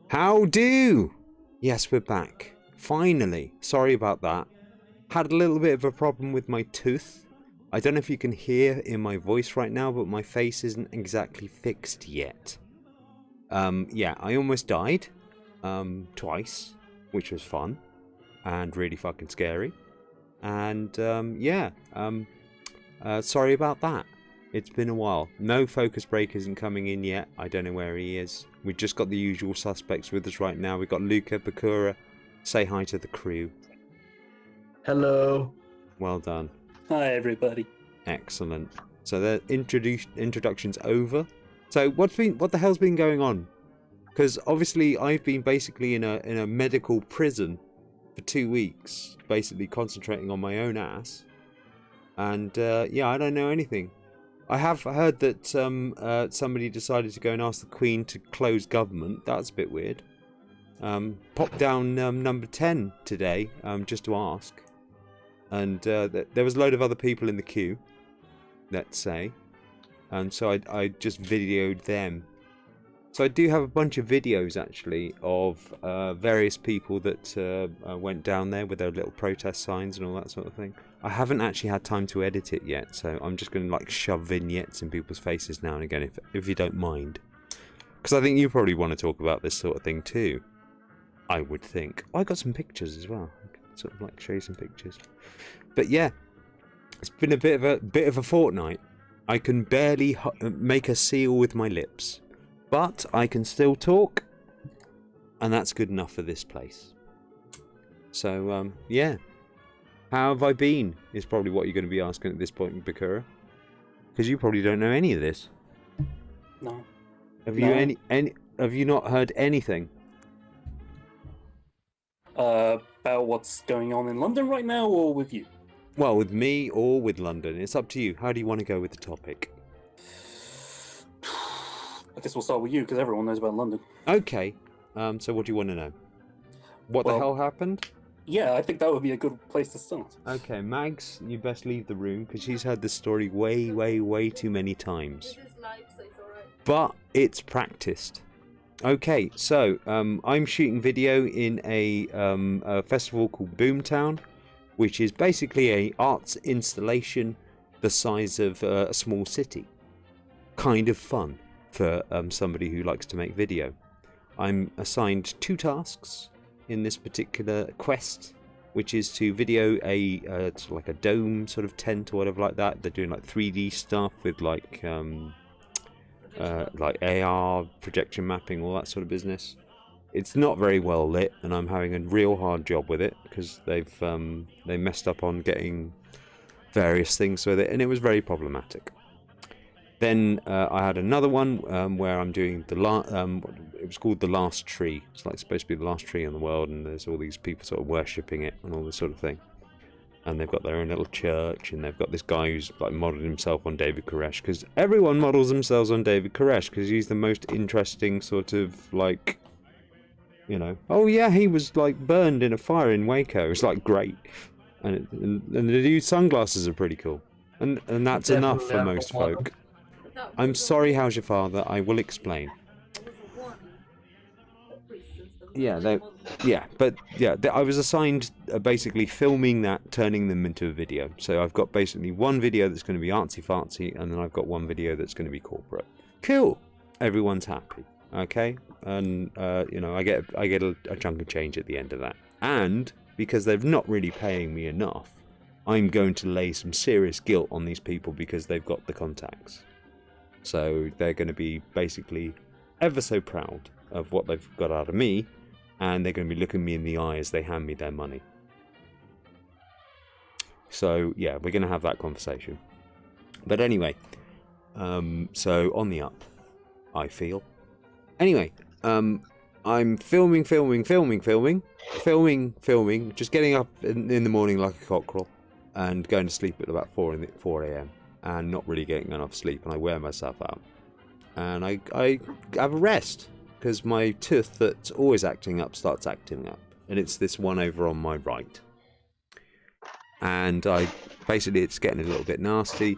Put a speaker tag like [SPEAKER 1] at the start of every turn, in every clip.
[SPEAKER 1] How do? Yes, we're back. Finally. Sorry about that. Had a little bit of a problem with my tooth. I don't know if you can hear in my voice right now, but my face isn't exactly fixed yet. Yeah, I almost died. Twice, which was fun. And really fucking scary. And, sorry about that. It's been a while. No Focus Break isn't coming in yet. I don't know where he is. We've just got the usual suspects with us right now. We've got Luca, Bakura. Say hi to the crew.
[SPEAKER 2] Hello.
[SPEAKER 1] Well done.
[SPEAKER 3] Hi, everybody.
[SPEAKER 1] Excellent. So the introduction's over. So what the hell's been going on? Because obviously I've been basically in a medical prison for 2 weeks, basically concentrating on my own ass. And yeah, I don't know anything. I have heard that somebody decided to go and ask the Queen to close government. That's a bit weird. Popped down number 10 today, just to ask. And there was a load of other people in the queue, let's say. And so I just videoed them. So I do have a bunch of videos, actually, of various people that went down there with their little protest signs and all that sort of thing. I haven't actually had time to edit it yet, so I'm just going to like shove vignettes in people's faces now and again, if you don't mind. Because I think you probably want to talk about this sort of thing too. I would think. I got some pictures as well. I can sort of like show you some pictures. But yeah, it's been a bit of a fortnight. I can barely make a seal with my lips, but I can still talk, and that's good enough for this place. So yeah. How have I been? Is probably what you're going to be asking at this point, Bakura. Because you probably don't know any of this.
[SPEAKER 3] No.
[SPEAKER 1] Have you have you not heard anything?
[SPEAKER 3] About what's going on in London right now, or with you?
[SPEAKER 1] Well, with me or with London. It's up to you. How do you want to go with the topic?
[SPEAKER 3] I guess we'll start with you, because everyone knows about London.
[SPEAKER 1] Okay. So what do you want to know? What the hell happened?
[SPEAKER 3] Yeah, I think that would be a good place to start.
[SPEAKER 1] Okay, Mags, you best leave the room, because she's heard this story way, way, way too many times.
[SPEAKER 4] This is live, so it's alright.
[SPEAKER 1] But it's practiced. Okay, so I'm shooting video in a festival called Boomtown, which is basically a arts installation the size of a small city. Kind of fun for somebody who likes to make video. I'm assigned 2 tasks in this particular quest, which is to video a sort of like a dome sort of tent or whatever like that. They're doing like 3D stuff with like AR, projection mapping, all that sort of business. It's not very well lit, and I'm having a real hard job with it because they messed up on getting various things with it, and it was very problematic. Then I had another one where I'm doing it was called The Last Tree. It's like supposed to be the last tree in the world, and there's all these people sort of worshipping it and all this sort of thing. And they've got their own little church, and they've got this guy who's like modelled himself on David Koresh, because everyone models themselves on David Koresh because he's the most interesting sort of like, you know, oh yeah, he was like burned in a fire in Waco. It's like great, and the dude's sunglasses are pretty cool, and that's enough for most folk. I'm sorry, how's your father? I will explain. Yeah, I was assigned basically filming that, turning them into a video. So I've got basically one video that's going to be artsy-fartsy, and then I've got one video that's going to be corporate. Cool. Everyone's happy. Okay? And, you know, I get a chunk of change at the end of that. And, because they're not really paying me enough, I'm going to lay some serious guilt on these people because they've got the contacts. So they're going to be basically ever so proud of what they've got out of me, and they're going to be looking me in the eye as they hand me their money. So yeah, we're going to have that conversation. But anyway, so on the up, I feel. Anyway, I'm filming, just getting up in the morning like a cockerel, and going to sleep at about 4 a.m. and not really getting enough sleep, and I wear myself out. And I have a rest, because my tooth that's always acting up starts acting up, and it's this one over on my right. And it's getting a little bit nasty.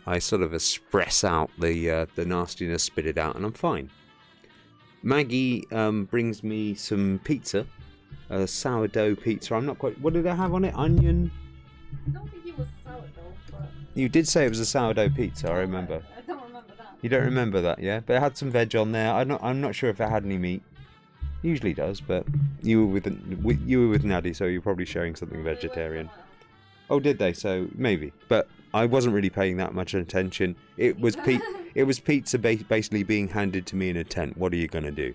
[SPEAKER 1] I sort of express out the nastiness, spit it out, and I'm fine. Maggie brings me some pizza, a sourdough pizza. I'm not quite. What did I have on it? Onion.
[SPEAKER 4] I don't think it was sourdough, but
[SPEAKER 1] You did say it was a sourdough pizza. I remember.
[SPEAKER 4] I don't remember that.
[SPEAKER 1] You don't remember that, yeah? But it had some veg on there. I'm not sure if it had any meat. Usually does, but you were with Naddy, so you're probably showing something vegetarian. Oh, did they? So maybe, but I wasn't really paying that much attention. It was pizza basically being handed to me in a tent. What are you gonna do?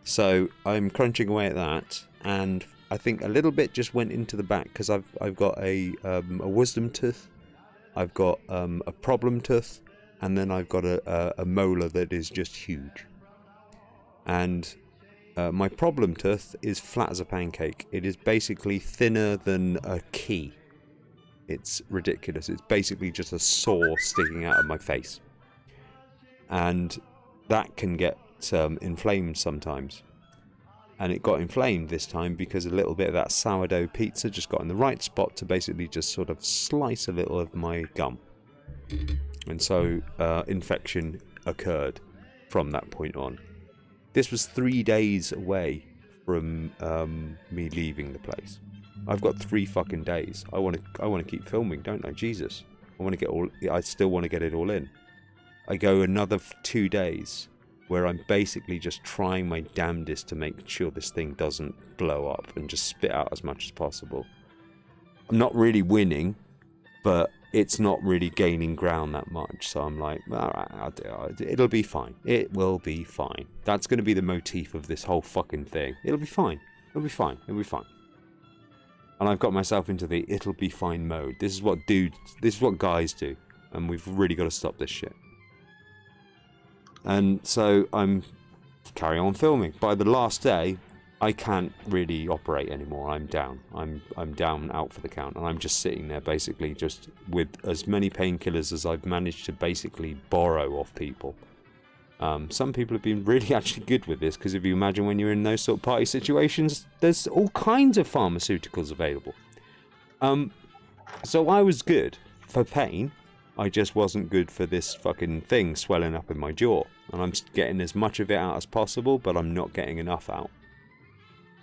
[SPEAKER 1] So I'm crunching away at that, and I think a little bit just went into the back because I've got a wisdom tooth, I've got a problem tooth, and then I've got a molar that is just huge. And my problem tooth is flat as a pancake. It is basically thinner than a key. It's ridiculous. It's basically just a saw sticking out of my face. And that can get inflamed sometimes. And it got inflamed this time because a little bit of that sourdough pizza just got in the right spot to basically just sort of slice a little of my gum. And so infection occurred from that point on. This was 3 days away from me leaving the place. I've got 3 fucking days. I want to keep filming, don't I? Jesus. I still want to get it all in. I go another 2 days where I'm basically just trying my damnedest to make sure this thing doesn't blow up and just spit out as much as possible. I'm not really winning, but it's not really gaining ground that much. So I'm like, alright, I'll do it. It'll be fine. It will be fine. That's going to be the motif of this whole fucking thing. It'll be fine. It'll be fine. It'll be fine. And I've got myself into the it'll be fine mode. This is what guys do. And we've really got to stop this shit. And so I'm carrying on filming. By the last day, I can't really operate anymore. I'm down. I'm down, out for the count, and I'm just sitting there basically just with as many painkillers as I've managed to basically borrow off people. Some people have been really actually good with this, because if you imagine when you're in those sort of party situations, there's all kinds of pharmaceuticals available. So I was good for pain. I just wasn't good for this fucking thing swelling up in my jaw. And I'm getting as much of it out as possible, but I'm not getting enough out.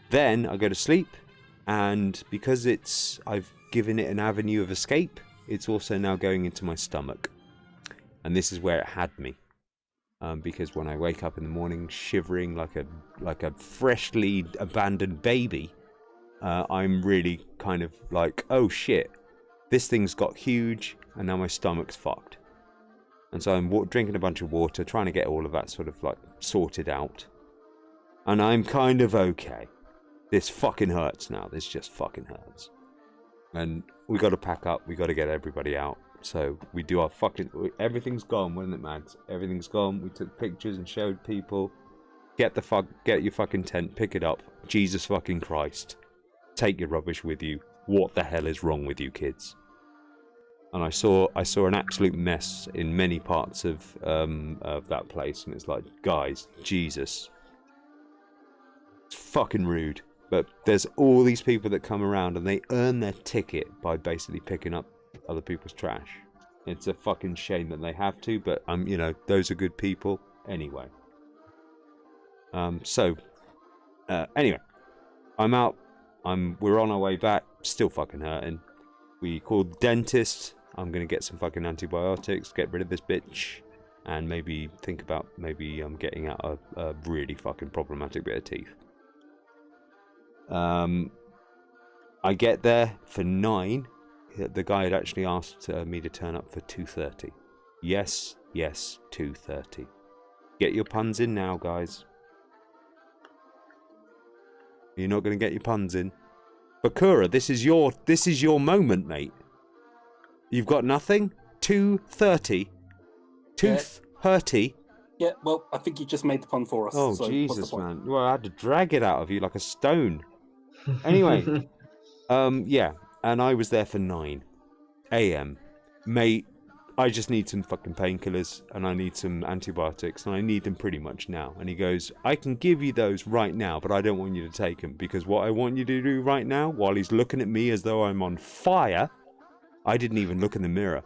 [SPEAKER 1] Then I go to sleep, and because I've given it an avenue of escape, it's also now going into my stomach. And this is where it had me. Because when I wake up in the morning shivering like a freshly abandoned baby, I'm really kind of like, oh shit, this thing's got huge, and now my stomach's fucked. And so I'm drinking a bunch of water, trying to get all of that sort of like sorted out. And I'm kind of okay. This fucking hurts now. This just fucking hurts. And we got to pack up. We got to get everybody out. So we do our fucking... Everything's gone, wasn't it, Mads? Everything's gone. We took pictures and showed people. Get your fucking tent. Pick it up. Jesus fucking Christ. Take your rubbish with you. What the hell is wrong with you kids? And I saw an absolute mess in many parts of that place. And it's like, guys, Jesus. It's fucking rude. But there's all these people that come around and they earn their ticket by basically picking up other people's trash. It's a fucking shame that they have to, but those are good people anyway. Anyway, I'm out. We're on our way back. Still fucking hurting. We called the dentist. I'm gonna get some fucking antibiotics, get rid of this bitch, and maybe think about getting out a really fucking problematic bit of teeth. I get there for 9. The guy had actually asked me to turn up for 2:30. Yes, 2:30. Get your puns in now, guys. You're not going to get your puns in. Bakura, this is your moment, mate. You've got nothing? 2:30? 2:30?
[SPEAKER 3] Yeah, well, I think you just made the pun for us.
[SPEAKER 1] Oh,
[SPEAKER 3] so
[SPEAKER 1] Jesus, man. Well, I had to drag it out of you like a stone. Anyway, yeah, and I was there for 9 a.m. Mate, I just need some fucking painkillers, and I need some antibiotics, and I need them pretty much now. And he goes, I can give you those right now, but I don't want you to take them, because what I want you to do right now, while he's looking at me as though I'm on fire, I didn't even look in the mirror.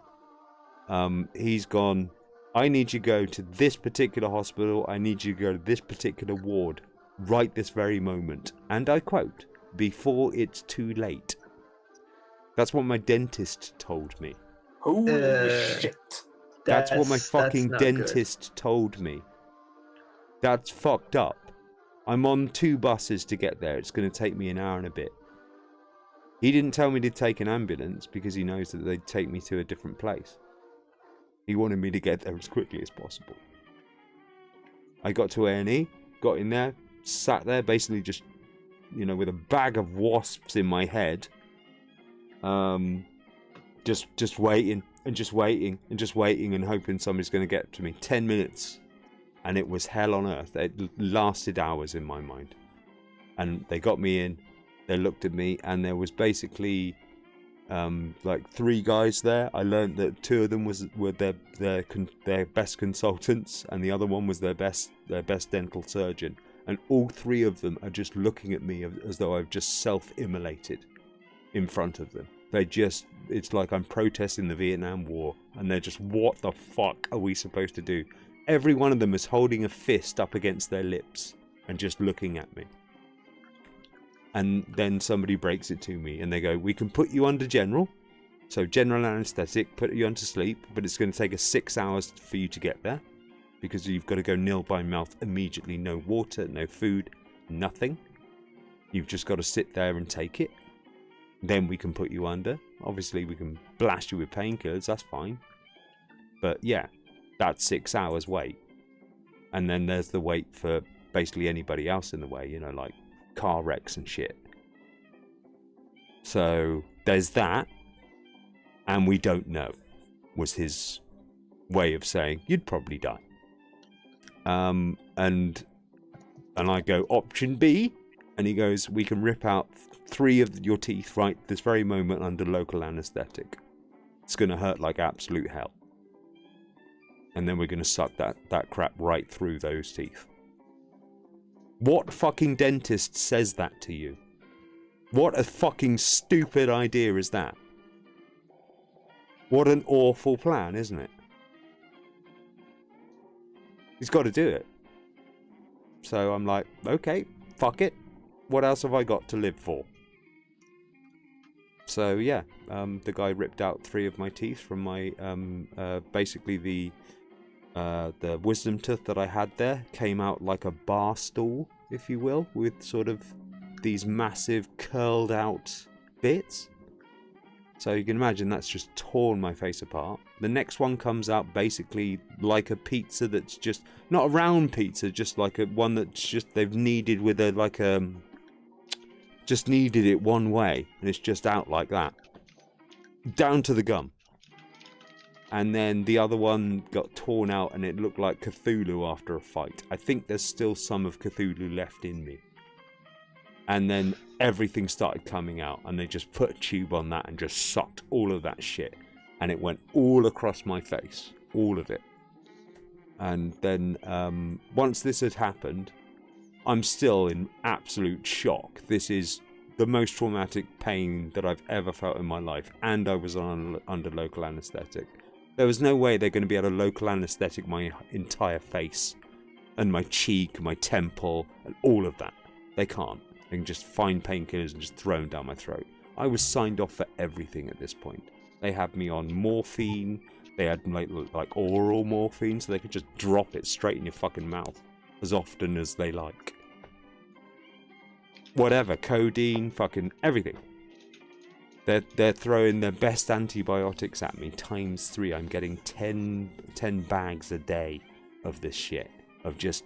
[SPEAKER 1] He's gone, I need you to go to this particular hospital. I need you to go to this particular ward right this very moment. And I quote, before it's too late. That's what my dentist told me.
[SPEAKER 3] Holy shit.
[SPEAKER 1] That's what my
[SPEAKER 2] That's
[SPEAKER 1] fucking
[SPEAKER 2] not good.
[SPEAKER 1] dentist told me. That's fucked up. I'm on 2 buses to get there. It's going to take me an hour and a bit. He didn't tell me to take an ambulance because he knows that they'd take me to a different place. He wanted me to get there as quickly as possible. I got to A&E, got in there, sat there basically just, you know, with a bag of wasps in my head. Just waiting and just waiting and just waiting and hoping somebody's going to get to me. 10 minutes. And it was hell on earth. It lasted hours in my mind. And they got me in. They looked at me, and there was basically like 3 guys there. I learned that 2 of them were their best consultants, and the other one was their best dental surgeon. And all 3 of them are just looking at me as though I've just self-immolated in front of them. It's like I'm protesting the Vietnam War, and they're just, what the fuck are we supposed to do? Every one of them is holding a fist up against their lips and just looking at me. And then somebody breaks it to me and they go, we can put you under general. So general anesthetic, put you under sleep, but it's going to take us 6 hours for you to get there. Because you've got to go nil by mouth immediately. No water, no food, nothing. You've just got to sit there and take it. Then we can put you under. Obviously we can blast you with painkillers, that's fine. But yeah. That's 6 hours wait. And then there's the wait for basically anybody else in the way, you know, like car wrecks and shit. So there's that. And we don't know, was his way of saying, you'd probably die. And I go, option B. And he goes, we can rip out 3 of your teeth right this very moment under local anesthetic. It's going to hurt like absolute hell. And then we're going to suck that crap right through those teeth. What fucking dentist says that to you? What a fucking stupid idea is that? What an awful plan, isn't it? He's got to do it. So I'm like, okay, fuck it. What else have I got to live for? So yeah, the guy ripped out 3 of my teeth from my, basically the wisdom tooth that I had there came out like a bar stool, if you will, with sort of these massive curled out bits. So you can imagine that's just torn my face apart. The next one comes out basically like a pizza that's just, not a round pizza, just like a one that's just, they've kneaded with a, like just kneaded it one way, and it's just out like that. Down to the gum. And then the other one got torn out and it looked like Cthulhu after a fight. I think there's still some of Cthulhu left in me. And then everything started coming out and they just put a tube on that and just sucked all of that shit. And it went all across my face. All of it. And then once this had happened, I'm still in absolute shock. This is the most traumatic pain that I've ever felt in my life. And I was under local anesthetic. There was no way they're going to be able to local anesthetic my entire face and my cheek, my temple, and all of that. They can't. They can just find painkillers and just throw them down my throat. I was signed off for everything at this point. They had me on morphine. They had like oral morphine, so they could just drop it straight in your fucking mouth as often as they like. Whatever, codeine, fucking everything. They're throwing their best antibiotics at me ×3. I'm getting 10 bags a day of this shit. Of just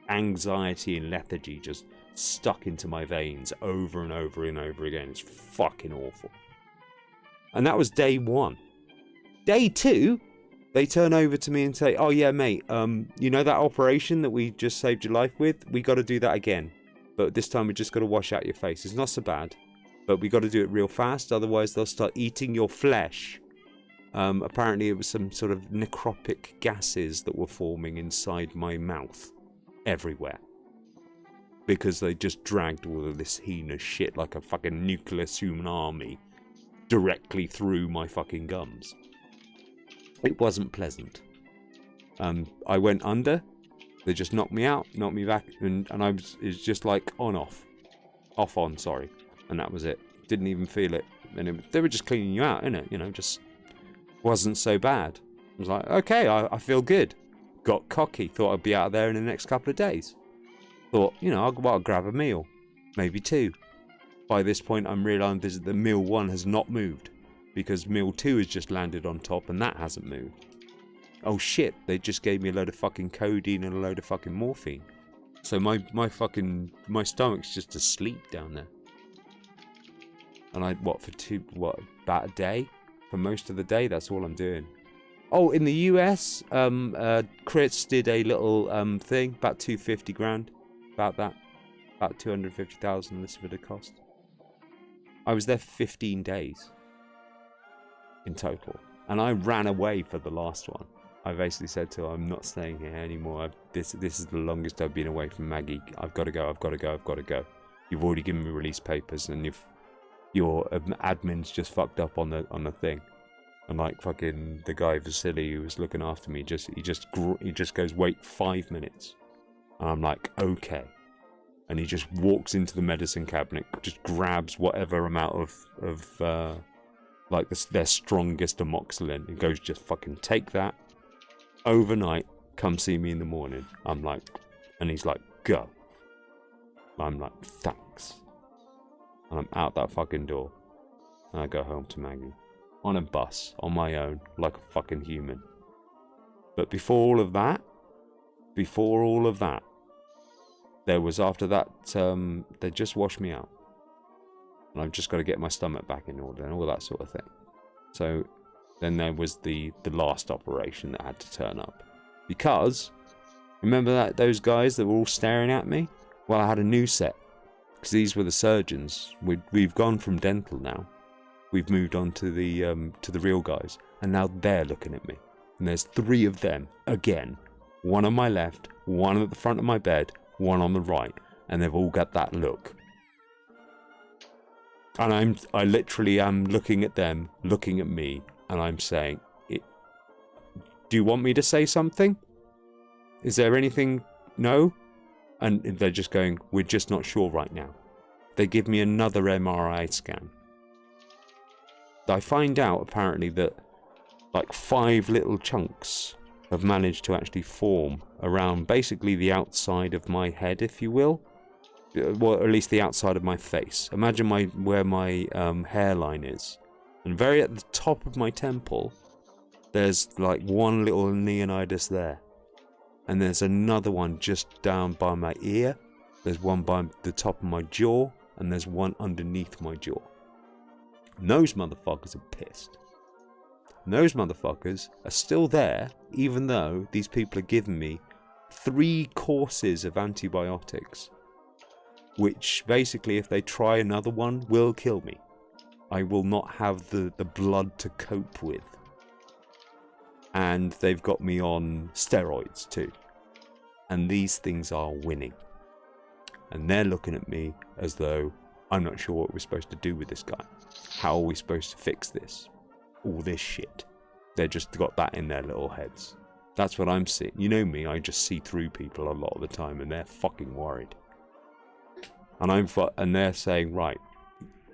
[SPEAKER 1] anxiety and lethargy just stuck into my veins over and over and over again. It's fucking awful. And that was day 1. Day 2, they turn over to me and say, oh yeah, mate, you know that operation that we just saved your life with? We got to do that again. But this time we just got to wash out your face. It's not so bad. But we got to do it real fast, otherwise they'll start eating your flesh. Apparently it was some sort of necropic gases that were forming inside my mouth. Everywhere. Because they just dragged all of this heinous shit like a fucking nuclear human army directly through my fucking gums. It wasn't pleasant. I went under. They just knocked me out, knocked me back, and it's just like on off, on, sorry, and that was it. Didn't even feel it, and they were just cleaning you out, innit? You know, just wasn't so bad. I was like, okay, I feel good. Got cocky, thought I'd be out of there in the next couple of days. Thought, you know, I'll grab a meal, maybe 2. By this point, I'm realising that meal 1 has not moved, because meal 2 has just landed on top, and that hasn't moved. Oh shit, they just gave me a load of fucking codeine and a load of fucking morphine. So my stomach's just asleep down there. And about a day? For most of the day, that's all I'm doing. Oh, in the US, Chris did a little thing, about 250 grand, about that. About 250,000, this would have cost. I was there 15 days in total. And I ran away for the last one. I basically said to her, I'm not staying here anymore. This is the longest I've been away from Maggie. I've got to go. You've already given me release papers, and your admin's just fucked up on the thing. And like fucking the guy Vasily who was looking after me, he just goes, wait 5 minutes. And I'm like, okay. And he just walks into the medicine cabinet, just grabs whatever amount of like their strongest amoxicillin, and goes, just fucking take that. Overnight, come see me in the morning. I'm like, and he's like, go. I'm like, thanks. And I'm out that fucking door. And I go home to Maggie. On a bus, on my own, like a fucking human. But before all of that, there was after that, they just washed me out. And I've just got to get my stomach back in order and all that sort of thing. So then there was the last operation that had to turn up. Because, remember those guys that were all staring at me? Well, I had a new set. Because these were the surgeons. We've gone from dental now. We've moved on to the real guys. And now they're looking at me. And there's 3 of them, again. One on my left, one at the front of my bed, one on the right. And they've all got that look. And I literally am looking at them, looking at me, and I'm saying, do you want me to say something? Is there anything? No? And they're just going, we're just not sure right now. They give me another MRI scan. I find out, apparently, that like 5 little chunks have managed to actually form around basically the outside of my head, if you will. Well, at least the outside of my face. Imagine where my hairline is. And very at the top of my temple, there's like one little neonitis there. And there's another one just down by my ear. There's one by the top of my jaw. And there's one underneath my jaw. And those motherfuckers are pissed. And those motherfuckers are still there, even though these people are giving me 3 courses of antibiotics. Which basically, if they try another one, will kill me. I will not have the blood to cope with. And they've got me on steroids too. And these things are winning. And they're looking at me as though I'm not sure what we're supposed to do with this guy. How are we supposed to fix this? All this shit. They've just got that in their little heads. That's what I'm seeing. You know me, I just see through people a lot of the time, and they're fucking worried. And they're saying, right,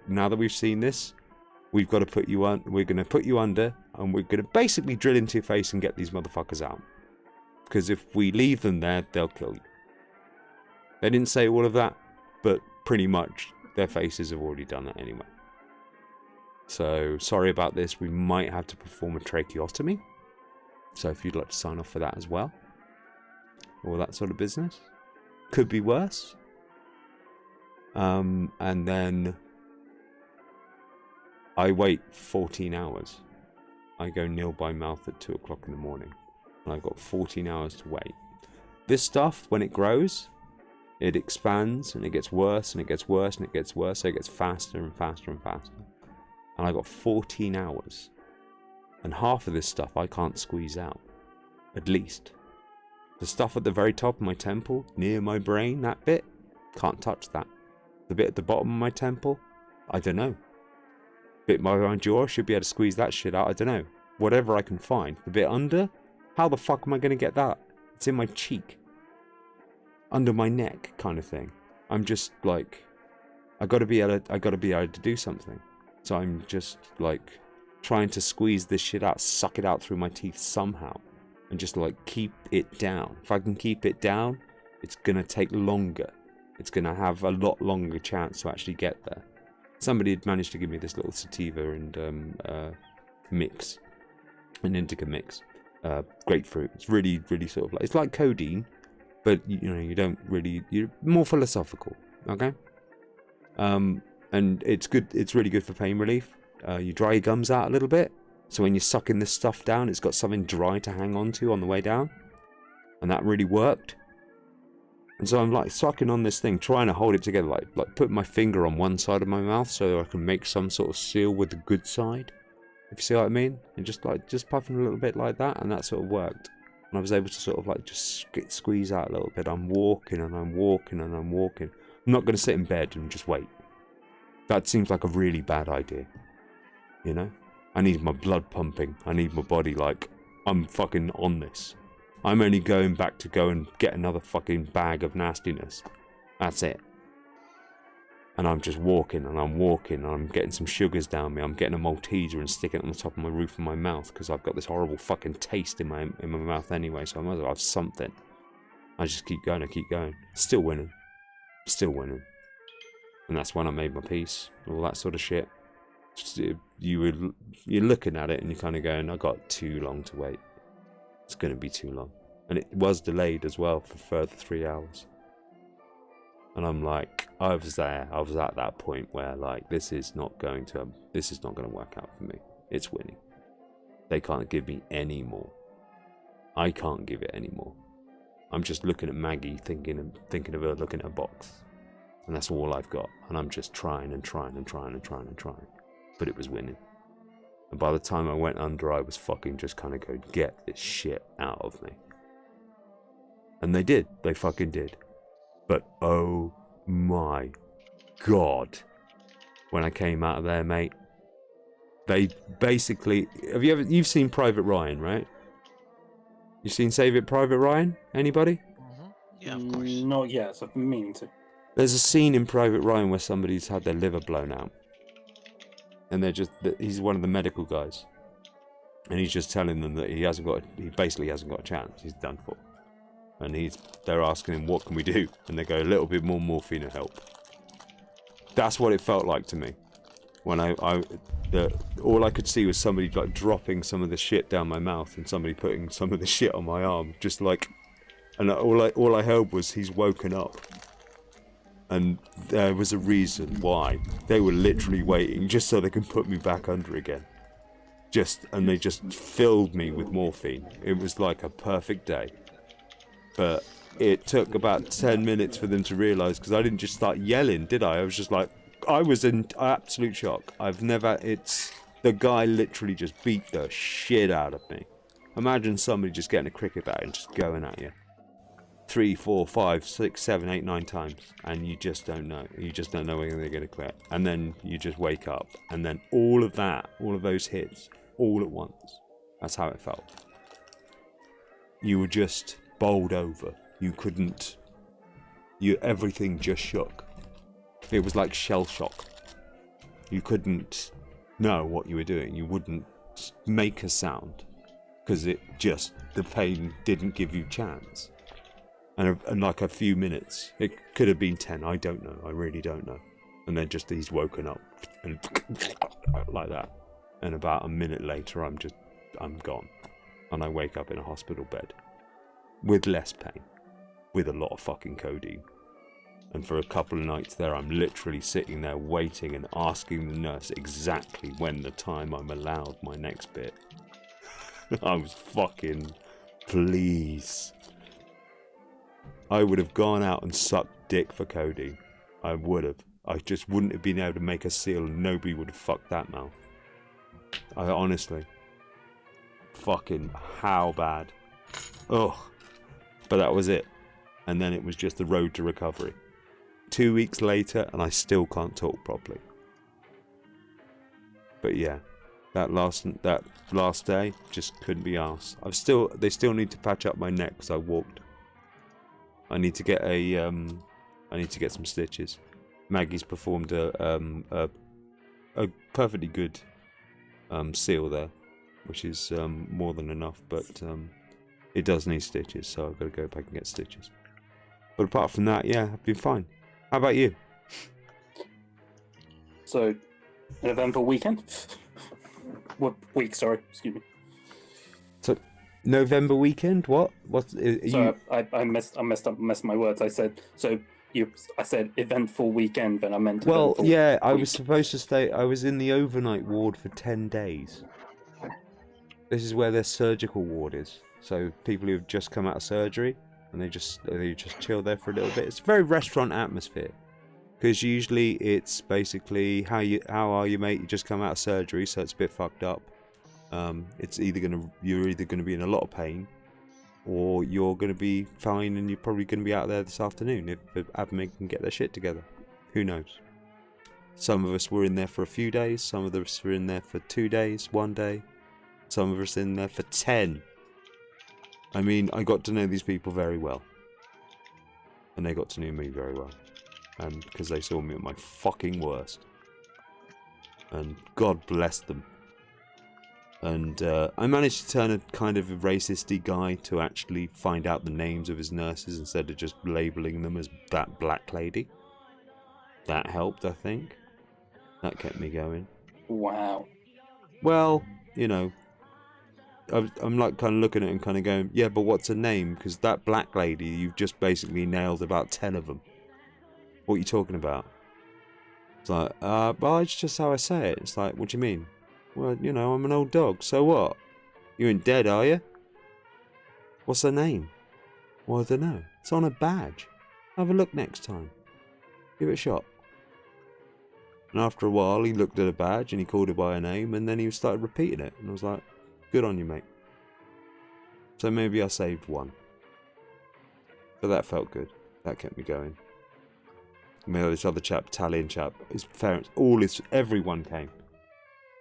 [SPEAKER 1] now that we've seen this, we've got to put you on. We're going to put you under, and we're going to basically drill into your face and get these motherfuckers out. Because if we leave them there, they'll kill you. They didn't say all of that, but pretty much their faces have already done that anyway. So sorry about this. We might have to perform a tracheotomy. So if you'd like to sign off for that as well, all that sort of business, could be worse. And then I wait 14 hours. I go nil by mouth at 2 o'clock in the morning. And I've got 14 hours to wait. This stuff, when it grows, it expands and it gets worse and it gets worse and it gets worse. So it gets faster and faster and faster. And I got 14 hours. And half of this stuff I can't squeeze out. At least. The stuff at the very top of my temple, near my brain, that bit, can't touch that. The bit at the bottom of my temple, I don't know. Bit by my jaw, should be able to squeeze that shit out, I don't know. Whatever I can find. The bit under, How the fuck am I going to get that? It's in my cheek. Under my neck kind of thing. I'm just like, I gotta be able to do something. So I'm just like trying to squeeze this shit out, suck it out through my teeth somehow. And just like keep it down. If I can keep it down, it's gonna take longer. It's gonna have a lot longer chance to actually get there. Somebody had managed to give me this little sativa and mix, an indica mix, grapefruit. It's really, really sort of like, it's like codeine, but you know, you don't really, you're more philosophical, okay? And it's good, it's really good for pain relief. You dry your gums out a little bit, so when you're sucking this stuff down, it's got something dry to hang on to on the way down, and that really worked. And so I'm like sucking on this thing, trying to hold it together, like putting my finger on one side of my mouth so I can make some sort of seal with the good side, if you see what I mean, and just puffing a little bit like that, and that sort of worked. And I was able to sort of like just squeeze out a little bit. I'm walking and I'm walking and I'm walking. I'm not going to sit in bed and just wait. That seems like a really bad idea, you know? I need my blood pumping. I need my body like, I'm fucking on this. I'm only going back to go and get another fucking bag of nastiness. That's it. And I'm just walking and I'm walking and I'm getting some sugars down me. I'm getting a Malteser and sticking it on the top of my roof of my mouth because I've got this horrible fucking taste in my mouth anyway, so I might as well have something. I just keep going, I keep going. Still winning. Still winning. And that's when I made my peace. All that sort of shit. You're looking at it and you're kind of going, I got too long to wait. It's going to be too long. And it was delayed as well for a further 3 hours. And I'm like, I was at that point where like, this is not going to work out for me. It's winning. They can't give me any more. I can't give it any more. I'm just looking at Maggie, thinking of her looking at a box. And that's all I've got. And I'm just trying and trying and trying and trying and trying. But it was winning. And by the time I went under, I was fucking just kind of going, get this shit out of me. And they did. They fucking did. But oh my God. When I came out of there, mate, they basically, you've seen Private Ryan, right? You've seen Save It Private Ryan? Anybody?
[SPEAKER 5] Mm-hmm. Yeah, of course.
[SPEAKER 3] Not yet, so I've been meaning to.
[SPEAKER 1] There's a scene in Private Ryan where somebody's had their liver blown out. And he's one of the medical guys. And he's just telling them that he basically hasn't got a chance. He's done for. And they're asking him, what can we do? And they go, a little bit more morphine will help. That's what it felt like to me. When all I could see was somebody like dropping some of the shit down my mouth and somebody putting some of the shit on my arm. Just like, and all I heard was he's woken up. And there was a reason why. They were literally waiting just so they can put me back under again. And they just filled me with morphine. It was like a perfect day. But it took about 10 minutes for them to realise, because I didn't just start yelling, did I? I was just like, I was in absolute shock. The guy literally just beat the shit out of me. Imagine somebody just getting a cricket bat and just going at you. 3, 4, 5, 6, 7, 8, 9 times, and you just don't know. You just don't know when they're going to quit. And then you just wake up, and then all of those hits, all at once. That's how it felt. You were just bowled over. Everything just shook. It was like shell shock. You couldn't know what you were doing. You wouldn't make a sound, because the pain didn't give you chance. And like a few minutes, it could have been 10, I don't know, I really don't know. And then just he's woken up, and like that. And about a minute later, I'm gone. And I wake up in a hospital bed. With less pain. With a lot of fucking codeine. And for a couple of nights there, I'm literally sitting there waiting and asking the nurse exactly when the time I'm allowed my next bit. I was fucking, please. I would have gone out and sucked dick for codeine. I would have. I just wouldn't have been able to make a seal and nobody would have fucked that mouth. I honestly. Fucking how bad. Ugh. But that was it. And then it was just the road to recovery. 2 weeks later and I still can't talk properly. But yeah. that last day, just couldn't be arsed. They still need to patch up my neck because I walked. I need to get some stitches. Maggie's performed a perfectly good seal there, which is more than enough, but it does need stitches, so I've got to go back and get stitches. But apart from that, yeah, I've been fine. How about you?
[SPEAKER 3] So, November weekend? What week, sorry, excuse me.
[SPEAKER 1] So, November weekend? What?
[SPEAKER 3] Sorry, I messed my words. I said, I said eventful weekend, then I meant
[SPEAKER 1] Well, yeah, I
[SPEAKER 3] week.
[SPEAKER 1] was supposed to stay. I was in the overnight ward for 10 days. This is where their surgical ward is. So people who've just come out of surgery and they just chill there for a little bit. It's a very restaurant atmosphere. Because usually it's basically how are you, mate? You just come out of surgery, so it's a bit fucked up. You're either gonna be in a lot of pain, or you're gonna be fine, and you're probably gonna be out there this afternoon if admin can get their shit together. Who knows? Some of us were in there for a few days. Some of us were in there for 2 days, 1 day. Some of us in there for 10. I mean, I got to know these people very well, and they got to know me very well. And because they saw me at my fucking worst. And God bless them. And I managed to turn a kind of a racist-y guy to actually find out the names of his nurses instead of just labelling them as that black lady. That helped, I think. That kept me going.
[SPEAKER 3] Wow.
[SPEAKER 1] Well, you know, I'm like kind of looking at it and kind of going, yeah, but what's her name? Because that black lady, you've just basically nailed about 10 of them. What are you talking about? It's like, well, it's just how I say it. It's like, what do you mean? Well, you know, I'm an old dog, so what? You ain't dead, are you? What's her name? Well, I don't know. It's on a badge. Have a look next time. Give it a shot. And after a while, he looked at a badge and he called her by her name, and then he started repeating it. And I was like, good on you, mate. So maybe I saved one. But that felt good. That kept me going. I mean, this other chap, Italian chap, his parents, everyone came.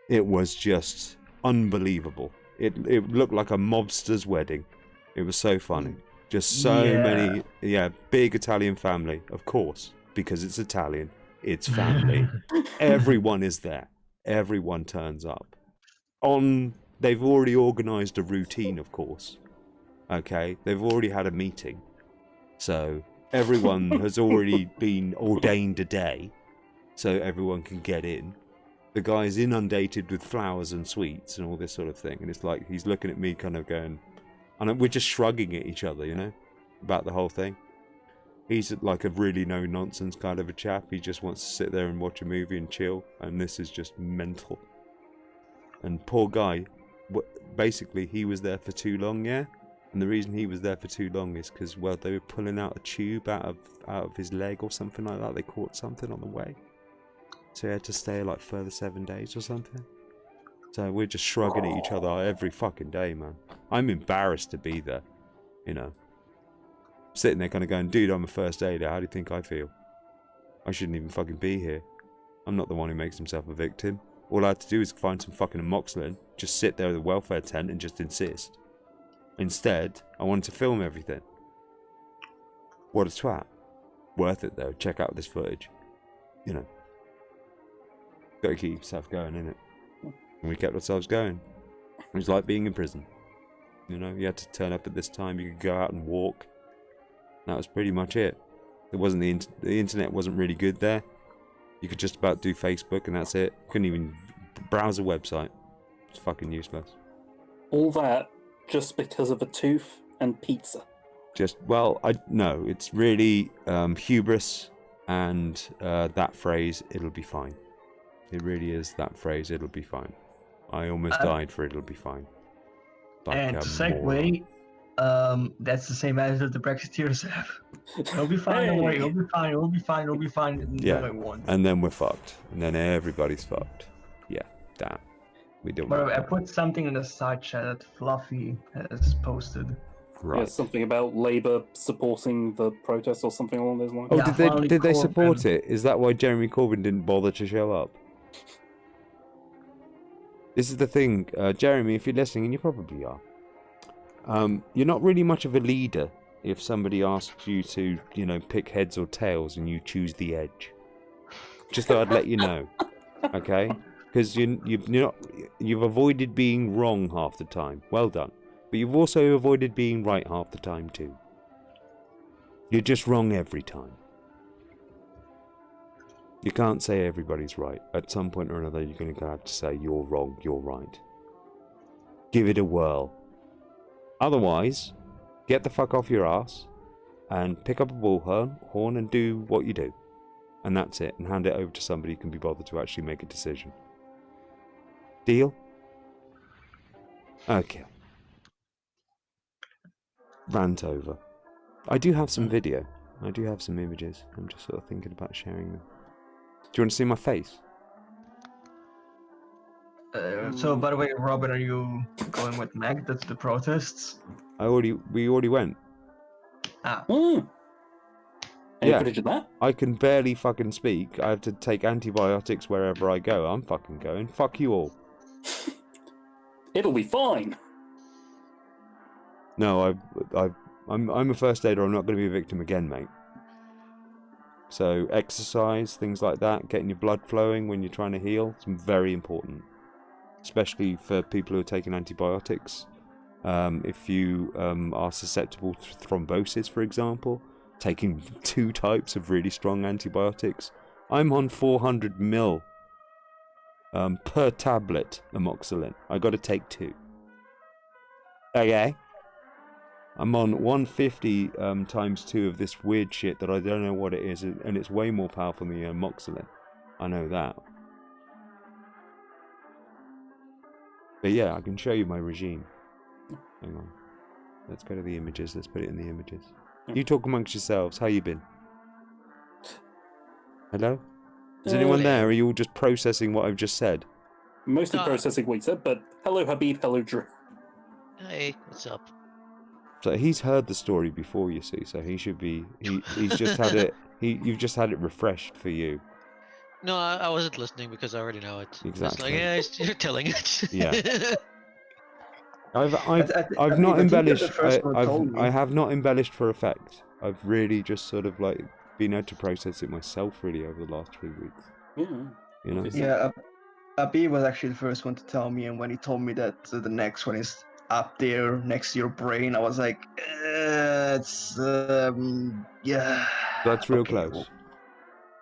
[SPEAKER 1] It was just unbelievable. It looked like a mobster's wedding. It was so funny. Just so many, big Italian family, of course, because it's Italian. It's family. Everyone is there. Everyone turns up. They've already organised a routine, of course. Okay, they've already had a meeting. So everyone has already been ordained a day, so everyone can get in. The guy's inundated with flowers and sweets and all this sort of thing, and it's like he's looking at me kind of going, and we're just shrugging at each other, you know, about the whole thing. He's like a really no-nonsense kind of a chap. He just wants to sit there and watch a movie and chill, and this is just mental. And poor guy, basically he was there for too long, yeah? And the reason he was there for too long is because, well, they were pulling out a tube out of his leg or something like that. They caught something on the way. So he had to stay like further 7 days or something. So we're just shrugging at each other every fucking day, man. I'm embarrassed to be there, you know. Sitting there kind of going, dude, I'm a first aider. How do you think I feel? I shouldn't even fucking be here. I'm not the one who makes himself a victim. All I had to do is find some fucking amoxicillin, just sit there at the welfare tent and just insist. Instead, I wanted to film everything. What a twat. Worth it though. Check out this footage. You know. Gotta keep yourself going, innit? And we kept ourselves going. It was like being in prison. You know, you had to turn up at this time, you could go out and walk. That was pretty much it. There wasn't the internet wasn't really good there. You could just about do Facebook and that's it. Couldn't even browse a website. It's fucking useless.
[SPEAKER 3] All that just because of a tooth and pizza.
[SPEAKER 1] No, it's really hubris and that phrase, it'll be fine. It really is that phrase, it'll be fine. I almost died for it'll be fine. Like
[SPEAKER 2] and to segue, that's the same answer the Brexiteers have. It'll be fine, don't worry, it'll be fine, it'll be fine, it'll be fine.
[SPEAKER 1] Yeah, and then we're fucked. And then everybody's fucked. Yeah, damn. We don't.
[SPEAKER 2] But I put something in the side chat that Fluffy has posted.
[SPEAKER 1] Right.
[SPEAKER 3] Yeah, something about Labour supporting the protest or something along those lines.
[SPEAKER 1] Oh,
[SPEAKER 2] Yeah,
[SPEAKER 1] did they support it? Is that why Jeremy Corbyn didn't bother to show up? This is the thing, Jeremy, if you're listening, and you probably are, you're not really much of a leader if somebody asks you to, pick heads or tails and you choose the edge. Just thought I'd let you know, okay? Because you've avoided being wrong half the time. Well done. But you've also avoided being right half the time too. You're just wrong every time. You can't say everybody's right. At some point or another, you're going to have to say you're wrong, you're right. Give it a whirl. Otherwise, get the fuck off your ass and pick up a bullhorn and do what you do. And that's it. And hand it over to somebody who can be bothered to actually make a decision. Deal? Okay. Rant over. I do have some video. I do have some images. I'm just sort of thinking about sharing them. Do you want to see my face?
[SPEAKER 2] So, by the way, Robin, are you going with Meg to the protests?
[SPEAKER 1] We already went.
[SPEAKER 2] Ah.
[SPEAKER 3] Any footage of that?
[SPEAKER 1] I can barely fucking speak. I have to take antibiotics wherever I go. I'm fucking going. Fuck you all.
[SPEAKER 3] It'll be fine.
[SPEAKER 1] No, I'm a first aider. I'm not going to be a victim again, mate. So exercise, things like that, getting your blood flowing when you're trying to heal, it's very important. Especially for people who are taking antibiotics. If you are susceptible to thrombosis, for example, taking 2 types of really strong antibiotics. I'm on 400 ml per tablet amoxicillin. I got to take 2. Okay. I'm on 150 times 2 of this weird shit that I don't know what it is, and it's way more powerful than the amoxicillin. I know that. But yeah, I can show you my regime. Hang on. Let's go to the images. Let's put it in the images. You talk amongst yourselves. How you been? Hello? Is anyone there? Or are you all just processing what I've just said?
[SPEAKER 3] Mostly processing what you said, but hello Habib, hello Drew.
[SPEAKER 5] Hey, what's up?
[SPEAKER 1] So he's heard the story before, you see, so he should be... He's just had it... You've just had it refreshed for you.
[SPEAKER 5] No, I wasn't listening because I already know it.
[SPEAKER 1] Exactly.
[SPEAKER 5] It's like, yeah, you're telling it.
[SPEAKER 1] Yeah. I've not embellished. I have not embellished for effect. I've really just sort of like been able to process it myself really over the last 3 weeks.
[SPEAKER 3] Yeah.
[SPEAKER 1] You know.
[SPEAKER 2] Yeah, Abi was actually the first one to tell me, and when he told me that the next one is up there next to your brain, I was like, it's yeah.
[SPEAKER 1] That's real
[SPEAKER 2] okay,
[SPEAKER 1] close.
[SPEAKER 2] cool.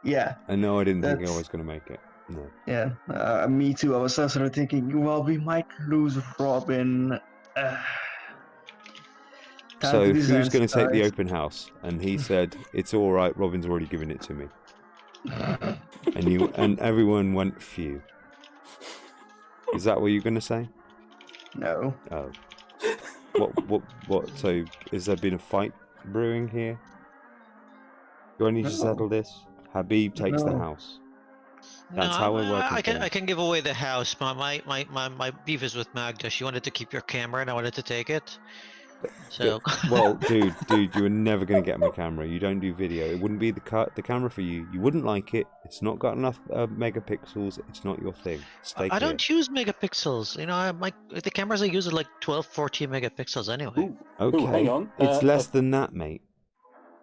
[SPEAKER 2] Yeah.
[SPEAKER 1] I know I didn't think I was going to make it. No.
[SPEAKER 2] Yeah, me too. I was sort of thinking, well, we might lose Robin.
[SPEAKER 1] So who's going to take the open house? And he said, "It's all right. Robin's already given it to me." And everyone went, "Phew." Is that what you're going to say?
[SPEAKER 2] No.
[SPEAKER 1] Oh. What? So has there been a fight brewing here? Do I need to settle this? Habib takes the house. That's how we're working.
[SPEAKER 5] I can give away the house. My beef is with Magda. She wanted to keep your camera, and I wanted to take it. So.
[SPEAKER 1] Well, dude, you were never gonna get my camera. You don't do video. It wouldn't be the camera for you. You wouldn't like it. It's not got enough megapixels. It's not your thing. Stay clear.
[SPEAKER 5] I don't use megapixels. You know, the cameras I use are like 12, 14 megapixels anyway.
[SPEAKER 3] Ooh.
[SPEAKER 1] Okay.
[SPEAKER 3] Ooh, hang on.
[SPEAKER 1] It's less than that, mate.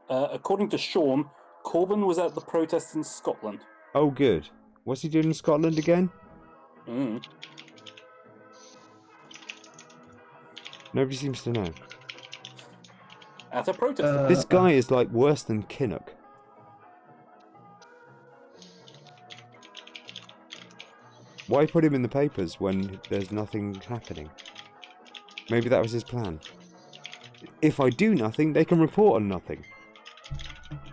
[SPEAKER 3] According to Sean, Corbyn was at the protests in Scotland.
[SPEAKER 1] Oh, good. What's he doing in Scotland again? Nobody seems to know.
[SPEAKER 3] At a protest.
[SPEAKER 1] This guy is like worse than Kinnock. Why put him in the papers when there's nothing happening? Maybe that was his plan. If I do nothing, they can report on nothing.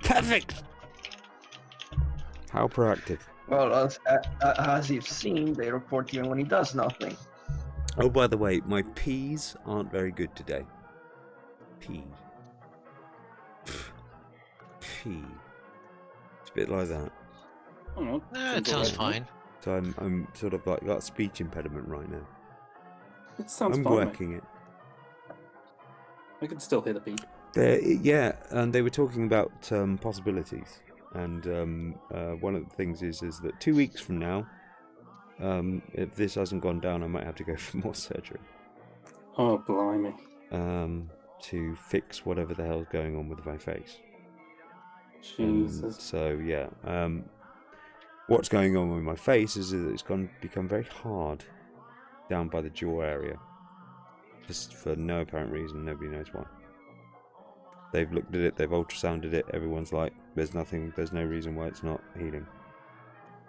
[SPEAKER 1] Perfect! How proactive.
[SPEAKER 2] Well, as you've seen, they report even when he does nothing.
[SPEAKER 1] Oh, by the way, my peas aren't very good today. Pea. Pea. It's a bit like that.
[SPEAKER 5] It sounds fine.
[SPEAKER 1] So I'm sort of like got a speech impediment right now.
[SPEAKER 3] It sounds
[SPEAKER 1] I'm
[SPEAKER 3] fine.
[SPEAKER 1] working it.
[SPEAKER 3] I can still hear the beat.
[SPEAKER 1] Yeah, and they were talking about possibilities. And one of the things is that 2 weeks from now, if this hasn't gone down, I might have to go for more surgery.
[SPEAKER 3] Oh, blimey.
[SPEAKER 1] To fix whatever the hell's going on with my face.
[SPEAKER 3] Jesus.
[SPEAKER 1] So yeah, what's going on with my face is that it's become very hard down by the jaw area, just for no apparent reason. Nobody knows why. They've looked at it, they've ultrasounded it. Everyone's like, there's no reason why it's not healing,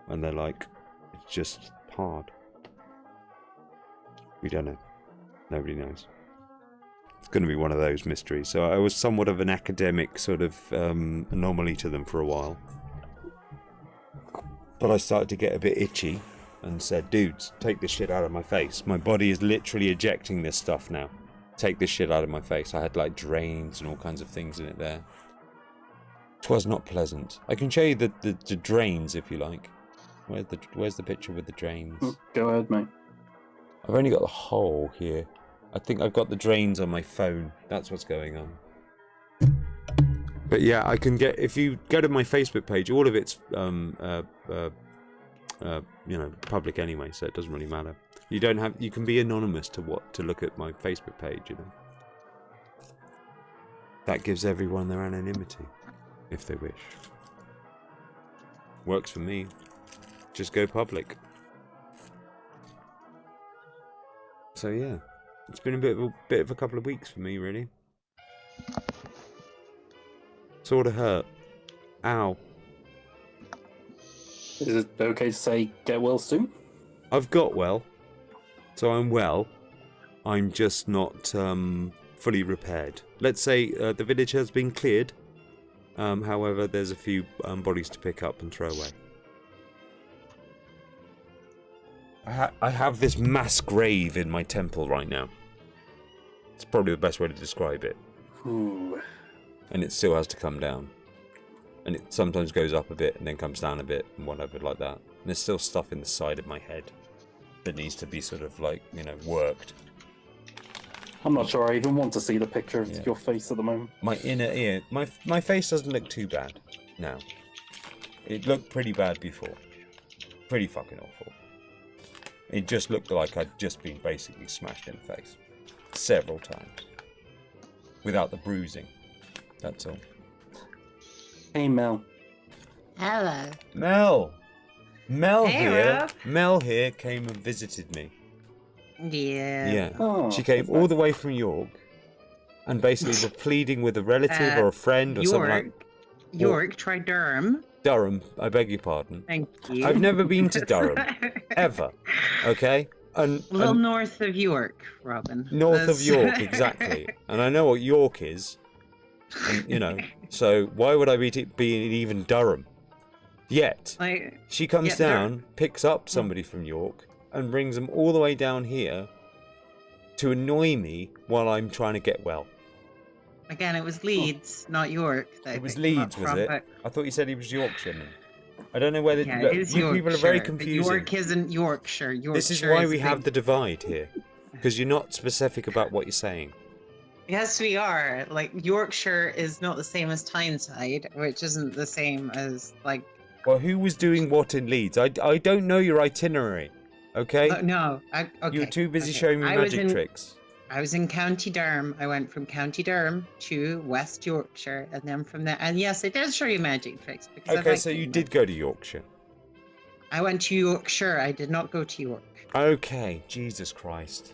[SPEAKER 1] and they're like, it's just hard. We don't know. Nobody knows. It's going to be one of those mysteries. So I was somewhat of an academic sort of anomaly to them for a while. But I started to get a bit itchy and said, dudes, take this shit out of my face. My body is literally ejecting this stuff now. Take this shit out of my face. I had like drains and all kinds of things in it there. 'Twas not pleasant. I can show you the drains if you like. Where's the picture with the drains?
[SPEAKER 3] Go ahead, mate.
[SPEAKER 1] I've only got the hole here. I think I've got the drains on my phone. That's what's going on. But yeah, I can get, if you go to my Facebook page, all of it's public anyway, so it doesn't really matter. You can be anonymous to look at my Facebook page, you know. That gives everyone their anonymity, if they wish. Works for me. Just go public. So yeah. It's been a bit of a couple of weeks for me, really. Sort of hurt. Ow.
[SPEAKER 3] Is it okay to say get well soon?
[SPEAKER 1] I've got well. So I'm well. I'm just not fully repaired. Let's say the village has been cleared. However, there's a few bodies to pick up and throw away. I have this mass grave in my temple right now. It's probably the best way to describe it.
[SPEAKER 3] Ooh.
[SPEAKER 1] And it still has to come down. And it sometimes goes up a bit and then comes down a bit and whatever like that. And there's still stuff in the side of my head that needs to be sort of like, worked.
[SPEAKER 3] I'm not sure I even want to see the picture of your face at the moment.
[SPEAKER 1] My inner ear. My face doesn't look too bad now. It looked pretty bad before. Pretty fucking awful. It just looked like I'd just been basically smashed in the face. Several times. Without the bruising. That's all.
[SPEAKER 3] Hey, Mel.
[SPEAKER 6] Hello.
[SPEAKER 1] Mel
[SPEAKER 6] Hey,
[SPEAKER 1] here.
[SPEAKER 6] Rob.
[SPEAKER 1] Mel here came and visited me.
[SPEAKER 6] Yeah.
[SPEAKER 1] Yeah.
[SPEAKER 3] Oh,
[SPEAKER 1] She came
[SPEAKER 3] that's
[SPEAKER 1] all
[SPEAKER 3] nice.
[SPEAKER 1] the way from York and basically was pleading with a relative or a friend or something like
[SPEAKER 6] York, try Durham.
[SPEAKER 1] Durham. I beg your pardon.
[SPEAKER 6] Thank you.
[SPEAKER 1] I've never been to Durham. Ever. Okay?
[SPEAKER 6] A little
[SPEAKER 1] and
[SPEAKER 6] north of York, Robin.
[SPEAKER 1] north of
[SPEAKER 6] That's-
[SPEAKER 1] York, exactly. And I know what York is. And, so why would I be even Durham? Yet,
[SPEAKER 6] Like,
[SPEAKER 1] she comes
[SPEAKER 6] yeah,
[SPEAKER 1] down, picks up somebody from York, and brings them all the way down here to annoy me while I'm trying to get well.
[SPEAKER 6] again, it was Leeds, not York. that
[SPEAKER 1] It was
[SPEAKER 6] picked him up
[SPEAKER 1] Leeds, was
[SPEAKER 6] from,
[SPEAKER 1] it?
[SPEAKER 6] but-
[SPEAKER 1] I thought you said he was Yorkshireman. I don't know whether
[SPEAKER 6] Yeah,
[SPEAKER 1] look,
[SPEAKER 6] it is
[SPEAKER 1] you
[SPEAKER 6] Yorkshire.
[SPEAKER 1] people are very
[SPEAKER 6] but
[SPEAKER 1] confusing.
[SPEAKER 6] York isn't Yorkshire. Yorkshire
[SPEAKER 1] This is why
[SPEAKER 6] is
[SPEAKER 1] we
[SPEAKER 6] a
[SPEAKER 1] have
[SPEAKER 6] big-
[SPEAKER 1] the divide here, because you're not specific about what you're saying.
[SPEAKER 6] Yes, we are. Like, Yorkshire is not the same as Tyneside, which isn't the same as, like...
[SPEAKER 1] Well, who was doing what in Leeds? I don't know your itinerary, okay?
[SPEAKER 6] No, okay.
[SPEAKER 1] You were too busy
[SPEAKER 6] okay.
[SPEAKER 1] showing me
[SPEAKER 6] I was
[SPEAKER 1] magic tricks.
[SPEAKER 6] I was in County Durham. I went from County Durham to West Yorkshire, and then from there. And yes, I did show you magic tricks. Because I
[SPEAKER 1] Okay,
[SPEAKER 6] like
[SPEAKER 1] so you
[SPEAKER 6] doing
[SPEAKER 1] did
[SPEAKER 6] them.
[SPEAKER 1] go to Yorkshire.
[SPEAKER 6] I went to Yorkshire. I did not go to York.
[SPEAKER 1] Okay, Jesus Christ.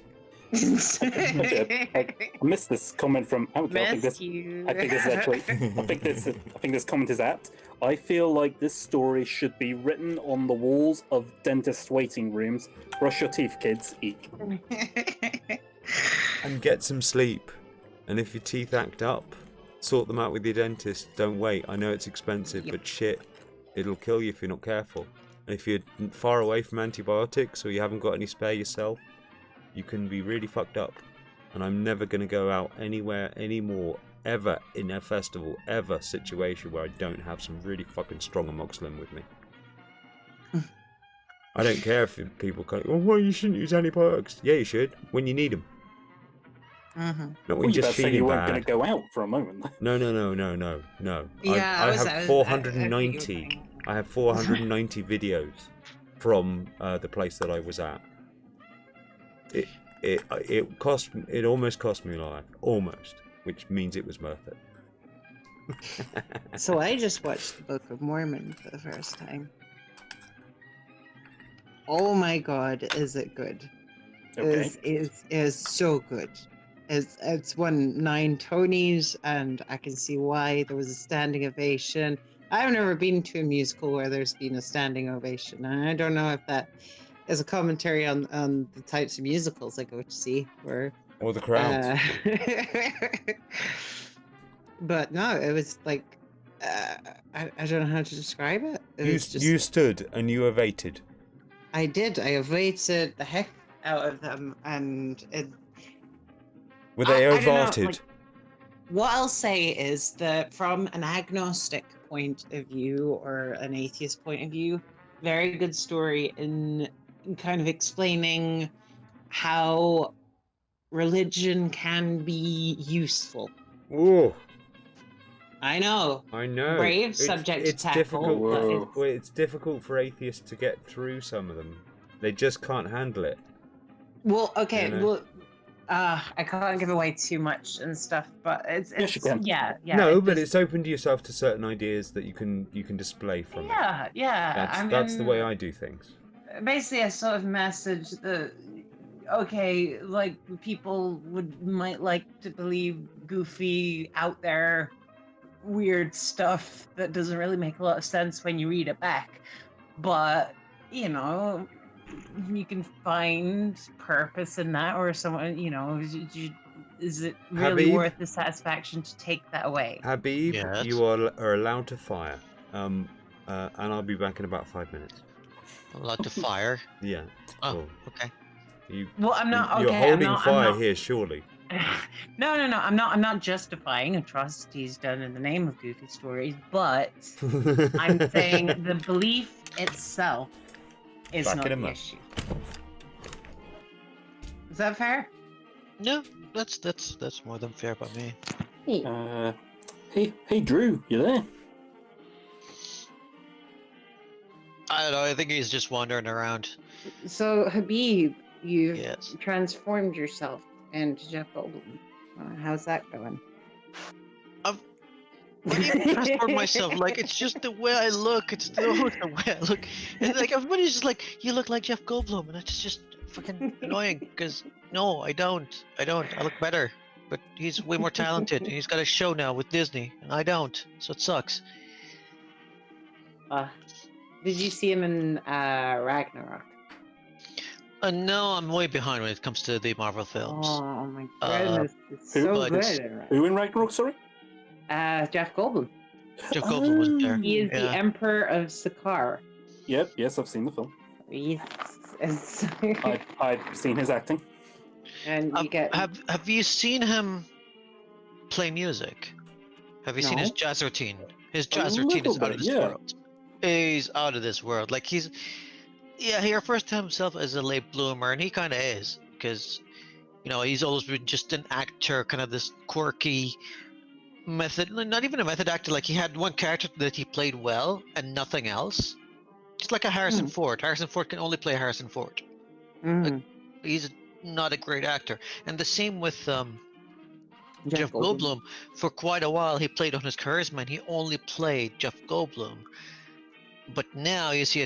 [SPEAKER 3] I missed this comment from Outlaw. I think
[SPEAKER 6] Missed you.
[SPEAKER 3] this is actually. I think this comment is apt. I feel like this story should be written on the walls of dentist waiting rooms. Brush your teeth, kids. Eek.
[SPEAKER 1] And get some sleep. And if your teeth act up, sort them out with your dentist. Don't wait. I know it's expensive,
[SPEAKER 6] Yep.
[SPEAKER 1] but shit, it'll kill you if you're not careful. And if you're far away from antibiotics or you haven't got any spare yourself, you can be really fucked up. And I'm never going to go out anywhere anymore, ever, in a festival, ever situation where I don't have some really fucking strong amoxicillin with me. I don't care if people go, oh, well, you shouldn't use antibiotics. Yeah, you should, when you need them.
[SPEAKER 6] Mhm.
[SPEAKER 1] Not when
[SPEAKER 3] Well, you
[SPEAKER 1] you're
[SPEAKER 3] better
[SPEAKER 1] just
[SPEAKER 3] say
[SPEAKER 1] feeling
[SPEAKER 3] you weren't going
[SPEAKER 1] bad.
[SPEAKER 3] to go out for a moment.
[SPEAKER 1] No.
[SPEAKER 6] Yeah,
[SPEAKER 1] I
[SPEAKER 6] I
[SPEAKER 1] have 490. I have 490 videos from the place that I was at. It almost cost me my life, almost, which means it was worth it.
[SPEAKER 6] So I just watched the Book of Mormon for the first time. Oh my god, is it good?
[SPEAKER 3] Okay.
[SPEAKER 6] Is so good. It's won 9 Tonys, and I can see why. There was a standing ovation. I've never been to a musical where there's been a standing ovation, and I don't know if that is a commentary on the types of musicals I go to see, where
[SPEAKER 1] Or the crowds.
[SPEAKER 6] but no, it was like I don't know how to describe it.
[SPEAKER 1] You stood and you ovated.
[SPEAKER 6] I did. I ovated the heck out of them, and
[SPEAKER 1] Were they
[SPEAKER 6] I don't know,
[SPEAKER 1] ovated?
[SPEAKER 6] like, what I'll say is that from an agnostic point of view or an atheist point of view, very good story in kind of explaining how religion can be useful.
[SPEAKER 1] Oh,
[SPEAKER 6] I know.
[SPEAKER 1] I know.
[SPEAKER 6] Brave subject to tackle,
[SPEAKER 1] difficult.
[SPEAKER 6] but
[SPEAKER 3] Whoa.
[SPEAKER 1] It's difficult for atheists to get through some of them. They just can't handle it.
[SPEAKER 6] Well, okay,
[SPEAKER 1] You know?
[SPEAKER 6] well, I can't give away too much and stuff, but it's
[SPEAKER 3] Yes, you can.
[SPEAKER 6] yeah.
[SPEAKER 1] No,
[SPEAKER 6] it
[SPEAKER 1] but
[SPEAKER 6] does-
[SPEAKER 1] it's opened yourself to certain ideas that you can display from it.
[SPEAKER 6] yeah.
[SPEAKER 1] That's the way I do things.
[SPEAKER 6] Basically, a sort of message that okay, like people might like to believe goofy, out there, weird stuff that doesn't really make a lot of sense when you read it back, but you know, you can find purpose in that, or someone, you know, is it really
[SPEAKER 1] Habib?
[SPEAKER 6] worth the satisfaction to take that away?
[SPEAKER 1] Habib,
[SPEAKER 5] Yes.
[SPEAKER 1] you are allowed to fire. And I'll be back in about 5 minutes.
[SPEAKER 5] Allowed to fire.
[SPEAKER 1] Yeah.
[SPEAKER 5] Oh,
[SPEAKER 1] cool.
[SPEAKER 5] okay.
[SPEAKER 1] You,
[SPEAKER 6] Well, I'm not. Okay,
[SPEAKER 1] you're holding
[SPEAKER 6] I'm not,
[SPEAKER 1] fire
[SPEAKER 6] I'm not,
[SPEAKER 1] here, surely.
[SPEAKER 6] No. I'm not justifying atrocities done in the name of goofy stories, but I'm saying the belief itself is
[SPEAKER 1] Back
[SPEAKER 6] not
[SPEAKER 1] in a
[SPEAKER 6] the
[SPEAKER 1] month.
[SPEAKER 6] issue. Is that fair?
[SPEAKER 5] No, that's more than fair by me.
[SPEAKER 3] Hey, Drew, you there?
[SPEAKER 5] I don't know. I think he's just wandering around.
[SPEAKER 6] So, Habib, you
[SPEAKER 5] Yes.
[SPEAKER 6] transformed yourself into Jeff Goldblum. How's that going?
[SPEAKER 5] What do you mean transform myself? Like, it's just the way I look. It's the way I look. And like everybody's just like, you look like Jeff Goldblum, and it's just fucking annoying. Because no, I don't. I look better, but he's way more talented, and he's got a show now with Disney, and I don't. So it sucks.
[SPEAKER 6] Did you see him in Ragnarok?
[SPEAKER 5] No, I'm way behind when it comes to the Marvel films.
[SPEAKER 6] Oh my goodness, it's
[SPEAKER 3] who-
[SPEAKER 6] so
[SPEAKER 5] but it's-
[SPEAKER 6] good. in Ragnarok.
[SPEAKER 3] Who in Ragnarok, sorry?
[SPEAKER 6] Jeff Goldblum.
[SPEAKER 5] Jeff Goldblum was there.
[SPEAKER 6] He is the
[SPEAKER 5] Yeah.
[SPEAKER 6] Emperor of Sakaar.
[SPEAKER 3] Yep, yes, I've seen the film.
[SPEAKER 6] Yes.
[SPEAKER 3] I've seen his acting.
[SPEAKER 6] And you get
[SPEAKER 5] Have you seen him play music? Have you seen his
[SPEAKER 6] No.
[SPEAKER 5] jazz routine? His jazz
[SPEAKER 3] A
[SPEAKER 5] routine is
[SPEAKER 3] little
[SPEAKER 5] out of
[SPEAKER 3] bit,
[SPEAKER 5] this
[SPEAKER 3] yeah.
[SPEAKER 5] world. He's out of this world. Like he refers to himself as a late bloomer, and he kind of is, because he's always been just an actor, kind of this quirky not even a method actor. Like he had one character that he played well and nothing else. Just like a Harrison Ford. Harrison Ford can only play Harrison Ford. He's not a great actor. And the same with Jeff Goldblum. For quite a while, he played on his charisma, and he only played Jeff Goldblum. But now you see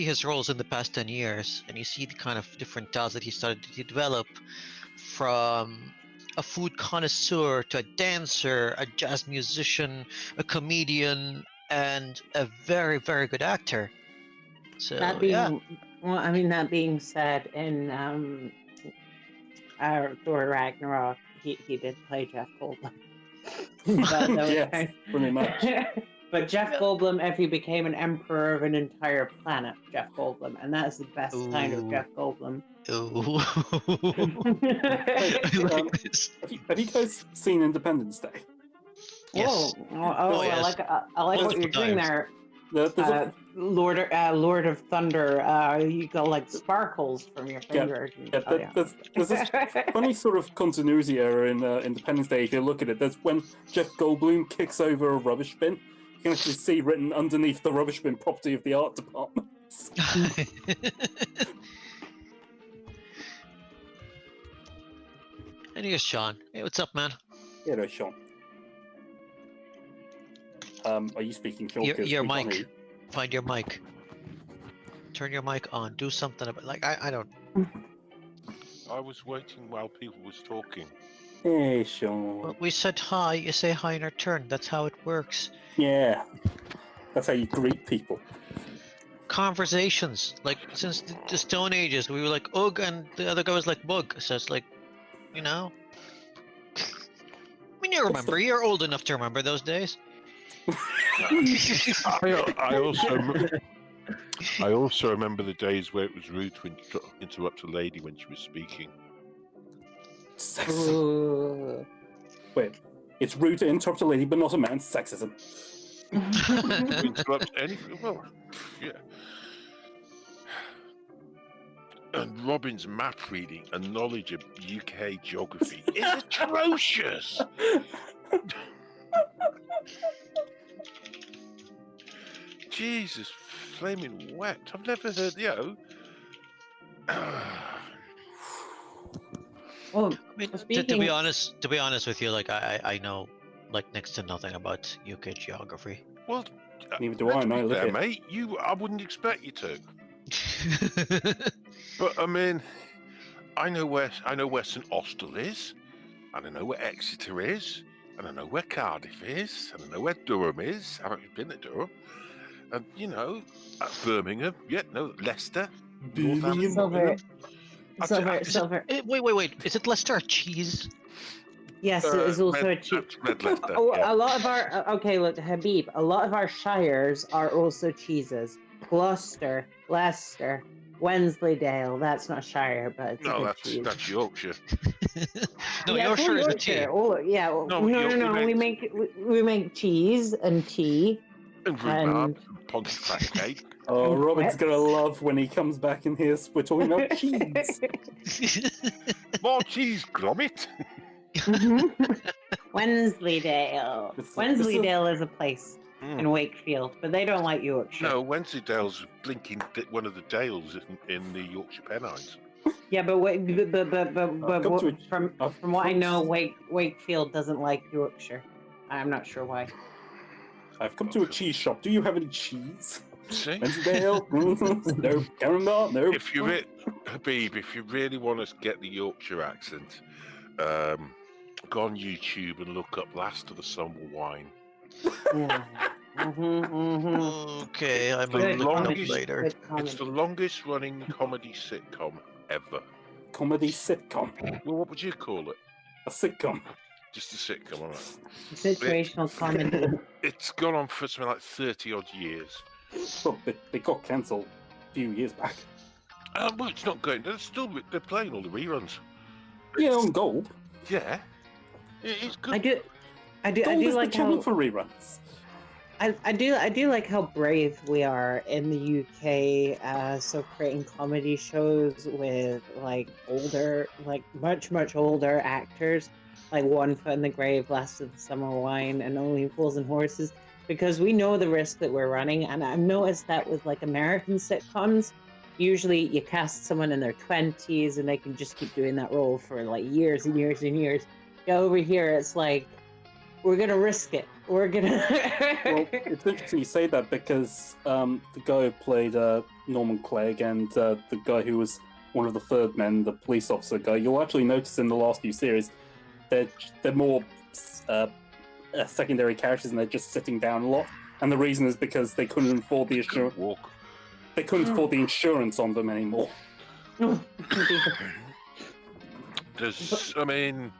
[SPEAKER 5] his roles in the past 10 years, and you see the kind of different styles that he started to develop, from a food connoisseur to a dancer, a jazz musician, a comedian, and a very, very good actor. So
[SPEAKER 6] that being said, in Thor Ragnarok, he did play Jeff Goldblum. That was
[SPEAKER 3] Yes,
[SPEAKER 6] kind
[SPEAKER 3] pretty much.
[SPEAKER 6] But Jeff Goldblum, if he became an emperor of an entire planet, Jeff Goldblum, and that's the best kind of
[SPEAKER 5] Ooh.
[SPEAKER 6] Jeff Goldblum.
[SPEAKER 5] Ooh.
[SPEAKER 3] Hey,
[SPEAKER 5] I like this.
[SPEAKER 3] Have you guys seen Independence Day?
[SPEAKER 5] Yes.
[SPEAKER 6] Yes. I like what you're doing
[SPEAKER 5] Multiple
[SPEAKER 6] there,
[SPEAKER 3] There's a-
[SPEAKER 6] Lord of Thunder. You got like sparkles from your fingers.
[SPEAKER 3] there's this funny sort of continuity error in Independence Day. If you look at it, there's when Jeff Goldblum kicks over a rubbish bin. You can actually see written underneath the rubbish bin, property of the art department.
[SPEAKER 5] And here's Sean. Hey, what's up, man?
[SPEAKER 3] Yeah, no, Sean. Are you speaking, Sean?
[SPEAKER 5] Your
[SPEAKER 3] 'Cause
[SPEAKER 5] your
[SPEAKER 3] we can't
[SPEAKER 5] mic.
[SPEAKER 3] hear you.
[SPEAKER 5] Find your mic. Turn your mic on. Do something about I don't.
[SPEAKER 7] I was waiting while people was talking.
[SPEAKER 3] Hey, Sean.
[SPEAKER 5] Well, we said hi. You say hi in return. That's how it works.
[SPEAKER 3] Yeah. That's how you greet people.
[SPEAKER 5] Conversations like since the Stone Ages, we were like ugh, and the other guy was like bug. So it's like, you know. I mean, you remember. You're old enough to remember those days.
[SPEAKER 7] I also remember the days where it was rude to interrupt a lady when she was speaking.
[SPEAKER 3] Sexism.
[SPEAKER 6] Ooh.
[SPEAKER 3] Wait, it's rude to interrupt a lady, but not a man. Sexism.
[SPEAKER 7] To interrupt anything. Well, yeah. And Robin's map reading and knowledge of UK geography is atrocious. Jesus, flaming wet. I've never heard,
[SPEAKER 6] Well,
[SPEAKER 5] I mean, to
[SPEAKER 6] speaking,
[SPEAKER 5] be honest with you, like I know like next to nothing about UK geography.
[SPEAKER 7] Well,
[SPEAKER 3] Neither do I,
[SPEAKER 7] let's
[SPEAKER 3] and I
[SPEAKER 7] be
[SPEAKER 3] live
[SPEAKER 7] fair,
[SPEAKER 3] here.
[SPEAKER 7] mate. I wouldn't expect you to. But I mean, I know where St Austell is, and I know where Exeter is, and I know where Cardiff is, and I know where Durham is. I haven't been to Durham, and Birmingham. Yeah, no, Leicester.
[SPEAKER 6] Silver.
[SPEAKER 7] I'd say-
[SPEAKER 6] Silver.
[SPEAKER 5] Wait. Is it Leicester cheese?
[SPEAKER 6] Yes, it is also a cheap.
[SPEAKER 7] That's Red Leicester.
[SPEAKER 6] Oh,
[SPEAKER 7] yeah.
[SPEAKER 6] a lot of our okay. Look, Habib. A lot of our shires are also cheeses. Gloucester, Leicester, Wensleydale. That's not shire, but it's a
[SPEAKER 7] No,
[SPEAKER 6] good cheese.
[SPEAKER 7] that's Yorkshire.
[SPEAKER 5] No,
[SPEAKER 6] Yeah,
[SPEAKER 5] Yorkshire is a
[SPEAKER 6] Yorkshire.
[SPEAKER 5] tea.
[SPEAKER 6] Oh, yeah.
[SPEAKER 7] No,
[SPEAKER 6] We make cheese and tea.
[SPEAKER 7] And rhubarb, Pontefract cake.
[SPEAKER 3] Oh,
[SPEAKER 6] And
[SPEAKER 3] Robin's
[SPEAKER 6] wet.
[SPEAKER 3] gonna love when he comes back and hears we're talking about cheese.
[SPEAKER 7] More cheese, Gromit.
[SPEAKER 6] Wensleydale.
[SPEAKER 3] It's-
[SPEAKER 6] Wensleydale is a place
[SPEAKER 7] Mm.
[SPEAKER 6] in Wakefield, but they don't like Yorkshire.
[SPEAKER 7] No, Wensleydale's blinking one of the dales in the Yorkshire Pennines.
[SPEAKER 6] Yeah, but
[SPEAKER 3] come to
[SPEAKER 6] from what I know, Wakefield doesn't like Yorkshire. I'm not sure why.
[SPEAKER 3] I've come to a cheese shop. Do you have any cheese?
[SPEAKER 7] See?
[SPEAKER 3] Wensleydale? No. Caramel? No.
[SPEAKER 7] If you Habib, if you really want to get the Yorkshire accent, go on YouTube and look up "Last of the Summer Wine."
[SPEAKER 5] Okay, I
[SPEAKER 7] The
[SPEAKER 5] might look it up
[SPEAKER 7] longest-
[SPEAKER 5] later.
[SPEAKER 6] Good
[SPEAKER 7] It's
[SPEAKER 6] comment.
[SPEAKER 7] the longest running comedy sitcom ever.
[SPEAKER 3] Comedy sitcom.
[SPEAKER 7] Well, what would you call it?
[SPEAKER 3] A sitcom.
[SPEAKER 7] Just a sitcom, all right.
[SPEAKER 6] Situational comedy.
[SPEAKER 7] It's gone on for something like 30 odd years.
[SPEAKER 3] Well, they got cancelled a few years back.
[SPEAKER 7] Well, it's not going. They're playing all the reruns.
[SPEAKER 3] Yeah, on Gold.
[SPEAKER 7] Yeah, it's good.
[SPEAKER 6] I do
[SPEAKER 3] Gold is the
[SPEAKER 6] like
[SPEAKER 3] channel
[SPEAKER 6] how
[SPEAKER 3] for reruns.
[SPEAKER 6] I do like how brave we are in the UK. So creating comedy shows with like older, like much older actors, like One Foot in the Grave, Last of the Summer Wine, and Only Fools and Horses, because we know the risk that we're running. And I've noticed that with like American sitcoms, usually you cast someone in their 20s and they can just keep doing that role for like years and years and years. Yeah, over here it's like, we're gonna risk it. We're gonna.
[SPEAKER 3] Well, it's interesting you say that because the guy who played Norman Clegg and the guy who was one of the third men, the police officer guy, you'll actually notice in the last few series they're more secondary characters and they're just sitting down a lot. And the reason is because they couldn't afford the insurance.
[SPEAKER 7] Walk.
[SPEAKER 3] They couldn't afford the insurance on them anymore.
[SPEAKER 7] There's, I mean,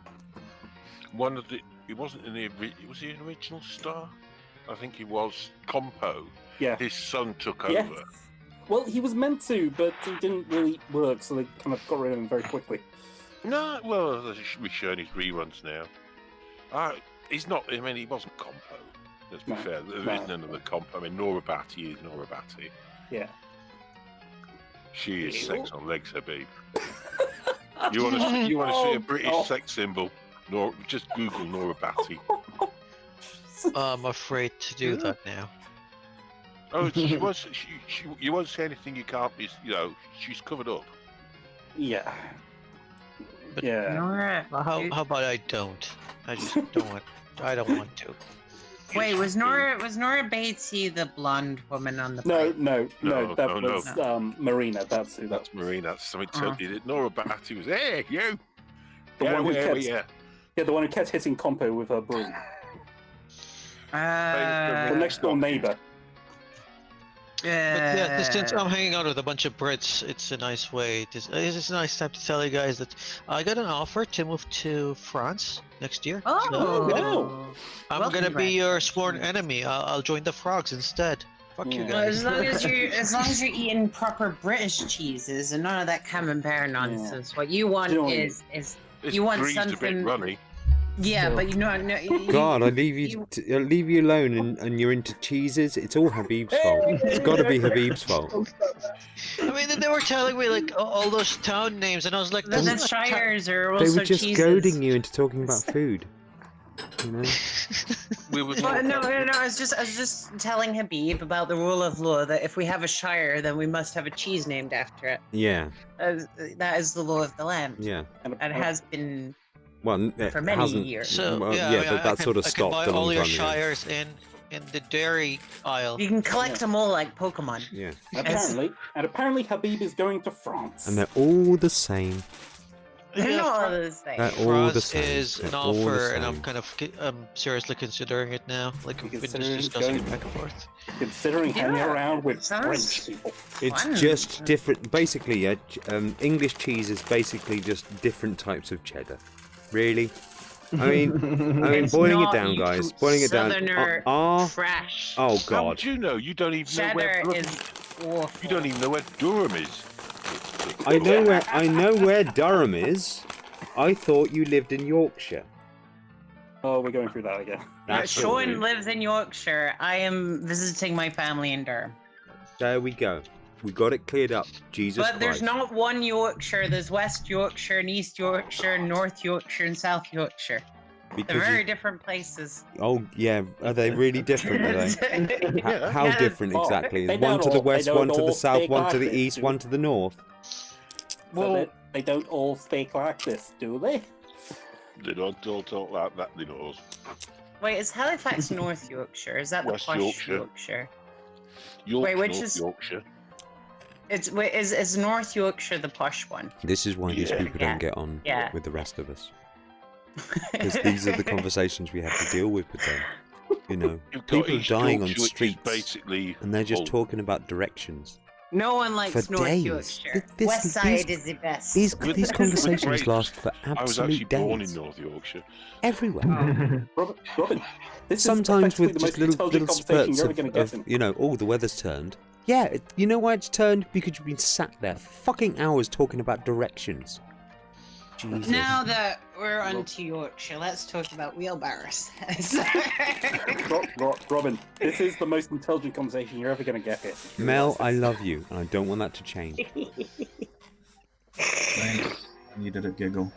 [SPEAKER 7] one of the. He wasn't in the. Was he an original star? I think he was. Compo.
[SPEAKER 3] Yeah.
[SPEAKER 7] His son took
[SPEAKER 3] Yes.
[SPEAKER 7] over.
[SPEAKER 3] Well, he was meant to, but he didn't really work, so they kind of got rid of him very quickly.
[SPEAKER 7] No, well, we're showing his reruns now. He's not. I mean, he wasn't Compo. Let's be
[SPEAKER 3] No,
[SPEAKER 7] fair. There
[SPEAKER 3] no.
[SPEAKER 7] isn't another Compo. I mean, Nora Batty is Nora Batty.
[SPEAKER 3] Yeah.
[SPEAKER 7] She is
[SPEAKER 3] Ew.
[SPEAKER 7] sex on legs, Habib. You want to see a
[SPEAKER 3] Oh,
[SPEAKER 7] British
[SPEAKER 3] God.
[SPEAKER 7] sex symbol? Just Google Nora Batty.
[SPEAKER 5] I'm afraid to do that now.
[SPEAKER 7] Oh, she was. You won't say anything. You can't be. You know, she's covered up.
[SPEAKER 3] Yeah.
[SPEAKER 5] But-
[SPEAKER 3] Yeah.
[SPEAKER 6] Nora.
[SPEAKER 5] Well, how about I don't? I just don't want. I don't want to.
[SPEAKER 6] Wait, was Nora Batesy the blonde woman on the
[SPEAKER 3] No,
[SPEAKER 6] bike?
[SPEAKER 3] no,
[SPEAKER 7] No,
[SPEAKER 3] that
[SPEAKER 7] no,
[SPEAKER 3] was Marina. That's who
[SPEAKER 7] That's Marina. That's something
[SPEAKER 6] Oh.
[SPEAKER 7] totally different. Nora Batty was, hey, you!
[SPEAKER 3] The
[SPEAKER 7] Get
[SPEAKER 3] one who
[SPEAKER 7] away
[SPEAKER 3] kept-
[SPEAKER 7] with you.
[SPEAKER 3] Yeah, the one who kept hitting Compo with her broom. The
[SPEAKER 6] Uh,
[SPEAKER 3] next door neighbor.
[SPEAKER 5] But yeah, since I'm hanging out with a bunch of Brits, it's a nice way. It's a nice time to tell you guys that I got an offer to move to France next year.
[SPEAKER 6] Oh,
[SPEAKER 3] Oh.
[SPEAKER 5] I'm
[SPEAKER 6] Well,
[SPEAKER 5] gonna be your sworn
[SPEAKER 6] congratulations.
[SPEAKER 5] enemy. I'll join the frogs instead. Fuck you
[SPEAKER 3] Yeah.
[SPEAKER 6] Well,
[SPEAKER 5] guys.
[SPEAKER 6] as long as you're eating proper British cheeses and none of that camembert nonsense. What you want
[SPEAKER 3] Join.
[SPEAKER 6] is
[SPEAKER 7] This
[SPEAKER 6] You want
[SPEAKER 7] breed's a bit
[SPEAKER 6] something-
[SPEAKER 7] runny.
[SPEAKER 6] yeah,
[SPEAKER 3] So-
[SPEAKER 6] but you know, no, you,
[SPEAKER 1] God, I leave you alone, and you're into cheeses. It's all Habib's fault. It's got to be Habib's fault.
[SPEAKER 5] I mean, they were telling me like all those town names, and I was like,
[SPEAKER 6] the,
[SPEAKER 5] "That's
[SPEAKER 6] the
[SPEAKER 5] not a
[SPEAKER 6] shires are
[SPEAKER 1] They
[SPEAKER 6] also
[SPEAKER 1] were just
[SPEAKER 6] cheeses.
[SPEAKER 1] goading you into talking about food. You know?
[SPEAKER 7] We were
[SPEAKER 6] Well, no, I was just telling Habib about the rule of law that if we have a shire, then we must have a cheese named after it.
[SPEAKER 1] Yeah,
[SPEAKER 6] That is the law of the land.
[SPEAKER 1] yeah.
[SPEAKER 6] And it has been
[SPEAKER 1] Well, it
[SPEAKER 6] for many
[SPEAKER 1] hasn't.
[SPEAKER 6] years.
[SPEAKER 5] So
[SPEAKER 1] Well,
[SPEAKER 5] yeah,
[SPEAKER 1] yeah,
[SPEAKER 5] I mean,
[SPEAKER 1] but that sort of
[SPEAKER 5] I could
[SPEAKER 1] stopped
[SPEAKER 5] buy
[SPEAKER 1] a long
[SPEAKER 5] all your
[SPEAKER 1] time ago.
[SPEAKER 5] shires in the dairy aisle.
[SPEAKER 6] You can collect
[SPEAKER 3] Yeah.
[SPEAKER 6] them all like Pokemon.
[SPEAKER 1] Yeah,
[SPEAKER 3] Apparently Habib is going to France.
[SPEAKER 1] and they're all the same.
[SPEAKER 6] They're
[SPEAKER 5] Yeah,
[SPEAKER 6] not all
[SPEAKER 5] Fran-
[SPEAKER 6] the same.
[SPEAKER 1] They're all the
[SPEAKER 5] France
[SPEAKER 1] same.
[SPEAKER 5] is
[SPEAKER 1] They're
[SPEAKER 5] an
[SPEAKER 1] all the
[SPEAKER 5] offer, and I'm
[SPEAKER 1] same.
[SPEAKER 5] kind of seriously considering it now. Like we've been just
[SPEAKER 3] Considering
[SPEAKER 5] discussing it
[SPEAKER 3] going-
[SPEAKER 5] back and forth.
[SPEAKER 3] Considering hanging
[SPEAKER 6] Yeah,
[SPEAKER 3] around with
[SPEAKER 6] sounds-
[SPEAKER 3] French people.
[SPEAKER 1] It's
[SPEAKER 6] Fun.
[SPEAKER 1] just different. Basically, yeah, English cheese is basically just different types of cheddar. Really? I mean,
[SPEAKER 6] It's
[SPEAKER 1] boiling it
[SPEAKER 6] not,
[SPEAKER 1] down,
[SPEAKER 6] you
[SPEAKER 1] guys. Boiling it down.
[SPEAKER 6] Southerner
[SPEAKER 1] Oh,
[SPEAKER 6] trash.
[SPEAKER 1] oh
[SPEAKER 7] How
[SPEAKER 1] God.
[SPEAKER 7] would you know? You don't even know
[SPEAKER 6] Cheddar
[SPEAKER 7] where.
[SPEAKER 6] is awful.
[SPEAKER 7] You don't even know where Durham is.
[SPEAKER 1] I know where Durham is. I thought you lived in Yorkshire.
[SPEAKER 3] Oh, we're going through that again.
[SPEAKER 1] That's
[SPEAKER 6] Sean
[SPEAKER 1] what
[SPEAKER 6] lives in Yorkshire. I am visiting my family in Durham.
[SPEAKER 1] There we go. We got it cleared up. Jesus
[SPEAKER 6] But there's
[SPEAKER 1] Christ.
[SPEAKER 6] not one Yorkshire. There's West Yorkshire and East Yorkshire, North Yorkshire and South Yorkshire. They're
[SPEAKER 1] Because
[SPEAKER 6] very
[SPEAKER 1] you-
[SPEAKER 6] different places.
[SPEAKER 1] Oh yeah, are they really different? Are they? How
[SPEAKER 6] Yeah.
[SPEAKER 1] different
[SPEAKER 3] Oh,
[SPEAKER 1] exactly?
[SPEAKER 3] they
[SPEAKER 1] Is one
[SPEAKER 3] don't
[SPEAKER 1] to the
[SPEAKER 3] all- they
[SPEAKER 1] west,
[SPEAKER 3] don't
[SPEAKER 1] one to the
[SPEAKER 3] all
[SPEAKER 1] south,
[SPEAKER 3] speak
[SPEAKER 1] one to
[SPEAKER 3] like
[SPEAKER 1] the
[SPEAKER 3] this,
[SPEAKER 1] east,
[SPEAKER 3] do
[SPEAKER 1] one to the north?
[SPEAKER 3] So they don't all speak like this, do they?
[SPEAKER 7] They don't all talk like that, they know.
[SPEAKER 6] Wait, is Halifax North Yorkshire? Is that the
[SPEAKER 7] West
[SPEAKER 6] posh
[SPEAKER 7] Yorkshire.
[SPEAKER 6] Yorkshire?
[SPEAKER 7] Yorkshire,
[SPEAKER 6] which
[SPEAKER 7] North
[SPEAKER 6] is-
[SPEAKER 7] Yorkshire.
[SPEAKER 6] Is North Yorkshire the posh one?
[SPEAKER 1] This is why these
[SPEAKER 7] Yeah.
[SPEAKER 1] people
[SPEAKER 6] Yeah.
[SPEAKER 1] don't get on
[SPEAKER 6] Yeah.
[SPEAKER 1] with the rest of us. Because these are the conversations we have to deal with them. You know,
[SPEAKER 7] You've got
[SPEAKER 1] people are
[SPEAKER 7] East
[SPEAKER 1] dying on
[SPEAKER 7] Yorkshire, which is
[SPEAKER 1] streets,
[SPEAKER 7] basically
[SPEAKER 1] and they're just
[SPEAKER 7] Hull.
[SPEAKER 1] talking about directions.
[SPEAKER 6] No one likes
[SPEAKER 1] For
[SPEAKER 6] North
[SPEAKER 1] days.
[SPEAKER 6] Yorkshire.
[SPEAKER 1] This-
[SPEAKER 6] West
[SPEAKER 1] these-
[SPEAKER 6] Side is the best.
[SPEAKER 1] These
[SPEAKER 7] With-
[SPEAKER 1] these
[SPEAKER 7] with
[SPEAKER 1] conversations
[SPEAKER 7] grapes.
[SPEAKER 1] last for
[SPEAKER 7] I was actually
[SPEAKER 1] absolute
[SPEAKER 7] born in
[SPEAKER 1] days.
[SPEAKER 7] North Yorkshire.
[SPEAKER 1] Everywhere.
[SPEAKER 3] Robin, this
[SPEAKER 1] Sometimes
[SPEAKER 3] is effectively
[SPEAKER 1] with
[SPEAKER 3] the
[SPEAKER 1] just
[SPEAKER 3] most
[SPEAKER 1] little
[SPEAKER 3] intelligent
[SPEAKER 1] spurts
[SPEAKER 3] conversation you're ever going to get
[SPEAKER 1] of
[SPEAKER 3] in.
[SPEAKER 1] you know, oh, the weather's turned. Yeah, you know why it's turned? Because you've been sat there fucking hours talking about directions. Jesus.
[SPEAKER 6] Now that we're on to Yorkshire, let's talk about wheelbarrows.
[SPEAKER 3] Robin, this is the most intelligent conversation you're ever going to get here. You
[SPEAKER 1] Mel,
[SPEAKER 3] realise
[SPEAKER 1] I
[SPEAKER 3] this?
[SPEAKER 1] love you, and I don't want that to change.
[SPEAKER 8] I needed a giggle.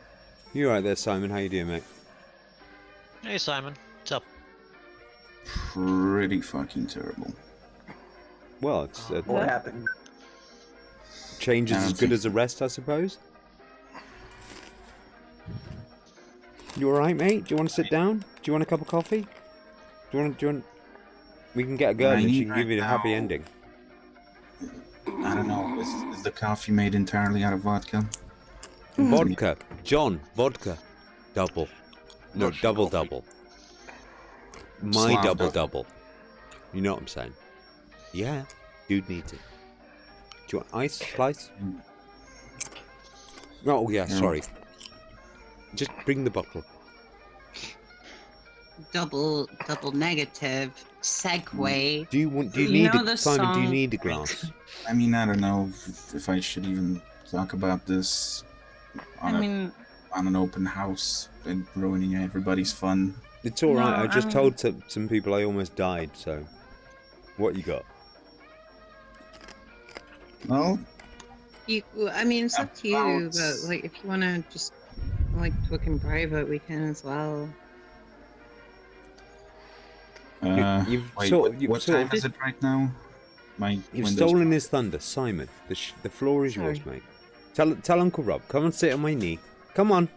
[SPEAKER 1] You alright there, Simon? How you doing, mate?
[SPEAKER 5] Hey Simon, what's up?
[SPEAKER 8] Pretty fucking terrible.
[SPEAKER 1] Well, it's
[SPEAKER 2] What happened?
[SPEAKER 1] change is as good
[SPEAKER 8] Fancy.
[SPEAKER 1] as a rest, I suppose. You alright, mate? Do you want to sit down? Do you want a cup of coffee? Do you want? We can get a girl
[SPEAKER 8] I
[SPEAKER 1] and she
[SPEAKER 8] need
[SPEAKER 1] can give you a
[SPEAKER 8] right
[SPEAKER 1] happy
[SPEAKER 8] now.
[SPEAKER 1] ending.
[SPEAKER 8] I don't know. Is the coffee made entirely out of vodka?
[SPEAKER 1] Vodka, John, vodka, double. No,
[SPEAKER 7] Russian
[SPEAKER 1] double,
[SPEAKER 7] coffee.
[SPEAKER 1] double. My
[SPEAKER 8] Slav
[SPEAKER 1] double,
[SPEAKER 8] double.
[SPEAKER 1] double. You know what I'm saying? Yeah, dude needs it. Do you want ice slice? Oh yeah,
[SPEAKER 8] No.
[SPEAKER 1] sorry. Just bring the bottle.
[SPEAKER 6] double negative segue.
[SPEAKER 1] Do you want? Do you
[SPEAKER 6] You
[SPEAKER 1] need
[SPEAKER 6] know
[SPEAKER 1] a,
[SPEAKER 6] the
[SPEAKER 1] Simon? Do you
[SPEAKER 6] song-
[SPEAKER 1] need a glass?
[SPEAKER 8] I mean, I don't know if I should even talk about this on,
[SPEAKER 6] I mean,
[SPEAKER 8] on an open house and ruining everybody's fun.
[SPEAKER 1] It's all right.
[SPEAKER 6] No,
[SPEAKER 1] I just
[SPEAKER 6] I
[SPEAKER 1] told some people I almost died. So, what you got?
[SPEAKER 8] Well,
[SPEAKER 6] I mean, it's up to you.
[SPEAKER 8] About-
[SPEAKER 6] But like, if you want to just like talk in private, we can as well.
[SPEAKER 8] uh,
[SPEAKER 1] You've
[SPEAKER 8] wait,
[SPEAKER 1] sort-
[SPEAKER 8] what,
[SPEAKER 1] you've
[SPEAKER 8] what
[SPEAKER 1] sort
[SPEAKER 8] time
[SPEAKER 1] of
[SPEAKER 8] is it right now? My
[SPEAKER 1] You've
[SPEAKER 8] windows-
[SPEAKER 1] stolen his thunder, Simon. The floor is yours,
[SPEAKER 6] Sorry.
[SPEAKER 1] mate. Tell Uncle Rob. Come and sit on my knee. Come on.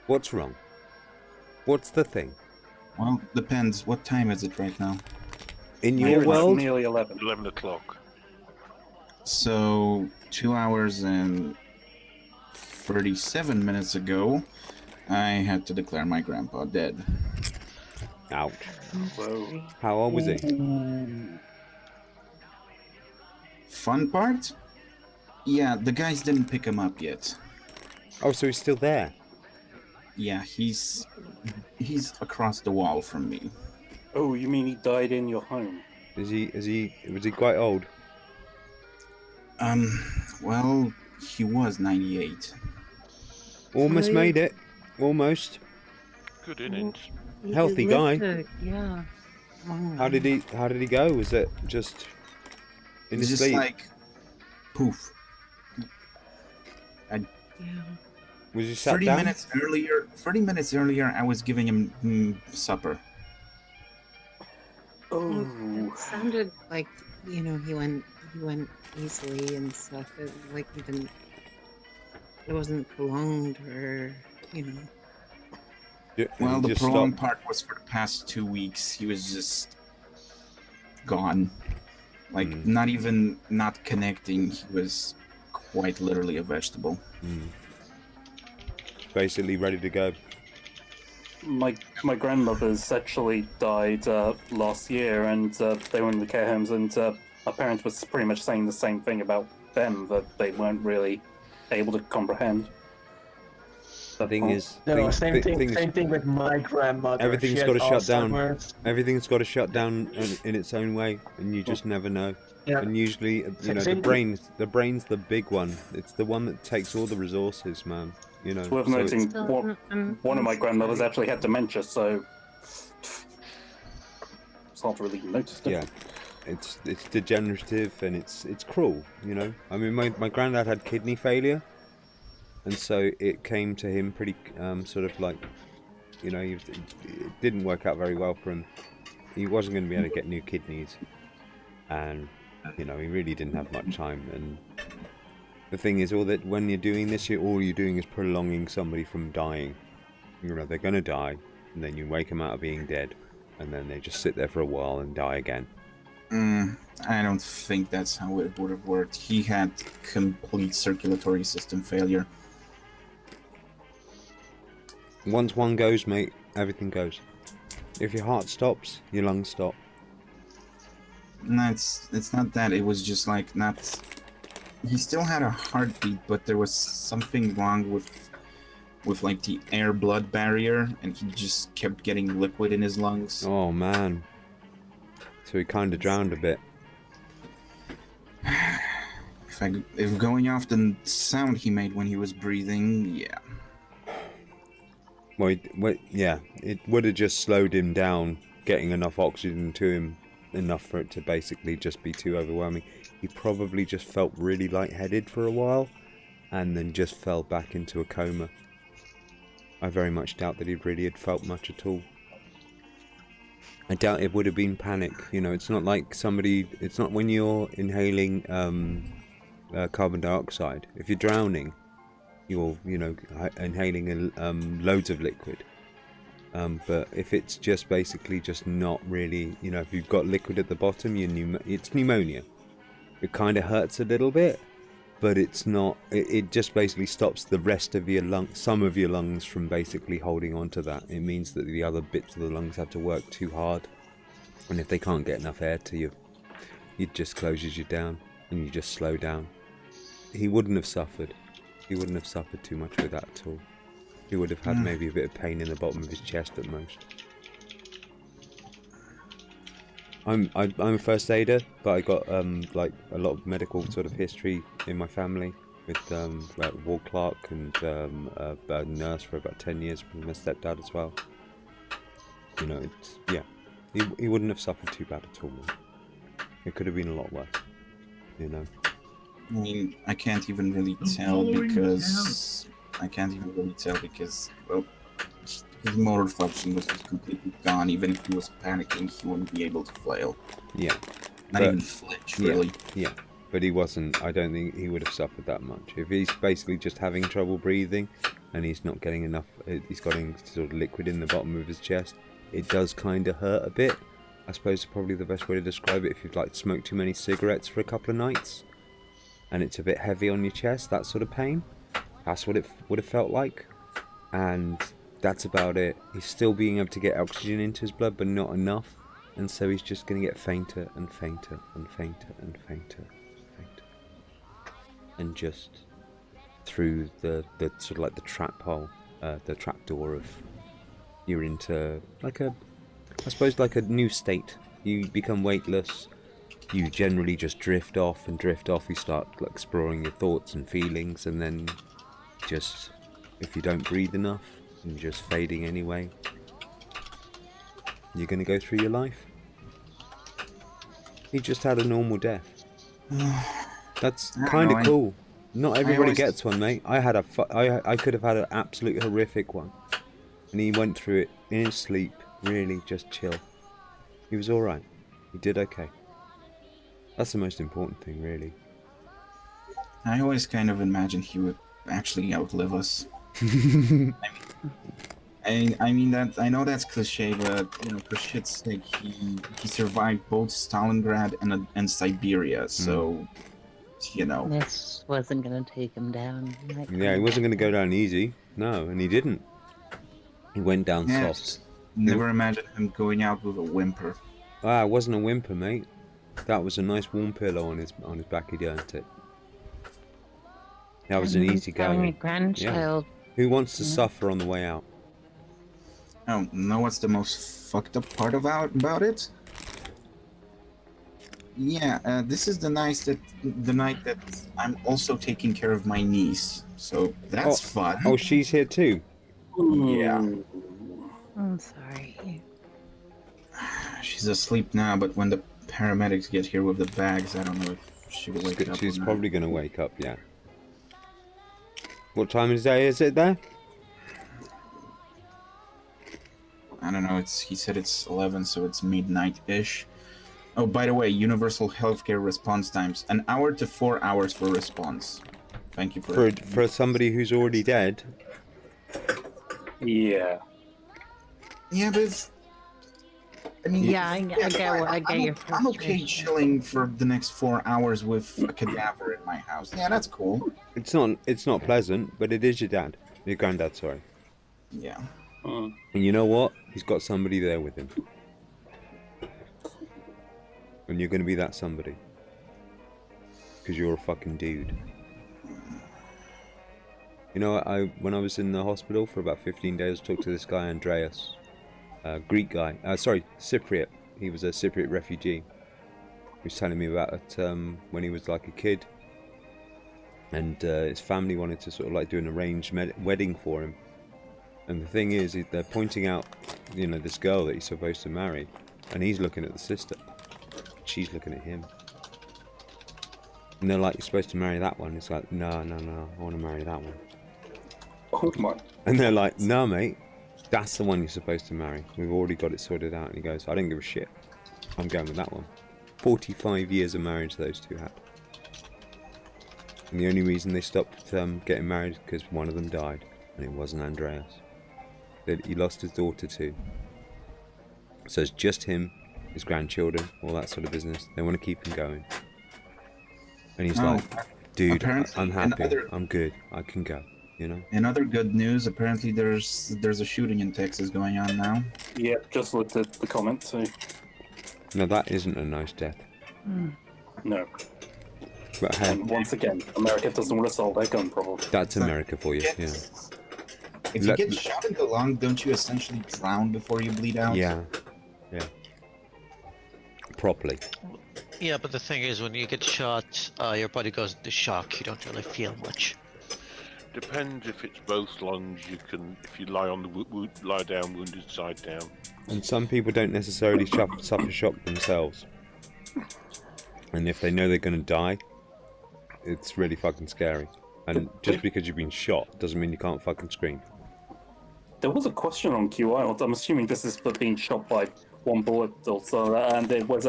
[SPEAKER 1] What's wrong? What's the thing?
[SPEAKER 8] Well, depends. What time is it right now?
[SPEAKER 1] In
[SPEAKER 3] Here
[SPEAKER 1] your
[SPEAKER 3] it's
[SPEAKER 1] world?
[SPEAKER 3] nearly 11.
[SPEAKER 7] 11 o'clock.
[SPEAKER 8] So 2 hours and 37 minutes ago, I had to declare my grandpa dead.
[SPEAKER 1] Ouch.
[SPEAKER 3] Whoa.
[SPEAKER 1] How old was he?
[SPEAKER 8] Fun part? Yeah, the guys didn't pick him up yet.
[SPEAKER 1] Oh, so he's still there.
[SPEAKER 8] Yeah, he's across the wall from me.
[SPEAKER 3] Oh, you mean he died in your home?
[SPEAKER 1] Was he quite old?
[SPEAKER 8] Well, he was 98.
[SPEAKER 1] Almost
[SPEAKER 6] Really?
[SPEAKER 1] made it. Almost.
[SPEAKER 7] Good innings.
[SPEAKER 1] Healthy guy.
[SPEAKER 6] Yeah. Wow.
[SPEAKER 1] How did he go? Was it just in
[SPEAKER 8] It's
[SPEAKER 1] his
[SPEAKER 8] just
[SPEAKER 1] sleep?
[SPEAKER 8] like poof.
[SPEAKER 6] Yeah.
[SPEAKER 1] Was he sat
[SPEAKER 8] 30
[SPEAKER 1] down?
[SPEAKER 8] minutes earlier, I was giving him supper.
[SPEAKER 3] Oh.
[SPEAKER 6] It sounded like he went easily and stuff. Like it wasn't prolonged or
[SPEAKER 1] Yeah,
[SPEAKER 8] Well,
[SPEAKER 1] he
[SPEAKER 8] the
[SPEAKER 1] just
[SPEAKER 8] prolonged
[SPEAKER 1] stopped.
[SPEAKER 8] part was for the past 2 weeks. He was just gone. Like,
[SPEAKER 1] Mm.
[SPEAKER 8] not even not connecting. He was quite literally a vegetable.
[SPEAKER 1] Basically ready to go.
[SPEAKER 3] My grandmother's actually died last year, and they were in the care homes, and my parents was pretty much saying the same thing about them, that they weren't really able to comprehend.
[SPEAKER 1] The thing is,
[SPEAKER 2] No, same thing.
[SPEAKER 1] things-
[SPEAKER 2] Same thing with my grandmother.
[SPEAKER 1] Everything's
[SPEAKER 2] She had
[SPEAKER 1] gotta shut down.
[SPEAKER 2] Alzheimer's.
[SPEAKER 1] everything's got to shut down in its own way, and you just never know.
[SPEAKER 2] Yeah.
[SPEAKER 1] And usually, the
[SPEAKER 2] Same
[SPEAKER 1] brain's the big one. It's the one that takes all the resources, man.
[SPEAKER 3] It's worth
[SPEAKER 1] so
[SPEAKER 3] noting
[SPEAKER 6] Still,
[SPEAKER 3] one of my
[SPEAKER 6] I'm
[SPEAKER 3] grandmothers
[SPEAKER 6] sorry.
[SPEAKER 3] actually had dementia, so it's hard to really notice.
[SPEAKER 1] Yeah, it's degenerative and it's cruel. I mean, my granddad had kidney failure, and so it came to him pretty sort of like, it didn't work out very well for him. He wasn't going to be able to get new kidneys, and he really didn't have much time. And the thing is, all that when you're doing this, all you're doing is prolonging somebody from dying. They're going to die, and then you wake them out of being dead, and then they just sit there for a while and die again.
[SPEAKER 8] I don't think that's how it would have worked. He had complete circulatory system failure.
[SPEAKER 1] Once one goes, mate, everything goes. If your heart stops, your lungs stop.
[SPEAKER 8] No, it's not that. It was just like not. He still had a heartbeat, but there was something wrong with like the air-blood barrier, and he just kept getting liquid in his lungs.
[SPEAKER 1] Oh man. So he kind of drowned a bit.
[SPEAKER 8] If going off the sound he made when he was breathing, yeah.
[SPEAKER 1] Well, yeah, it would have just slowed him down, getting enough oxygen to him, enough for it to basically just be too overwhelming. He probably just felt really lightheaded for a while, and then just fell back into a coma. I very much doubt that he really had felt much at all. I doubt it would have been panic. It's not like it's not when you're inhaling carbon dioxide. If you're drowning, you're inhaling loads of liquid. But if it's just basically just not really, if you've got liquid at the bottom, it's pneumonia. It kind of hurts a little bit, but it's not. It just basically stops the rest of your some of your lungs from basically holding on to that. It means that the other bits of the lungs have to work too hard, and if they can't get enough air to you, it just closes you down and you just slow down. He wouldn't have suffered. He wouldn't have suffered too much with that at all. He would have had maybe a bit of pain in the bottom of his chest at most. I'm a first aider, but I got like a lot of medical sort of history in my family with Ward Clark and a nurse for about 10 years with my stepdad as well. He wouldn't have suffered too bad at all. It could have been a lot worse.
[SPEAKER 8] I mean, I can't even really tell because well, his motor function was just completely gone. Even if he was panicking, he wouldn't be able to flail.
[SPEAKER 1] Yeah,
[SPEAKER 8] Not
[SPEAKER 1] But-
[SPEAKER 8] even flinch, really.
[SPEAKER 1] Yeah, but he wasn't. I don't think he would have suffered that much. If he's basically just having trouble breathing, and he's not getting enough, he's getting sort of liquid in the bottom of his chest. It does kind of hurt a bit. I suppose probably the best way to describe it, if you've like smoked too many cigarettes for a couple of nights, and it's a bit heavy on your chest, that sort of pain. That's what it would have felt like, and that's about it. He's still being able to get oxygen into his blood, but not enough. And so he's just going to get fainter and fainter and fainter and fainter and fainter. And just through the sort of like the trap hole, the trap door of, you're into like I suppose like a new state. You become weightless. You generally just drift off and drift off. You start like, exploring your thoughts and feelings, and then just, if you don't breathe enough, you're just fading anyway. You're going to go through your life. He just had a normal death. That's kind of cool. Not everybody gets one, mate. I had I could have had an absolute horrific one, and he went through it in his sleep. Really, just chill. He was all right. He did okay. That's the most important thing, really.
[SPEAKER 8] I always kind of imagined he would actually outlive us. I mean that I know that's cliche, but you know, for shit's sake, he survived both Stalingrad and Siberia, so you know.
[SPEAKER 9] This wasn't gonna take him down.
[SPEAKER 1] Yeah, he wasn't going to go down easy. No, and he didn't. He went down soft.
[SPEAKER 8] Never imagined him going out with a whimper.
[SPEAKER 1] Ah, it wasn't a whimper, mate. That was a nice warm pillow on his back. He'd earned it. That was an easy
[SPEAKER 9] Having a
[SPEAKER 1] going.
[SPEAKER 9] grandchild.
[SPEAKER 1] Who wants to suffer on the way out?
[SPEAKER 8] Oh, know what's the most fucked up part about it? Yeah, this is the night that I'm also taking care of my niece, so that's fun.
[SPEAKER 1] Oh, she's here too.
[SPEAKER 8] Yeah.
[SPEAKER 9] I'm sorry.
[SPEAKER 8] She's asleep now, but when the paramedics get here with the bags, I don't know if she will wake up.
[SPEAKER 1] She's probably going to wake up, yeah. What time of day is it there?
[SPEAKER 8] I don't know. He said it's 11, so it's midnight-ish. Oh, by the way, universal healthcare response times: 1 hour to 4 hours for response. Thank you
[SPEAKER 1] for somebody who's already dead.
[SPEAKER 3] Yeah.
[SPEAKER 8] Yeah, but I mean,
[SPEAKER 9] Yeah, I get your
[SPEAKER 8] I'm okay
[SPEAKER 9] frustration.
[SPEAKER 8] chilling for the next 4 hours with a cadaver in my house. Yeah, that's cool.
[SPEAKER 1] It's not pleasant, but it is your dad. Your granddad, sorry.
[SPEAKER 8] Yeah.
[SPEAKER 3] Mm.
[SPEAKER 1] And you know what? He's got somebody there with him. And you're going to be that somebody. Because you're a fucking dude. You know, when I was in the hospital for about 15 days, I talked to this guy, Andreas. Greek guy. Cypriot. He was a Cypriot refugee. He was telling me about it when he was like a kid. And his family wanted to sort of like do an arranged wedding for him. And the thing is, they're pointing out, you know, this girl that he's supposed to marry. And he's looking at the sister. She's looking at him. And they're like, you're supposed to marry that one. It's like, no, I want to marry that one.
[SPEAKER 3] Hitmar.
[SPEAKER 1] And they're like, no, mate, that's the one you're supposed to marry. We've already got it sorted out. And he goes, I don't give a shit. I'm going with that one. 45 years of marriage those two had. And the only reason they stopped getting married is because one of them died. And it wasn't Andreas. He lost his daughter too. So it's just him, his grandchildren, all that sort of business. They want to keep him going. And he's like, dude, I'm happy. I'm good. I can go. You know.
[SPEAKER 8] In other good news, apparently there's a shooting in Texas going on now.
[SPEAKER 3] Yeah, just looked at the comment too.
[SPEAKER 1] No, that isn't a nice death.
[SPEAKER 3] No.
[SPEAKER 1] But hey,
[SPEAKER 3] And once again, America doesn't want to solve their gun problem.
[SPEAKER 1] that's America for you. Yeah.
[SPEAKER 8] If you get shot in the lung, don't you essentially drown before you bleed out?
[SPEAKER 1] Yeah. Properly.
[SPEAKER 5] Yeah, but the thing is, when you get shot, your body goes into shock. You don't really feel much.
[SPEAKER 7] Depends if it's both lungs. You can, if you lie on the lie down, wounded side down.
[SPEAKER 1] And some people don't necessarily suffer shock themselves. And if they know they're going to die, it's really fucking scary. And just because you've been shot doesn't mean you can't fucking scream.
[SPEAKER 3] There was a question on QI. I'm assuming this is for being shot by one bullet or so, and it was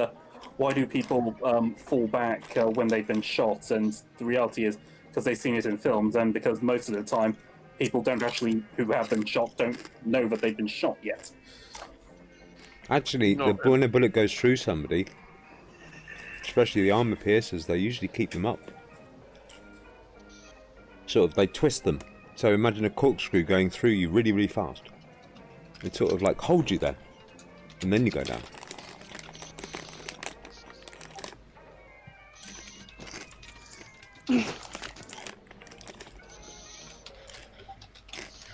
[SPEAKER 3] why do people fall back when they've been shot? And the reality is because they've seen it in films, and because most of the time people don't actually, who have been shot, don't know that they've been shot yet.
[SPEAKER 1] Actually, when a bullet goes through somebody, especially the armor piercers, they usually keep them up. Sort of, they twist them. So imagine a corkscrew going through you really, really fast. It sort of like hold you there, and then you go down.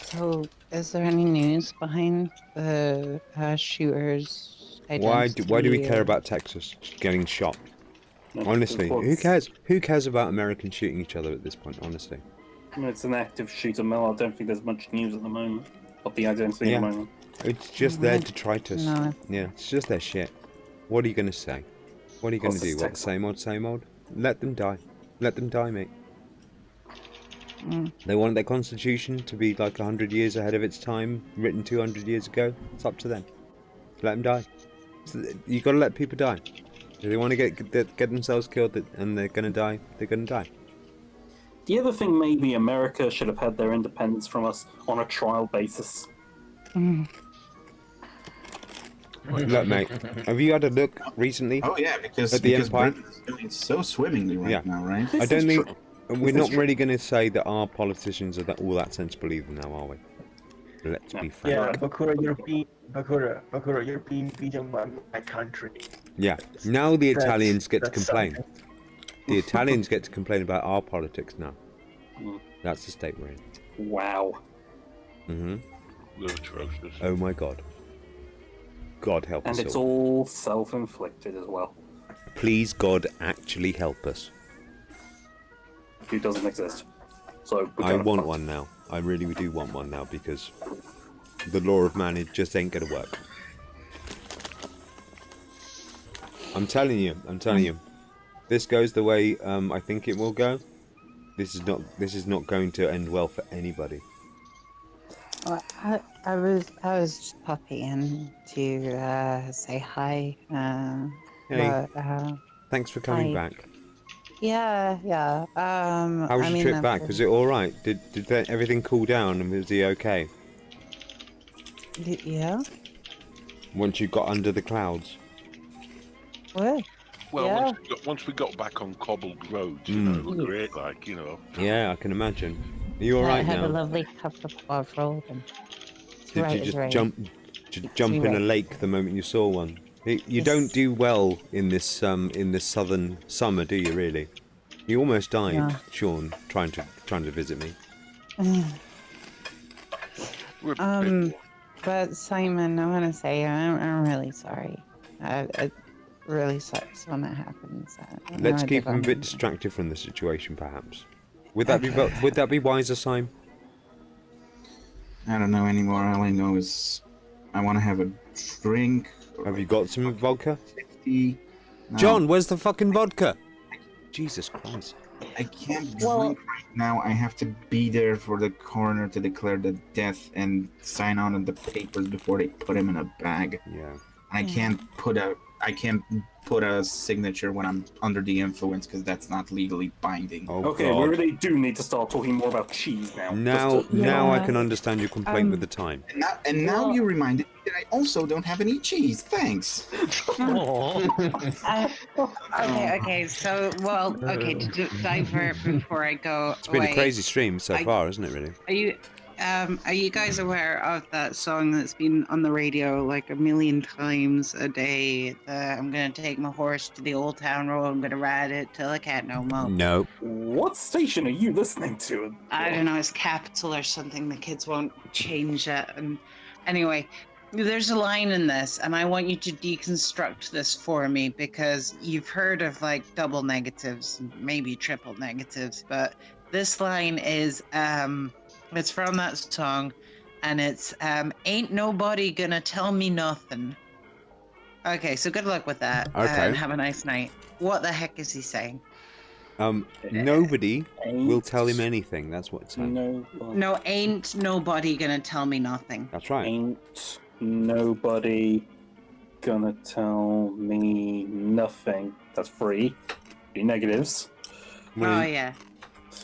[SPEAKER 9] So, is there any news behind the shooter's identity?
[SPEAKER 1] Why do we care about Texas getting shot? Honestly, who cares? Who cares about Americans shooting each other at this point? Honestly,
[SPEAKER 3] It's an active shooter mill. I don't think there's much news at the moment of the identity at the moment.
[SPEAKER 1] it's just there to try to.
[SPEAKER 9] No.
[SPEAKER 1] Yeah, it's just their shit. What are you gonna say? What are you gonna
[SPEAKER 3] Plus
[SPEAKER 1] do?
[SPEAKER 3] it's
[SPEAKER 1] What, same old, same old? Let them die. Let them die, mate. They want their constitution to be like 100 years ahead of its time, written 200 years ago. It's up to them. Let them die. You got to let people die. If they want to get themselves killed and they're gonna die, they're gonna die.
[SPEAKER 3] Do you ever think maybe America should have had their independence from us on a trial basis?
[SPEAKER 1] Look, mate, have you had a look recently?
[SPEAKER 8] Oh yeah, because
[SPEAKER 1] At the Empire?
[SPEAKER 8] Britain is doing so swimmingly right now, right?
[SPEAKER 1] I don't think we're
[SPEAKER 3] This is
[SPEAKER 1] not
[SPEAKER 3] true.
[SPEAKER 1] really going to say that our politicians are all that sensible either now, are we? Let's be frank.
[SPEAKER 2] Yeah, Bakura, you're being beaten by my country.
[SPEAKER 1] Yeah. Now the
[SPEAKER 2] That's-
[SPEAKER 1] Italians get to
[SPEAKER 2] that's
[SPEAKER 1] complain.
[SPEAKER 2] something.
[SPEAKER 1] The Italians get to complain about our politics now.
[SPEAKER 3] Mm.
[SPEAKER 1] That's the state we're in.
[SPEAKER 3] Wow.
[SPEAKER 7] They're atrocious.
[SPEAKER 1] Oh my God. God help
[SPEAKER 3] And
[SPEAKER 1] us
[SPEAKER 3] it's
[SPEAKER 1] all.
[SPEAKER 3] all self-inflicted as well.
[SPEAKER 1] Please, God, actually help us.
[SPEAKER 3] Who doesn't exist. So we're
[SPEAKER 1] I
[SPEAKER 3] kinda
[SPEAKER 1] want
[SPEAKER 3] fucked.
[SPEAKER 1] one now. I really do want one now because the law of man, it just ain't gonna work. I'm telling you. This goes the way I think it will go. This is not going to end well for anybody.
[SPEAKER 9] Well, I was just popping in to say hi.
[SPEAKER 1] Hey.
[SPEAKER 9] But,
[SPEAKER 1] Thanks for coming
[SPEAKER 9] Hi.
[SPEAKER 1] back.
[SPEAKER 9] yeah.
[SPEAKER 1] How was your trip back? Was it all right? Did everything cool down and was he okay?
[SPEAKER 9] Yeah.
[SPEAKER 1] Once you got under the clouds?
[SPEAKER 9] What?
[SPEAKER 7] Well,
[SPEAKER 9] Yeah.
[SPEAKER 7] once we got back on cobbled roads, you know, it was great, like, you know.
[SPEAKER 1] Yeah, I can imagine. Are you all
[SPEAKER 9] I
[SPEAKER 1] right
[SPEAKER 9] had
[SPEAKER 1] now?
[SPEAKER 9] a lovely cup of waffle. And
[SPEAKER 1] Did
[SPEAKER 9] right
[SPEAKER 1] you
[SPEAKER 9] is
[SPEAKER 1] just
[SPEAKER 9] right.
[SPEAKER 1] jump in a
[SPEAKER 9] right.
[SPEAKER 1] lake the moment you saw one? You
[SPEAKER 9] Yes.
[SPEAKER 1] don't do well in this southern summer, do you? Really? You almost died,
[SPEAKER 9] No.
[SPEAKER 1] Sean, trying to visit me.
[SPEAKER 7] We're a bit-
[SPEAKER 9] But Simon, I want to say I'm really sorry. I really sucks when that happens. I know
[SPEAKER 1] Let's
[SPEAKER 9] I
[SPEAKER 1] keep
[SPEAKER 9] did
[SPEAKER 1] him a bit
[SPEAKER 9] on-
[SPEAKER 1] distracted from the situation, perhaps. Would that be wiser, Simon?
[SPEAKER 8] I don't know anymore. All I know is I want to have a drink.
[SPEAKER 1] Have you got some vodka?
[SPEAKER 8] 50. No,
[SPEAKER 1] John, where's the fucking vodka? Jesus Christ.
[SPEAKER 8] I can't
[SPEAKER 9] Well-
[SPEAKER 8] drink right now. I have to be there for the coroner to declare the death and sign out on the papers before they put him in a bag.
[SPEAKER 1] Yeah.
[SPEAKER 8] I can't put a signature when I'm under the influence because that's not legally binding.
[SPEAKER 1] Oh
[SPEAKER 3] Okay,
[SPEAKER 1] God.
[SPEAKER 3] we really do need to start talking more about cheese now.
[SPEAKER 1] Now I
[SPEAKER 9] Yeah.
[SPEAKER 1] can understand your complaint with the time.
[SPEAKER 8] And now
[SPEAKER 9] Well-
[SPEAKER 8] you reminded me that I also don't have any cheese. Thanks.
[SPEAKER 6] Okay. So, to divert before I go
[SPEAKER 1] It's been
[SPEAKER 6] away.
[SPEAKER 1] a crazy stream so
[SPEAKER 6] I-
[SPEAKER 1] far, isn't it? Really?
[SPEAKER 6] Are you guys aware of that song that's been on the radio like a million times a day? I'm gonna take my horse to the old town road. I'm gonna ride it till I can't no more.
[SPEAKER 1] No.
[SPEAKER 3] What station are you listening to?
[SPEAKER 6] I don't know, it's Capital or something. The kids won't change it. And anyway, there's a line in this, and I want you to deconstruct this for me because you've heard of like double negatives, maybe triple negatives, but this line is it's from that song, and it's ain't nobody gonna tell me nothing. Okay, so good luck with that.
[SPEAKER 1] Okay.
[SPEAKER 6] And have a nice night. What the heck is he saying?
[SPEAKER 1] Nobody will
[SPEAKER 3] Ain't
[SPEAKER 1] tell him anything. That's what it's saying.
[SPEAKER 6] No, ain't nobody gonna tell me nothing.
[SPEAKER 1] That's right.
[SPEAKER 3] Ain't nobody gonna tell me nothing. That's free. Be negatives.
[SPEAKER 9] Oh yeah.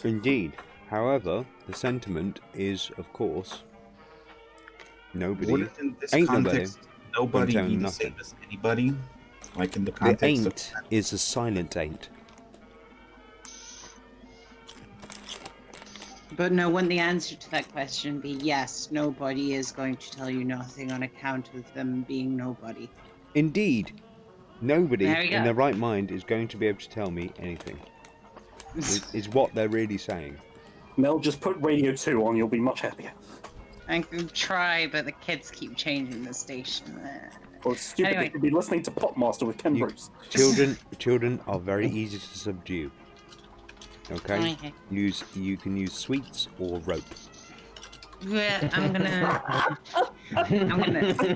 [SPEAKER 1] Indeed. However, the sentiment is, of course, nobody.
[SPEAKER 8] Wouldn't in this
[SPEAKER 1] ain't
[SPEAKER 8] context nobody
[SPEAKER 1] tell
[SPEAKER 8] be the
[SPEAKER 1] nothing.
[SPEAKER 8] same as anybody? Like in the
[SPEAKER 1] The
[SPEAKER 8] context of
[SPEAKER 1] ain't is a silent ain't.
[SPEAKER 6] But no, wouldn't the answer to that question be yes, nobody is going to tell you nothing on account of them being nobody?
[SPEAKER 1] Indeed. Nobody
[SPEAKER 6] There we
[SPEAKER 1] in
[SPEAKER 6] go.
[SPEAKER 1] their right mind is going to be able to tell me anything. Is what they're really saying.
[SPEAKER 3] Mel, just put Radio 2 on, you'll be much happier.
[SPEAKER 6] I can try, but the kids keep changing the station.
[SPEAKER 3] Or it's stupid
[SPEAKER 6] Anyway.
[SPEAKER 3] they could be listening to Popmaster with Ken
[SPEAKER 1] You-
[SPEAKER 3] Bruce.
[SPEAKER 1] Children are very easy to subdue. Okay?
[SPEAKER 6] Okay.
[SPEAKER 1] You can use sweets or rope.
[SPEAKER 6] Yeah, I'm gonna.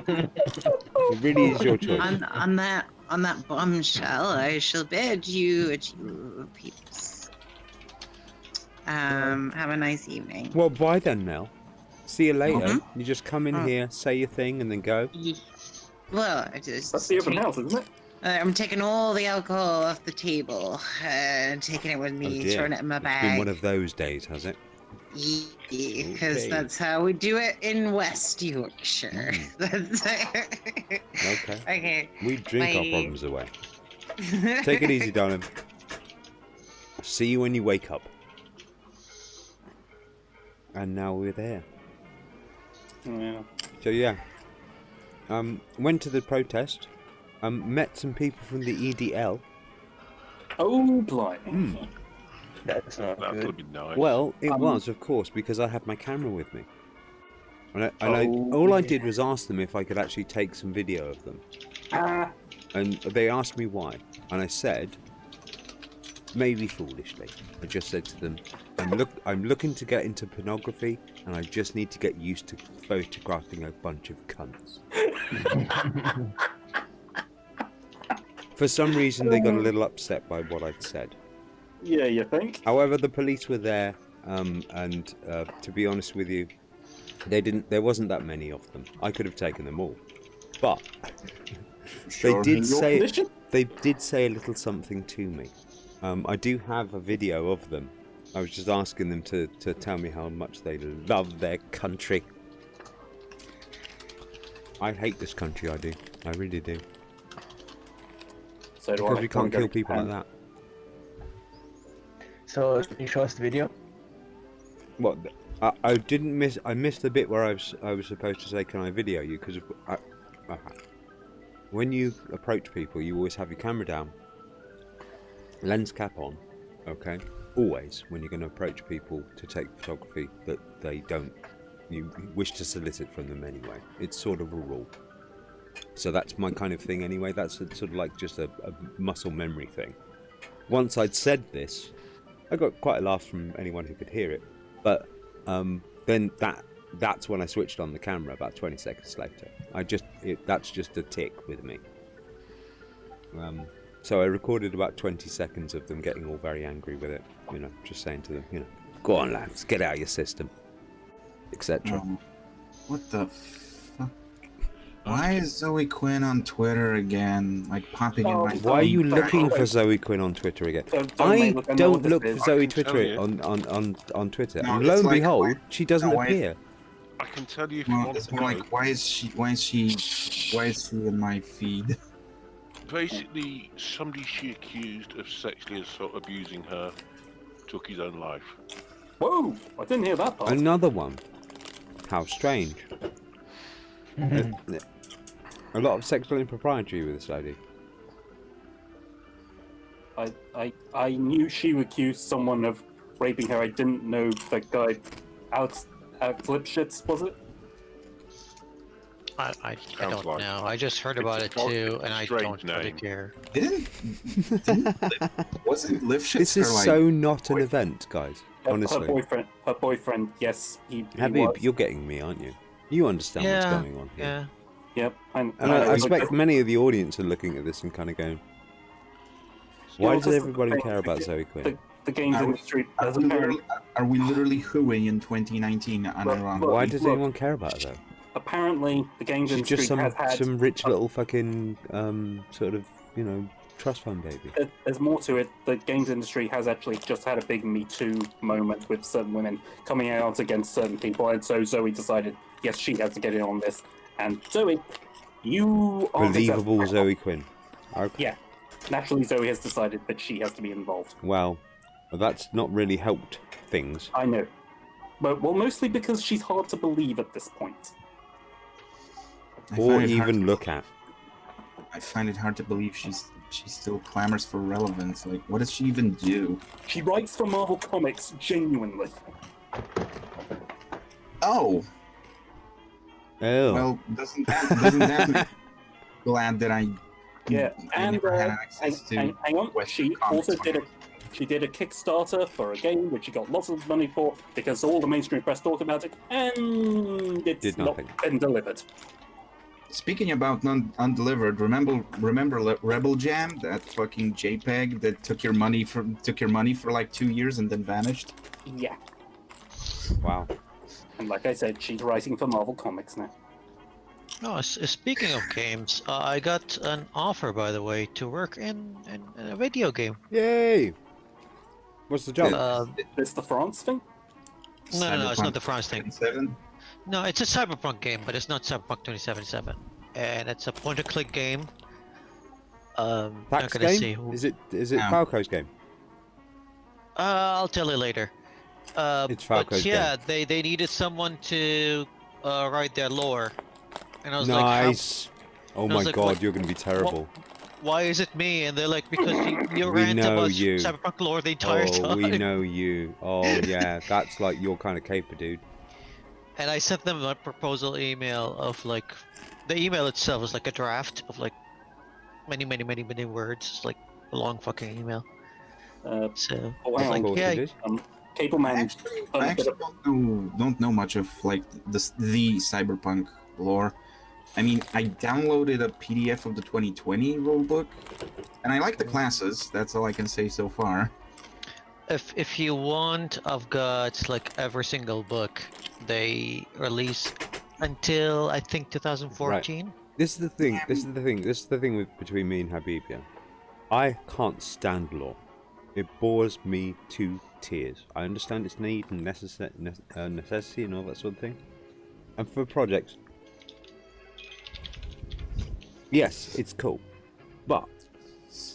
[SPEAKER 1] It really is your choice.
[SPEAKER 6] On that bombshell, I shall bid you adieu, peeps. Have a nice evening.
[SPEAKER 1] Well, bye then, Mel. See you later.
[SPEAKER 6] Mhm.
[SPEAKER 1] You just come in
[SPEAKER 6] Oh.
[SPEAKER 1] here, say your thing, and then go.
[SPEAKER 6] Well, I just.
[SPEAKER 3] That's the open house, isn't it?
[SPEAKER 6] I'm taking all the alcohol off the table and taking it with
[SPEAKER 1] Oh
[SPEAKER 6] me,
[SPEAKER 1] dear.
[SPEAKER 6] throwing it in my
[SPEAKER 1] It's been one
[SPEAKER 6] bag.
[SPEAKER 1] of those days, has it?
[SPEAKER 6] Because
[SPEAKER 1] Okay.
[SPEAKER 6] that's how we do it in West Yorkshire. That's
[SPEAKER 1] Okay.
[SPEAKER 6] okay.
[SPEAKER 1] We drink our
[SPEAKER 6] Bye.
[SPEAKER 1] problems away. Take it easy, darling. See you when you wake up. And now we're there.
[SPEAKER 3] Yeah.
[SPEAKER 1] So yeah. Went to the protest. Met some people from the EDL.
[SPEAKER 3] Oh, blimey.
[SPEAKER 2] That's not
[SPEAKER 7] That
[SPEAKER 2] good.
[SPEAKER 7] would be nice.
[SPEAKER 1] Well, it was, of course, because I had my camera with me. All I did was ask them if I could actually take some video of them.
[SPEAKER 3] Ah,
[SPEAKER 1] And they asked me why. And I said, maybe foolishly, I just said to them, I'm looking to get into pornography, and I just need to get used to photographing a bunch of cunts. For some reason, they got a little upset by what I'd said.
[SPEAKER 3] yeah, you think?
[SPEAKER 1] However, the police were there, and to be honest with you, there wasn't that many of them. I could have taken them all, but
[SPEAKER 8] Sure.
[SPEAKER 1] they did
[SPEAKER 3] Your
[SPEAKER 1] say
[SPEAKER 3] condition?
[SPEAKER 1] they did say a little something to me. I do have a video of them. I was just asking them to tell me how much they love their country. I hate this country, I do. I really do.
[SPEAKER 3] So do
[SPEAKER 1] Because
[SPEAKER 3] I.
[SPEAKER 1] we can't
[SPEAKER 3] Go
[SPEAKER 1] kill
[SPEAKER 3] to
[SPEAKER 1] people like
[SPEAKER 3] Japan.
[SPEAKER 1] that.
[SPEAKER 2] So, can you show us the video?
[SPEAKER 1] What? I didn't miss. I missed the bit where I was supposed to say, "Can I video you?" Because when you approach people, you always have your camera down, lens cap on. Okay, always when you're going to approach people to take photography that you wish to solicit from them anyway. It's sort of a rule. So that's my kind of thing anyway. That's sort of like just a muscle memory thing. Once I'd said this, I got quite a laugh from anyone who could hear it. But then that's when I switched on the camera about 20 seconds later. That's just a tick with me. So I recorded about 20 seconds of them getting all very angry with it. You know, just saying to them, go on lads, get out of your system, etc.
[SPEAKER 8] What the fuck? Why is Zoe Quinn on Twitter again? Like popping in my
[SPEAKER 1] Why are you
[SPEAKER 8] phone?
[SPEAKER 1] looking for Zoe Quinn on Twitter again?
[SPEAKER 3] Don't
[SPEAKER 1] I
[SPEAKER 3] make look, I know
[SPEAKER 1] don't
[SPEAKER 3] what this
[SPEAKER 1] look for
[SPEAKER 3] is.
[SPEAKER 1] Zoe
[SPEAKER 7] I can tell
[SPEAKER 1] Twitter
[SPEAKER 7] you.
[SPEAKER 1] on Twitter,
[SPEAKER 8] No,
[SPEAKER 1] and lo
[SPEAKER 8] it's
[SPEAKER 1] and
[SPEAKER 8] like,
[SPEAKER 1] behold,
[SPEAKER 8] why-
[SPEAKER 1] she doesn't
[SPEAKER 8] no, why-
[SPEAKER 1] appear.
[SPEAKER 7] I can tell you if you
[SPEAKER 8] Well,
[SPEAKER 7] want
[SPEAKER 8] it's
[SPEAKER 7] to
[SPEAKER 8] more
[SPEAKER 7] know.
[SPEAKER 8] like why is she in my feed?
[SPEAKER 7] Basically, somebody she accused of sexually assault abusing her took his own life.
[SPEAKER 3] Whoa! I didn't hear that part.
[SPEAKER 1] Another one. How strange. A lot of sexual impropriety with this lady.
[SPEAKER 3] I knew she accused someone of raping her. I didn't know that guy. Alex Lipschitz, was it?
[SPEAKER 5] I
[SPEAKER 7] Sounds
[SPEAKER 5] don't
[SPEAKER 7] like
[SPEAKER 5] know. I just heard
[SPEAKER 7] it's
[SPEAKER 5] about
[SPEAKER 7] a
[SPEAKER 5] it
[SPEAKER 7] fo-
[SPEAKER 5] too, and I
[SPEAKER 7] strange
[SPEAKER 5] don't really
[SPEAKER 7] name.
[SPEAKER 5] care.
[SPEAKER 8] Wasn't Lifshitz
[SPEAKER 1] This is
[SPEAKER 8] her, like,
[SPEAKER 1] so not an event, guys.
[SPEAKER 3] Her
[SPEAKER 1] Honestly.
[SPEAKER 3] boyfriend. Yes, he
[SPEAKER 1] Habib,
[SPEAKER 3] was.
[SPEAKER 1] you're getting me, aren't you? You understand what's
[SPEAKER 5] Yeah,
[SPEAKER 1] going on here.
[SPEAKER 5] Yeah.
[SPEAKER 3] Yep.
[SPEAKER 1] And I expect many of the audience are looking at this and kind of going, why does everybody care about Zoe Quinn?
[SPEAKER 3] The games
[SPEAKER 8] Are we-
[SPEAKER 3] industry
[SPEAKER 8] Are
[SPEAKER 3] has
[SPEAKER 8] we
[SPEAKER 3] apparently.
[SPEAKER 8] literally, are we literally hooing in 2019 on
[SPEAKER 3] Look,
[SPEAKER 8] Iran?
[SPEAKER 3] look,
[SPEAKER 1] Why does
[SPEAKER 3] look.
[SPEAKER 1] anyone care about her though?
[SPEAKER 3] apparently the games
[SPEAKER 1] She's
[SPEAKER 3] industry
[SPEAKER 1] just
[SPEAKER 3] has had.
[SPEAKER 1] some rich little fucking sort of, you know, trust fund baby.
[SPEAKER 3] There's more to it. The games industry has actually just had a big Me Too moment with certain women coming out against certain people, and so Zoe decided, yes, she has to get in on this. And Zoe, you aren't
[SPEAKER 1] Believable
[SPEAKER 3] exactly-
[SPEAKER 1] Zoe Quinn. Okay.
[SPEAKER 3] Yeah, naturally Zoe has decided that she has to be involved.
[SPEAKER 1] Well, that's not really helped things.
[SPEAKER 3] I know. But, well, mostly because she's hard to believe at this point.
[SPEAKER 1] Or even look at.
[SPEAKER 8] I find it hard to believe she still clamors for relevance. Like, what does she even do?
[SPEAKER 3] She writes for Marvel Comics, genuinely.
[SPEAKER 8] Oh,
[SPEAKER 1] Oh.
[SPEAKER 8] well, doesn't that make me glad that I
[SPEAKER 3] And
[SPEAKER 8] never had access to
[SPEAKER 3] hang on,
[SPEAKER 8] Western
[SPEAKER 3] she
[SPEAKER 8] comics
[SPEAKER 3] also did a Kickstarter for a game which she got lots of money for because all the mainstream press talked about it, and it's
[SPEAKER 1] Did
[SPEAKER 3] not
[SPEAKER 1] nothing.
[SPEAKER 3] been delivered.
[SPEAKER 8] Speaking about undelivered, remember Rebel Jam, that fucking JPEG that took your money for like 2 years and then vanished?
[SPEAKER 3] Yeah,
[SPEAKER 1] Wow.
[SPEAKER 3] and like I said, she's writing for Marvel Comics now.
[SPEAKER 5] No, speaking of games, I got an offer, by the way, to work in a video game.
[SPEAKER 1] Yay! What's the job?
[SPEAKER 3] It's the France thing?
[SPEAKER 5] No, it's not the France thing.
[SPEAKER 8] 7?
[SPEAKER 5] No, it's a Cyberpunk game, but it's not Cyberpunk 2077. And it's a point-and-click game. Not
[SPEAKER 1] THAC's
[SPEAKER 5] gonna say
[SPEAKER 1] game?
[SPEAKER 5] who.
[SPEAKER 1] Is it
[SPEAKER 8] No.
[SPEAKER 1] Falco's game?
[SPEAKER 5] I'll tell you later.
[SPEAKER 1] It's Falco's
[SPEAKER 5] but yeah, they needed someone to write their lore. And I was like,
[SPEAKER 1] Nice. Oh
[SPEAKER 5] I was
[SPEAKER 1] my
[SPEAKER 5] like,
[SPEAKER 1] god,
[SPEAKER 5] what-
[SPEAKER 1] you're gonna be terrible.
[SPEAKER 5] why is it me? And they're like, because you
[SPEAKER 1] We
[SPEAKER 5] rant
[SPEAKER 1] know
[SPEAKER 5] about
[SPEAKER 1] you.
[SPEAKER 5] Cyberpunk lore the entire
[SPEAKER 1] Oh,
[SPEAKER 5] time.
[SPEAKER 1] we know you. Oh yeah, that's like your kind of caper, dude.
[SPEAKER 5] And I sent them a proposal email of like, the email itself was like a draft of like many words. It's like a long fucking email. So
[SPEAKER 3] Oh,
[SPEAKER 5] I was
[SPEAKER 3] hang
[SPEAKER 5] like,
[SPEAKER 3] on.
[SPEAKER 1] Of course
[SPEAKER 5] yeah,
[SPEAKER 1] it is.
[SPEAKER 3] Cable Man.
[SPEAKER 8] I actually don't know much of like the Cyberpunk lore. I mean, I downloaded a PDF of the 2020 rulebook, and I like the classes. That's all I can say so far.
[SPEAKER 5] if you want, I've got like every single book they release until I think 2014.
[SPEAKER 1] This is the thing. This is the thing between me and Habib. Yeah, I can't stand lore. It bores me to tears. I understand its need and necessity and all that sort of thing. And for projects, yes, it's cool. But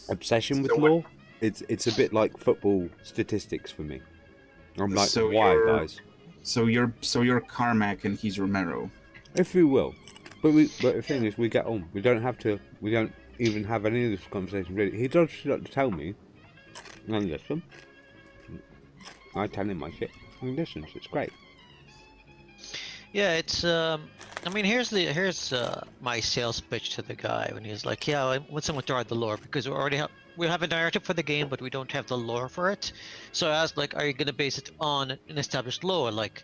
[SPEAKER 1] obsession with
[SPEAKER 8] So what-
[SPEAKER 1] lore, it's a bit like football statistics for me. I'm like,
[SPEAKER 8] So
[SPEAKER 1] why,
[SPEAKER 8] you're-
[SPEAKER 1] guys?
[SPEAKER 8] So you're Carmack and he's Romero.
[SPEAKER 1] If you will. But the thing is, we get on. We don't even have any of this conversation really. He does tell me, and listen. I tell him my shit, and he listens. It's great.
[SPEAKER 5] Yeah, it's I mean, here's my sales pitch to the guy when he's like, yeah, I want someone to write the lore because we have a narrative for the game, but we don't have the lore for it. So I asked, like, are you gonna base it on an established lore? Like,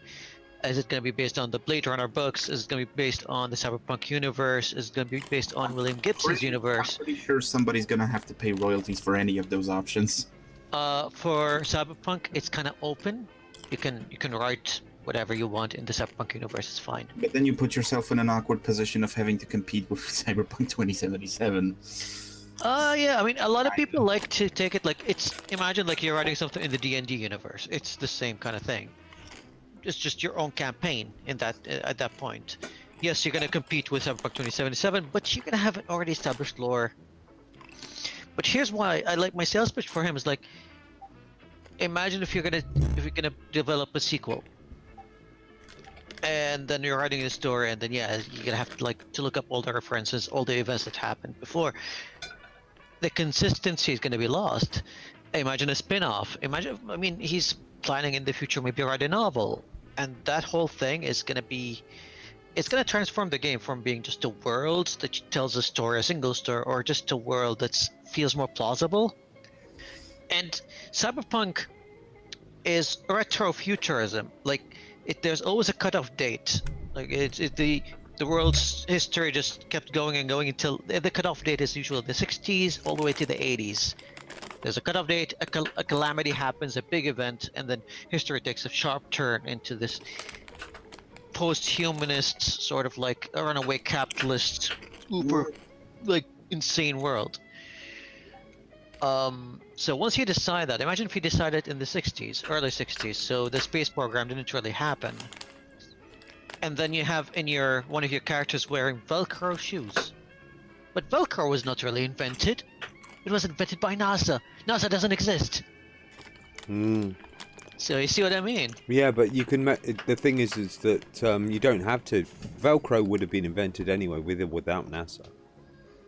[SPEAKER 5] is it gonna be based on the Blade Runner books? Is it gonna be based on the Cyberpunk universe? Is it gonna be based on William Gibson's universe?
[SPEAKER 8] I'm pretty sure somebody's gonna have to pay royalties for any of those options.
[SPEAKER 5] For Cyberpunk, it's kind of open. You can write whatever you want in the Cyberpunk universe. It's fine.
[SPEAKER 8] But then you put yourself in an awkward position of having to compete with Cyberpunk 2077.
[SPEAKER 5] Yeah, I mean, a lot of people like to take it like imagine like you're writing something in the D&D universe. It's the same kind of thing. It's just your own campaign in that at that point. Yes, you're gonna compete with Cyberpunk 2077, but you're gonna have an already established lore. But here's why I like my sales pitch for him is like, imagine if you're gonna develop a sequel, and then you're writing a story, and then yeah, you're gonna have to look up all the references, all the events that happened before. The consistency is gonna be lost. Imagine a spin-off. I mean, he's planning in the future maybe write a novel, and that whole thing is gonna be. It's gonna transform the game from being just a world that tells a story, a single story, or just a world that feels more plausible. And Cyberpunk is retrofuturism. Like, there's always a cutoff date. Like, the world's history just kept going and going until the cutoff date is usually the 60s all the way to the 80s. There's a cutoff date, a calamity happens, a big event, and then history takes a sharp turn into this post-humanist sort of like a runaway capitalist, uber, like insane world. So once you decide that, imagine if you decided in the 60s, early 60s, so the space program didn't really happen. And then you have in one of your characters wearing Velcro shoes. But Velcro was not really invented. It was invented by NASA. NASA doesn't exist. So you see what I mean?
[SPEAKER 1] Yeah, but you can. The thing is that you don't have to. Velcro would have been invented anyway, with or without NASA.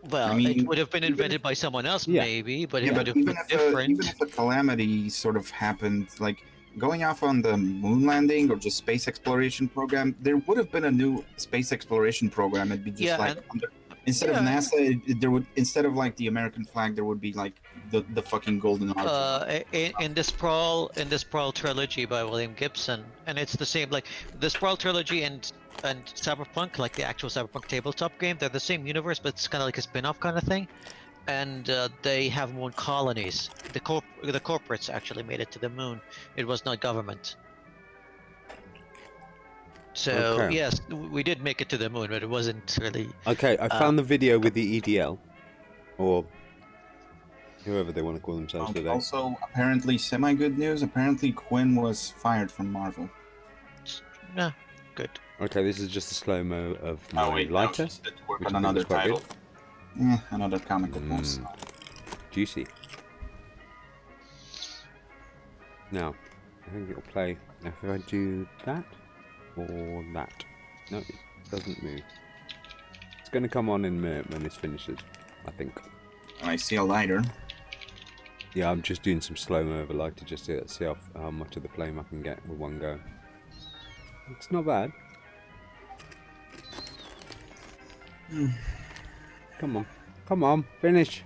[SPEAKER 5] Well,
[SPEAKER 8] I mean,
[SPEAKER 5] it would have been invented by someone else,
[SPEAKER 1] Yeah.
[SPEAKER 5] maybe, but
[SPEAKER 8] Yeah,
[SPEAKER 5] it would
[SPEAKER 8] but
[SPEAKER 5] have
[SPEAKER 8] even
[SPEAKER 5] been
[SPEAKER 8] if,
[SPEAKER 5] different.
[SPEAKER 8] even if a calamity sort of happened, like going off on the moon landing or just space exploration program, there would have been a new space exploration program. It'd be just
[SPEAKER 5] Yeah,
[SPEAKER 8] like
[SPEAKER 5] and-
[SPEAKER 8] instead of
[SPEAKER 5] yeah.
[SPEAKER 8] NASA, there would instead of like the American flag, there would be like the fucking golden arches.
[SPEAKER 5] In this Sprawl trilogy by William Gibson, and it's the same like the Sprawl trilogy and Cyberpunk, like the actual Cyberpunk tabletop game. They're the same universe, but it's kind of like a spin-off kind of thing. And they have moon colonies. The corporates actually made it to the moon. It was not government. So
[SPEAKER 1] Okay.
[SPEAKER 5] yes, we did make it to the moon, but it wasn't really.
[SPEAKER 1] Okay, I found the video with the EDL, or whoever they want to call themselves today.
[SPEAKER 8] Also, apparently, semi-good news. Apparently, Quinn was fired from Marvel.
[SPEAKER 5] No, good.
[SPEAKER 1] Okay, this is just a slow-mo of my
[SPEAKER 8] no,
[SPEAKER 1] lighter.
[SPEAKER 8] she's to work
[SPEAKER 1] which
[SPEAKER 8] on
[SPEAKER 1] I think
[SPEAKER 8] another
[SPEAKER 1] is quite
[SPEAKER 8] title. Another comic book.
[SPEAKER 1] Juicy. Now, I think it'll play. Now, if I do that or that, no, it doesn't move. It's going to come on in a minute when this finishes, I think.
[SPEAKER 8] I see a lighter.
[SPEAKER 1] Yeah, I'm just doing some slow-mo of a lighter just to see how much of the flame I can get with one go. It's not bad. Come on, finish.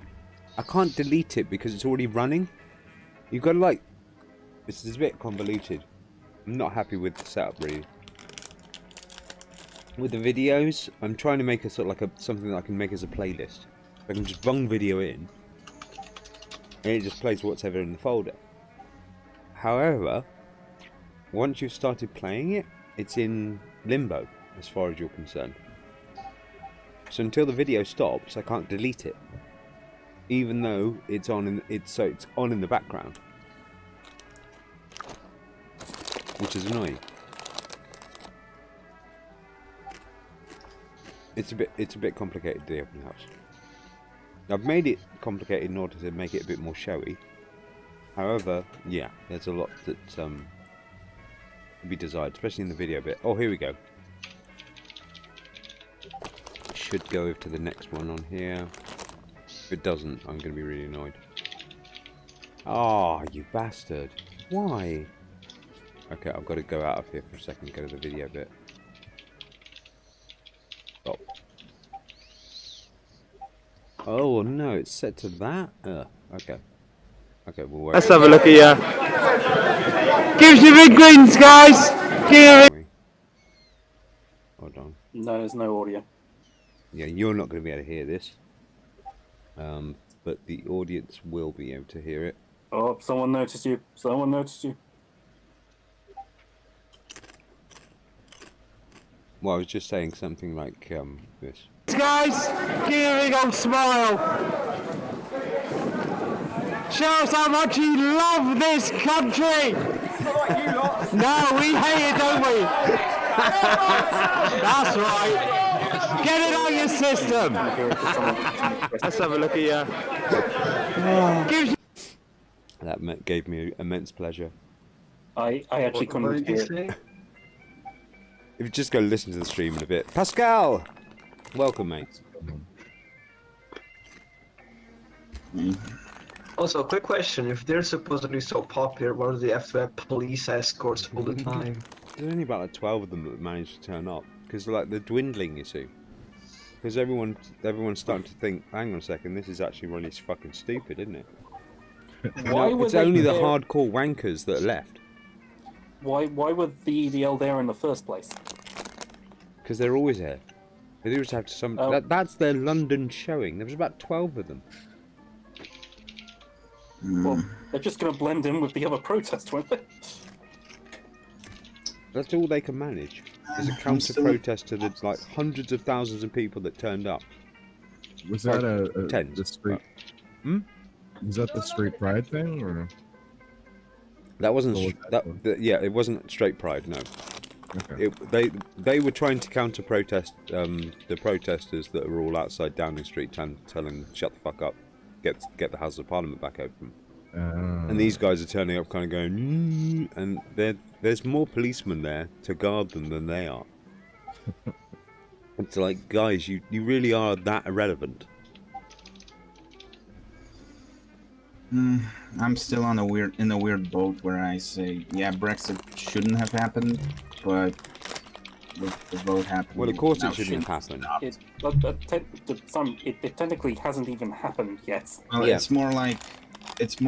[SPEAKER 1] I can't delete it because it's already running. You've got to like, this is a bit convoluted. I'm not happy with the setup really. With the videos, I'm trying to make a sort of like something that I can make as a playlist. I can just bung video in, and it just plays whatever in the folder. However, once you've started playing it, it's in limbo as far as you're concerned. So until the video stops, I can't delete it, even though it's on. It's on in the background, which is annoying. It's a bit complicated, the open house. I've made it complicated in order to make it a bit more showy. However, yeah, there's a lot that to be desired, especially in the video bit. Oh, here we go. Should go over to the next one on here. If it doesn't, I'm going to be really annoyed. Ah, you bastard! Why? Okay, I've got to go out of here for a second and go to the video bit. Oh. Oh no, it's set to that? Okay. Okay, we'll wait.
[SPEAKER 10] Let's have a look at you. Give us your big grins, guys!
[SPEAKER 1] Hold on.
[SPEAKER 3] No, there's no audio.
[SPEAKER 1] Yeah, you're not going to be able to hear this. But the audience will be able to hear it.
[SPEAKER 3] Oh, someone noticed you. Someone noticed you.
[SPEAKER 1] Well, I was just saying something like this.
[SPEAKER 10] Guys, give me a big old smile. Show us how much you love this country. No, we hate it, don't we? That's right. Get it out of your system. Let's have a look at you.
[SPEAKER 1] That gave me immense pleasure.
[SPEAKER 3] I actually couldn't hear it.
[SPEAKER 1] If you just go listen to the stream in a bit. Pascal! Welcome, mate.
[SPEAKER 2] Also, quick question: if they're supposedly so popular, why do they have to have police escorts all the time?
[SPEAKER 1] There's only about like 12 of them that managed to turn up. Because like they're dwindling, you see. Because everyone's starting to think, hang on a second, this is actually really fucking stupid, isn't it? It's only the hardcore wankers that are left.
[SPEAKER 3] Why were the EDL there in the first place?
[SPEAKER 1] Because they're always there. They always have some. That's their London showing. There was about 12 of them.
[SPEAKER 3] Well, they're just going to blend in with the other protest, won't they?
[SPEAKER 1] That's all they can manage. There's a counter protest to the like hundreds of thousands of people that turned up.
[SPEAKER 11] Was that
[SPEAKER 1] tens?
[SPEAKER 11] the street? Was that the street pride thing, or?
[SPEAKER 1] That wasn't.
[SPEAKER 11] Or was
[SPEAKER 1] Yeah, it wasn't straight pride. No.
[SPEAKER 11] Okay.
[SPEAKER 1] They were trying to counter protest the protesters that were all outside Downing Street telling them shut the fuck up, get the House of Parliament back open. And these guys are turning up, kind of going, and there's more policemen there to guard them than they are. It's like, guys, you really are that irrelevant.
[SPEAKER 8] I'm still in a weird boat where I say, yeah, Brexit shouldn't have happened, but the vote happened.
[SPEAKER 1] Well, of course it shouldn't have happened.
[SPEAKER 3] It technically hasn't even happened yet.
[SPEAKER 8] Well, yeah. It's more like it's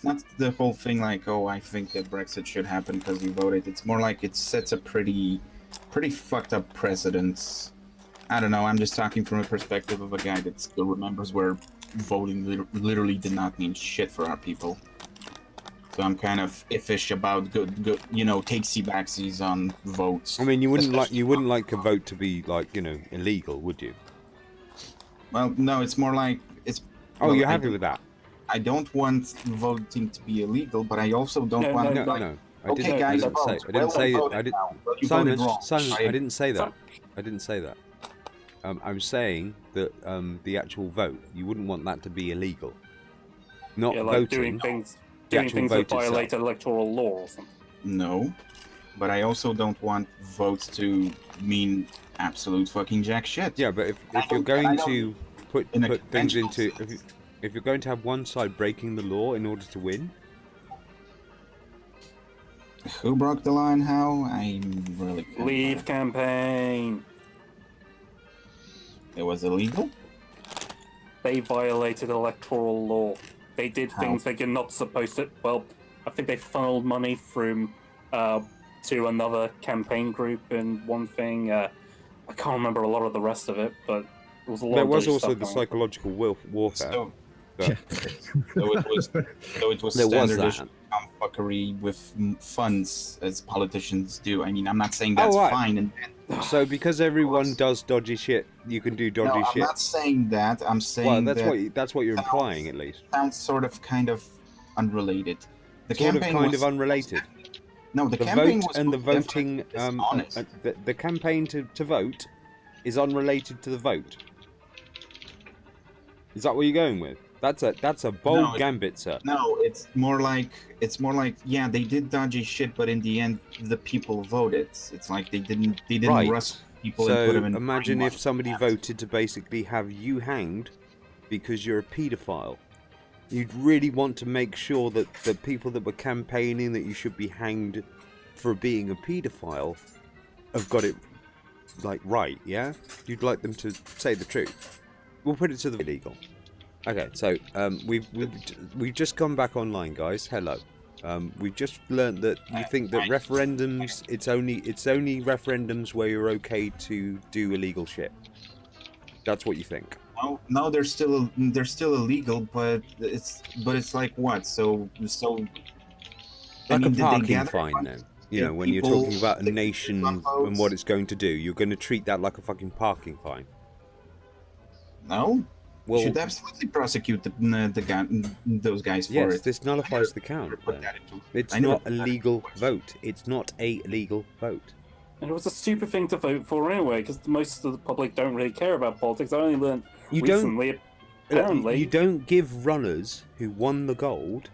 [SPEAKER 8] not the whole thing like, oh, I think that Brexit should happen because you voted. It's more like it sets a pretty fucked up precedent. I don't know. I'm just talking from a perspective of a guy that still remembers where voting literally did not mean shit for our people. So I'm kind of iffish about good, takesy-backsies on votes.
[SPEAKER 1] I mean, you wouldn't like a vote to be like, illegal, would you?
[SPEAKER 8] Well, no, it's more like it's.
[SPEAKER 1] Oh,
[SPEAKER 8] well,
[SPEAKER 1] you're happy with that?
[SPEAKER 8] I don't want voting to be illegal, but I also don't want.
[SPEAKER 1] No. I
[SPEAKER 8] okay, guys,
[SPEAKER 1] I didn't say Simon, I didn't say that. I didn't say that. I'm saying that the actual vote, you wouldn't want that to be illegal. Not
[SPEAKER 3] like
[SPEAKER 1] voting.
[SPEAKER 3] doing things that violate electoral law or something.
[SPEAKER 8] No, but I also don't want votes to mean absolute fucking jack shit.
[SPEAKER 1] Yeah, but if you're going to put things into, if you're going to have one side breaking the law in order to win.
[SPEAKER 8] Who broke the law and how? I really can't.
[SPEAKER 3] Leave campaign.
[SPEAKER 8] It was illegal?
[SPEAKER 3] They violated electoral law. They did things that you're not supposed to. Well, I think they funneled money from to another campaign group in one thing. I can't remember a lot of the rest of it, but it was a lot.
[SPEAKER 1] There
[SPEAKER 3] of
[SPEAKER 1] was also
[SPEAKER 3] stuff
[SPEAKER 1] the
[SPEAKER 3] going
[SPEAKER 1] psychological warfare.
[SPEAKER 8] So it was standard fuckery with funds, as politicians do. I mean, I'm not saying that's fine.
[SPEAKER 1] So because everyone does dodgy shit, you can do dodgy shit.
[SPEAKER 8] I'm not saying that. I'm saying
[SPEAKER 1] that's what you're implying, at least.
[SPEAKER 8] Sounds sort of kind of unrelated. The
[SPEAKER 1] sort of
[SPEAKER 8] campaign
[SPEAKER 1] kind
[SPEAKER 8] was
[SPEAKER 1] of unrelated.
[SPEAKER 8] No, the
[SPEAKER 1] vote
[SPEAKER 8] campaign was
[SPEAKER 1] and the voting.
[SPEAKER 8] honest.
[SPEAKER 1] The campaign to vote is unrelated to the vote. Is that what you're going with? That's a bold gambit, sir.
[SPEAKER 8] No, it's more like yeah, they did dodgy shit, but in the end, the people voted. It's like they didn't rush people and put them in.
[SPEAKER 1] So imagine if somebody voted to basically have you hanged because you're a paedophile. You'd really want to make sure that the people that were campaigning that you should be hanged for being a paedophile have got it right, yeah? You'd like them to say the truth. We'll put it to the illegal. Okay, so we've just come back online, guys. Hello. We've just learned that you think that referendums, it's only referendums where you're okay to do illegal shit. That's what you think.
[SPEAKER 8] No, they're still illegal, but it's like what? So
[SPEAKER 1] like a parking fine now. You know, when you're talking about a nation and what it's going to do, you're going to treat that like a fucking parking fine.
[SPEAKER 8] No.
[SPEAKER 1] Well,
[SPEAKER 8] you should absolutely prosecute those guys for it.
[SPEAKER 1] Yes, this nullifies the count. It's not a legal vote. It's not a legal vote.
[SPEAKER 3] And it was a stupid thing to vote for anyway, because most of the public don't really care about politics. I only learned recently, apparently.
[SPEAKER 1] You don't give runners who won the gold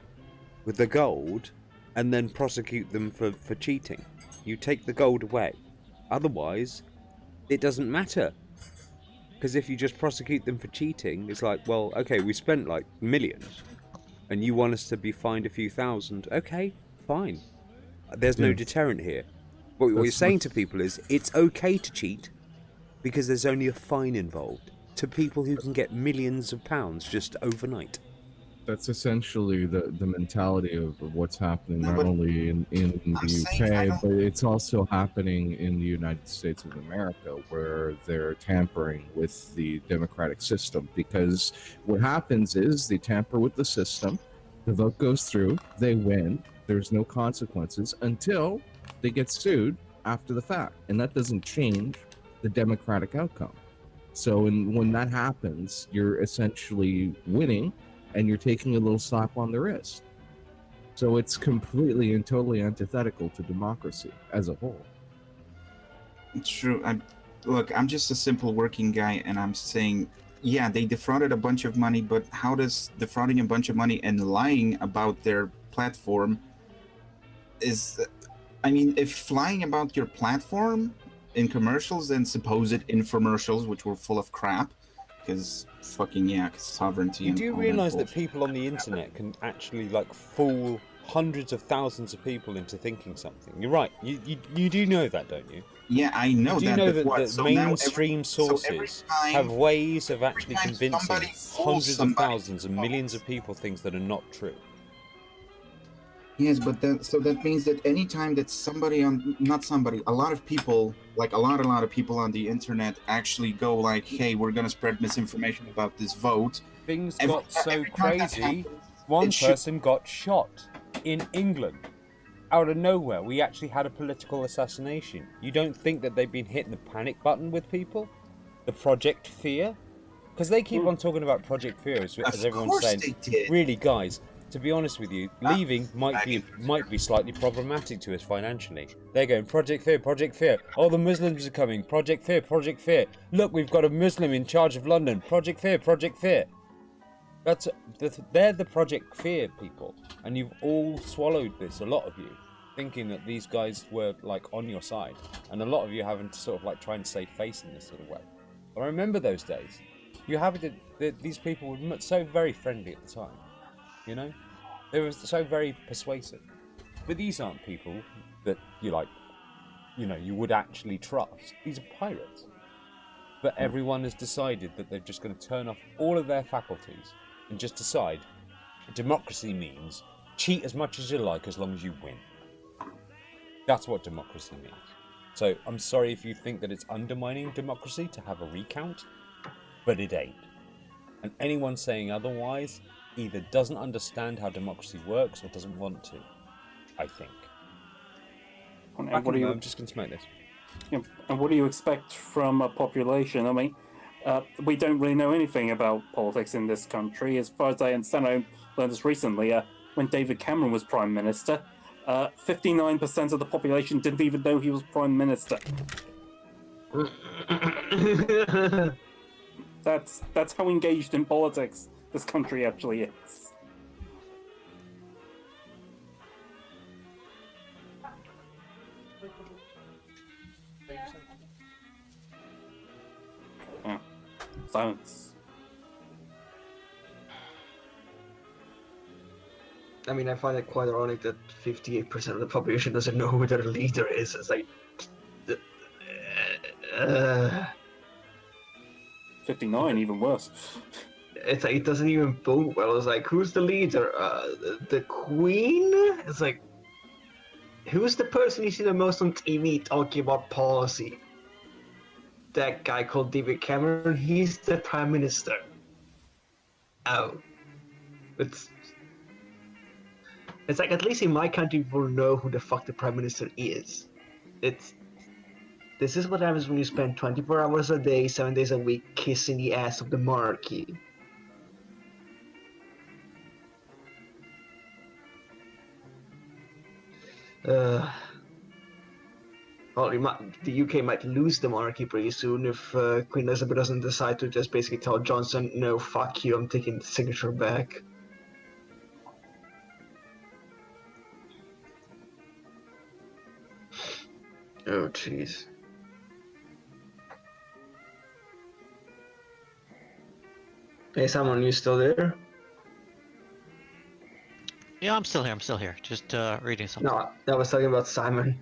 [SPEAKER 1] with the gold and then prosecute them for cheating. You take the gold away. Otherwise, it doesn't matter. Because if you just prosecute them for cheating, it's like, well, okay, we spent like millions, and you want us to be fined a few thousand. Okay, fine. There's no deterrent here. But what you're saying to people is, it's okay to cheat, because there's only a fine involved, to people who can get millions of pounds just overnight.
[SPEAKER 11] That's essentially the mentality of what's happening not only in the UK, but it's also happening in the United States of America, where they're tampering with the democratic system. Because what happens is they tamper with the system, the vote goes through, they win, there's no consequences until they get sued after the fact, and that doesn't change the democratic outcome. So when that happens, you're essentially winning, and you're taking a little slap on the wrist. So it's completely and totally antithetical to democracy as a whole.
[SPEAKER 8] It's true. Look, I'm just a simple working guy, and I'm saying, yeah, they defrauded a bunch of money, but how does defrauding a bunch of money and lying about their platform is... I mean, if lying about your platform in commercials and supposed infomercials, which were full of crap, because fucking, yeah, sovereignty
[SPEAKER 1] You
[SPEAKER 8] and
[SPEAKER 1] do
[SPEAKER 8] all
[SPEAKER 1] realise that
[SPEAKER 8] bullshit.
[SPEAKER 1] people on the internet can actually like fool hundreds of thousands of people into thinking something. You're right. You do know that, don't you?
[SPEAKER 8] Yeah, I know
[SPEAKER 1] You do
[SPEAKER 8] that.
[SPEAKER 1] know
[SPEAKER 8] but
[SPEAKER 1] that,
[SPEAKER 8] what?
[SPEAKER 1] that
[SPEAKER 8] So now
[SPEAKER 1] mainstream sources have ways of actually
[SPEAKER 8] time
[SPEAKER 1] convincing
[SPEAKER 8] somebody fools
[SPEAKER 1] hundreds of
[SPEAKER 8] somebody
[SPEAKER 1] thousands and millions of people things that are not true.
[SPEAKER 8] Yes, but that means that anytime that a lot of people, like a lot of people on the internet actually go like, hey, we're gonna spread misinformation about this vote.
[SPEAKER 1] Things
[SPEAKER 8] Every-
[SPEAKER 1] got so
[SPEAKER 8] every time that
[SPEAKER 1] crazy,
[SPEAKER 8] happens,
[SPEAKER 1] one
[SPEAKER 8] it should-
[SPEAKER 1] person got shot in England. Out of nowhere, we actually had a political assassination. You don't think that they've been hitting the panic button with people? The Project Fear? Because they keep on talking about Project Fear as everyone's
[SPEAKER 8] course
[SPEAKER 1] saying,
[SPEAKER 8] they did.
[SPEAKER 1] really guys, to be honest with you, leaving might be slightly problematic to us financially. They're going, Project Fear, Project Fear. Oh, the Muslims are coming. Project Fear, Project Fear. Look, we've got a Muslim in charge of London. Project Fear, Project Fear. They're the Project Fear people. And you've all swallowed this, a lot of you, thinking that these guys were like on your side. And a lot of you having to sort of like try and save face in this sort of way. But I remember those days. You have it, these people were so very friendly at the time. You know, they were so very persuasive. But these aren't people that you like, you know, you would actually trust. These are pirates. But everyone has decided that they're just going to turn off all of their faculties and just decide democracy means cheat as much as you like as long as you win. That's what democracy means. So I'm sorry if you think that it's undermining democracy to have a recount, but it ain't. And anyone saying otherwise either doesn't understand how democracy works or doesn't want to, I think.
[SPEAKER 3] And
[SPEAKER 1] Back
[SPEAKER 3] what
[SPEAKER 1] in
[SPEAKER 3] do
[SPEAKER 1] a
[SPEAKER 3] you,
[SPEAKER 1] moment, I'm just going to smoke this.
[SPEAKER 3] yeah, and what do you expect from a population? I mean, we don't really know anything about politics in this country. As far as I understand, I learned this recently. When David Cameron was Prime Minister, 59% of the population didn't even know he was Prime Minister. That's how engaged in politics this country actually is. Yeah. Silence.
[SPEAKER 2] I mean, I find it quite ironic that 58% of the population doesn't know who their leader is. It's like...
[SPEAKER 3] 59, even worse.
[SPEAKER 2] It's like, it doesn't even bode well. It's like, who's the leader? The Queen? It's like, who's the person you see the most on TV talking about policy? That guy called David Cameron, he's the Prime Minister. Oh. It's like, at least in my country, people know who the fuck the Prime Minister is. This is what happens when you spend 24 hours a day, 7 days a week, kissing the ass of the monarchy. Well, the UK might lose the monarchy pretty soon if Queen Elizabeth doesn't decide to just basically tell Johnson, no, fuck you, I'm taking the signature back. Oh, jeez. Hey, Simon, you still there?
[SPEAKER 5] Yeah, I'm still here. Just reading something.
[SPEAKER 2] No, I was talking about Simon.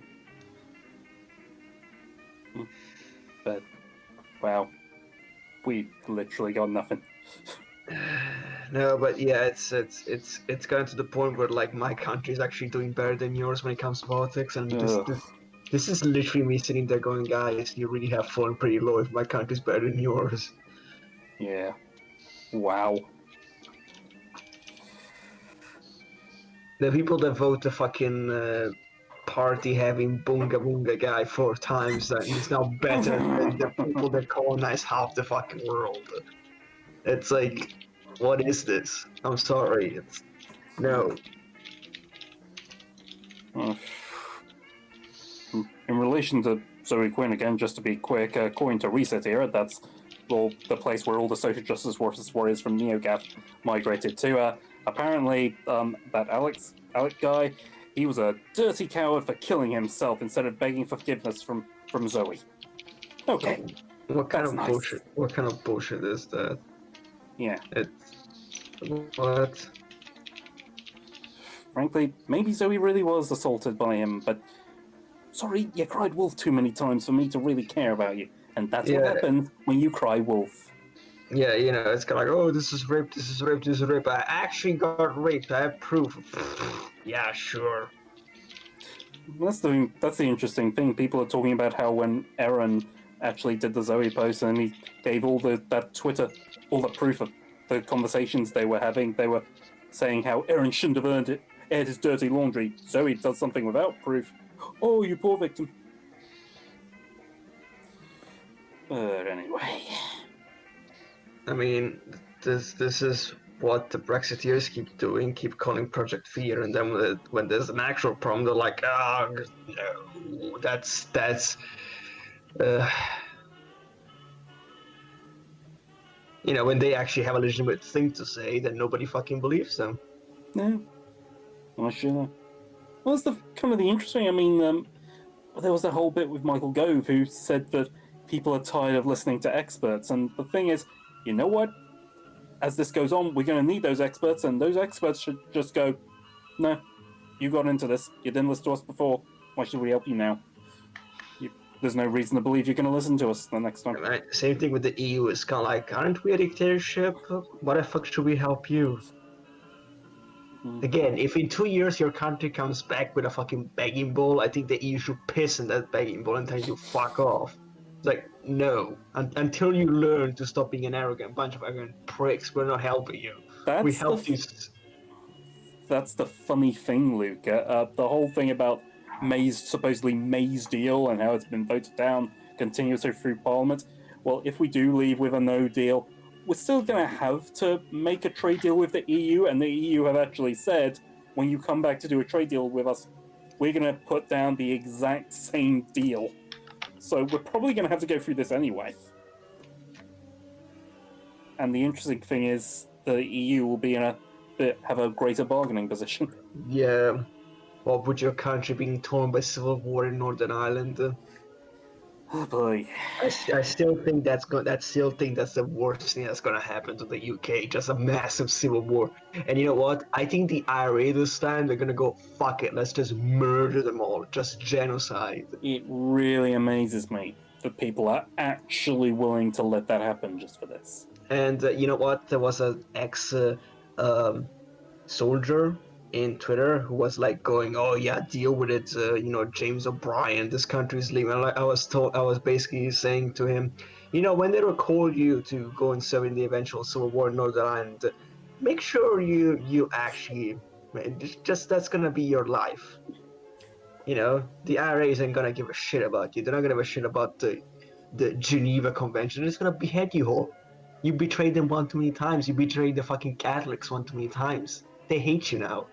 [SPEAKER 3] But, wow. We literally got nothing.
[SPEAKER 2] No, but yeah, it's gotten to the point where like my country's actually doing better than yours when it comes to politics, and this is literally me sitting there going, guys, you really have fallen pretty low if my country's better than yours.
[SPEAKER 3] Yeah. Wow.
[SPEAKER 2] The people that vote to fucking party having boonga boonga guy 4 times and he's now better than the people that colonize half the fucking world. It's like, what is this? I'm sorry. It's no.
[SPEAKER 3] In relation to Zoe Quinn, again, just to be quick, according to Reset here, that's the place where all the social justice warriors from NeoGAF migrated to. Apparently, that Alec guy, he was a dirty coward for killing himself instead of begging forgiveness from Zoe. Okay.
[SPEAKER 2] What kind
[SPEAKER 3] That's
[SPEAKER 2] of
[SPEAKER 3] nice.
[SPEAKER 2] bullshit? What kind of bullshit is that?
[SPEAKER 3] Yeah.
[SPEAKER 2] It's what?
[SPEAKER 3] Frankly, maybe Zoe really was assaulted by him, but sorry, you cried wolf too many times for me to really care about you. And that's what happens when you cry wolf.
[SPEAKER 2] Yeah, you know, it's kind of like, oh, this is rape, this is rape, this is rape. I actually got raped. I have proof. Yeah, sure.
[SPEAKER 3] That's the interesting thing. People are talking about how when Aaron actually did the Zoe post and he gave all that Twitter, all the proof of the conversations they were having, they were saying how Aaron shouldn't have aired his dirty laundry. Zoe does something without proof. Oh, you poor victim. But anyway.
[SPEAKER 2] I mean, this is what the Brexiteers keep doing, keep calling Project Fear, and then when there's an actual problem, they're like, no, that's you know, when they actually have a legitimate thing to say, then nobody fucking believes them.
[SPEAKER 3] No. Well, sure. Well, that's the interesting. I mean, there was that whole bit with Michael Gove who said that people are tired of listening to experts, and the thing is, you know what? As this goes on, we're going to need those experts, and those experts should just go, no, you got into this. You didn't listen to us before. Why should we help you now? There's no reason to believe you're going to listen to us the next time.
[SPEAKER 2] Right. Same thing with the EU. It's kind of like, aren't we a dictatorship? Why the fuck should we help you? Again, if in 2 years your country comes back with a fucking begging bowl, I think the EU should piss in that begging bowl and tell you fuck off. It's like, no. Until you learn to stop being an arrogant bunch of arrogant pricks, we're not helping you. We helped you.
[SPEAKER 3] That's the funny thing, Luke. The whole thing about supposedly May's deal and how it's been voted down continuously through Parliament. Well, if we do leave with a no deal, we're still going to have to make a trade deal with the EU, and the EU have actually said, when you come back to do a trade deal with us, we're going to put down the exact same deal. So we're probably going to have to go through this anyway. And the interesting thing is, the EU will be have a greater bargaining position.
[SPEAKER 2] Yeah. What would your country being torn by civil war in Northern Ireland?
[SPEAKER 3] Oh boy.
[SPEAKER 2] I still think that's the worst thing that's gonna happen to the UK. Just a massive civil war. And you know what? I think the IRA this time they're gonna go, fuck it, let's just murder them all, just genocide.
[SPEAKER 3] It really amazes me that people are actually willing to let that happen just for this.
[SPEAKER 2] And you know what? There was an soldier in Twitter who was like going, oh yeah, deal with it, you know, James O'Brien, this country's leaving. I was basically saying to him, you know, when they recall you to go and serve in the eventual civil war in Northern Ireland, make sure you actually, just that's gonna be your life. You know, the IRA isn't gonna give a shit about you. They're not gonna give a shit about the Geneva Convention. They're just gonna behead you all. You betrayed them one too many times. You betrayed the fucking Catholics one too many times. They hate you now.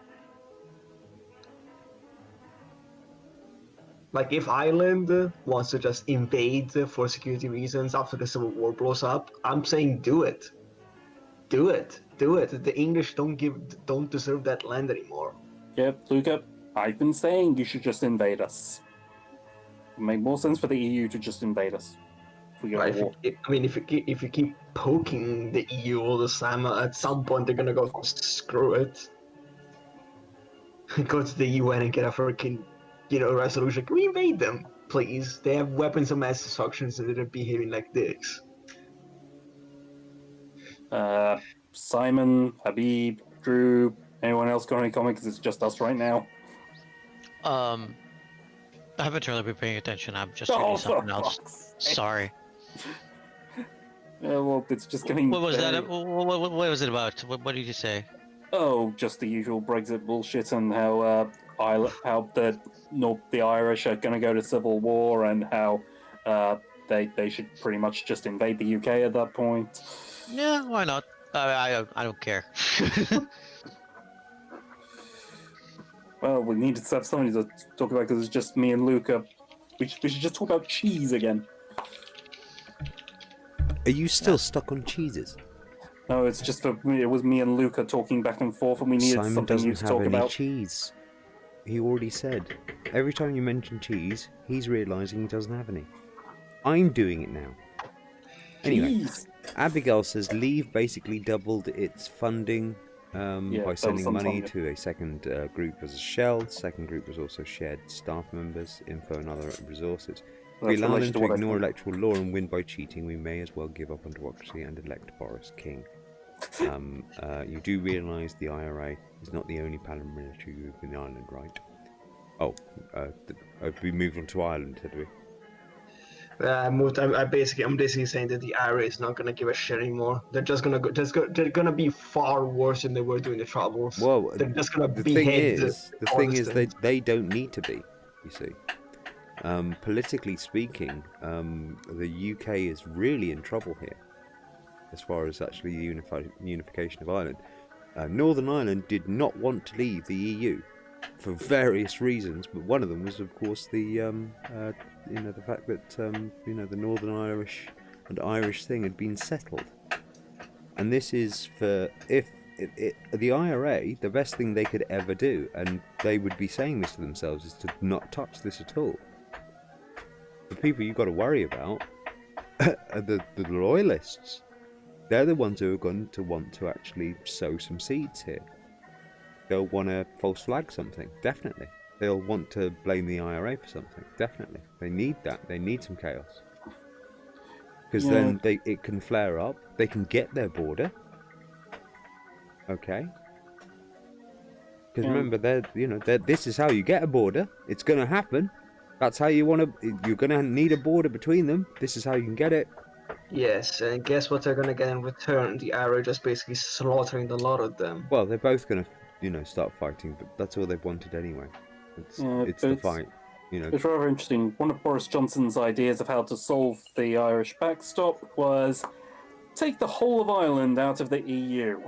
[SPEAKER 2] Like, if Ireland wants to just invade for security reasons after the Civil War blows up, I'm saying do it. Do it. Do it. The English don't deserve that land anymore.
[SPEAKER 3] Yeah, Luca, I've been saying you should just invade us. It would make more sense for the EU to just invade us. If we go to war.
[SPEAKER 2] If you keep poking the EU all the time, at some point they're gonna go, screw it. Go to the UN and get a freaking, you know, resolution. Can we invade them, please? They have weapons of mass destruction, so they're behaving like dicks.
[SPEAKER 3] Simon, Habib, Drew, anyone else got any comments? It's just us right now.
[SPEAKER 5] I haven't really been paying attention. I'm just reading something else. Sorry.
[SPEAKER 3] Yeah, well, it's just getting.
[SPEAKER 5] What was that? What was it about? What did you say?
[SPEAKER 3] oh, just the usual Brexit bullshit and how the Irish are going to go to civil war and how they should pretty much just invade the UK at that point.
[SPEAKER 5] Yeah, why not? I don't care.
[SPEAKER 3] Well, we need to have somebody to talk about because it's just me and Luca. We should just talk about cheese again.
[SPEAKER 1] Are you still stuck on cheeses?
[SPEAKER 3] No, it's just it was me and Luca talking back and forth, and we needed
[SPEAKER 1] Simon
[SPEAKER 3] something new
[SPEAKER 1] doesn't
[SPEAKER 3] to
[SPEAKER 1] have
[SPEAKER 3] talk
[SPEAKER 1] any
[SPEAKER 3] about.
[SPEAKER 1] cheese. He already said. Every time you mention cheese, he's realising he doesn't have any. I'm doing it now. Anyway,
[SPEAKER 3] Jeez.
[SPEAKER 1] Abigail says Leave basically doubled its funding by sending money to a second group as a shell. Second group was also shared staff members, info and other resources. If we allow them to ignore electoral law and win by cheating, we may as well give up on democracy and elect Boris King. You do realise the IRA is not the only paramilitary group in Ireland, right? Oh, we moved on to Ireland, did we?
[SPEAKER 2] I'm basically saying that the IRA is not gonna give a shit anymore. They're just gonna they're gonna be far worse than they were during the Troubles.
[SPEAKER 1] Well,
[SPEAKER 2] they're just gonna
[SPEAKER 1] the
[SPEAKER 2] behead
[SPEAKER 1] thing is they don't need to be. You see, politically speaking, the UK is really in trouble here, as far as actually the unification of Ireland. Northern Ireland did not want to leave the EU for various reasons, but one of them was, of course, the the fact that the Northern Irish and Irish thing had been settled. And this is for the IRA, the best thing they could ever do, and they would be saying this to themselves, is to not touch this at all. The people you've got to worry about are the loyalists. They're the ones who are going to want to actually sow some seeds here. They'll want to false flag something, definitely. They'll want to blame the IRA for something, definitely. They need that. They need some chaos. Because then it can flare up. They can get their border. Okay. Because remember, this is how you get a border. It's going to happen. That's how you're going to need a border between them. This is how you can get it.
[SPEAKER 2] Yes, and guess what they're gonna get in return? The IRA just basically slaughtering the lot of them.
[SPEAKER 1] Well, they're both gonna, start fighting, but that's all they've wanted anyway. It's the fight.
[SPEAKER 3] It's rather interesting. One of Boris Johnson's ideas of how to solve the Irish backstop was take the whole of Ireland out of the EU.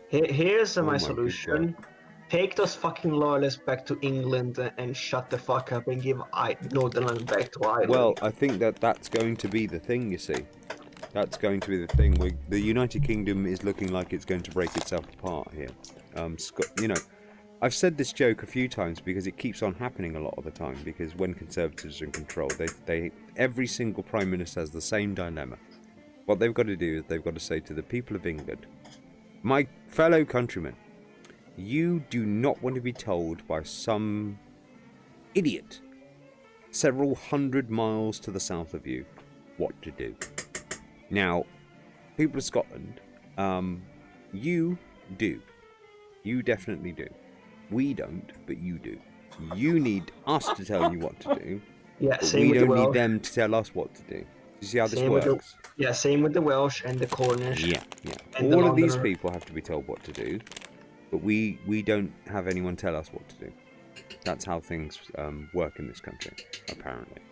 [SPEAKER 2] Here's my solution. Take those fucking loyalists back to England and shut the fuck up and give Northern Ireland back to Ireland.
[SPEAKER 1] Well, I think that's going to be the thing, you see. That's going to be the thing. The United Kingdom is looking like it's going to break itself apart here. I've said this joke a few times because it keeps on happening a lot of the time, because when Conservatives are in control, every single Prime Minister has the same dilemma. What they've got to do is they've got to say to the people of England, my fellow countrymen, you do not want to be told by some idiot several hundred miles to the south of you what to do. Now, people of Scotland, you do. You definitely do. We don't, but you do. You need us to tell you what to do.
[SPEAKER 2] Yeah,
[SPEAKER 1] but
[SPEAKER 2] same
[SPEAKER 1] we
[SPEAKER 2] with
[SPEAKER 1] don't
[SPEAKER 2] the
[SPEAKER 1] need them to tell us what to do. Do you see how this works?
[SPEAKER 2] Same with the Welsh and the Cornish.
[SPEAKER 1] Yeah. All of these people have to be told what to do, but we don't have anyone tell us what to do. That's how things work in this country, apparently.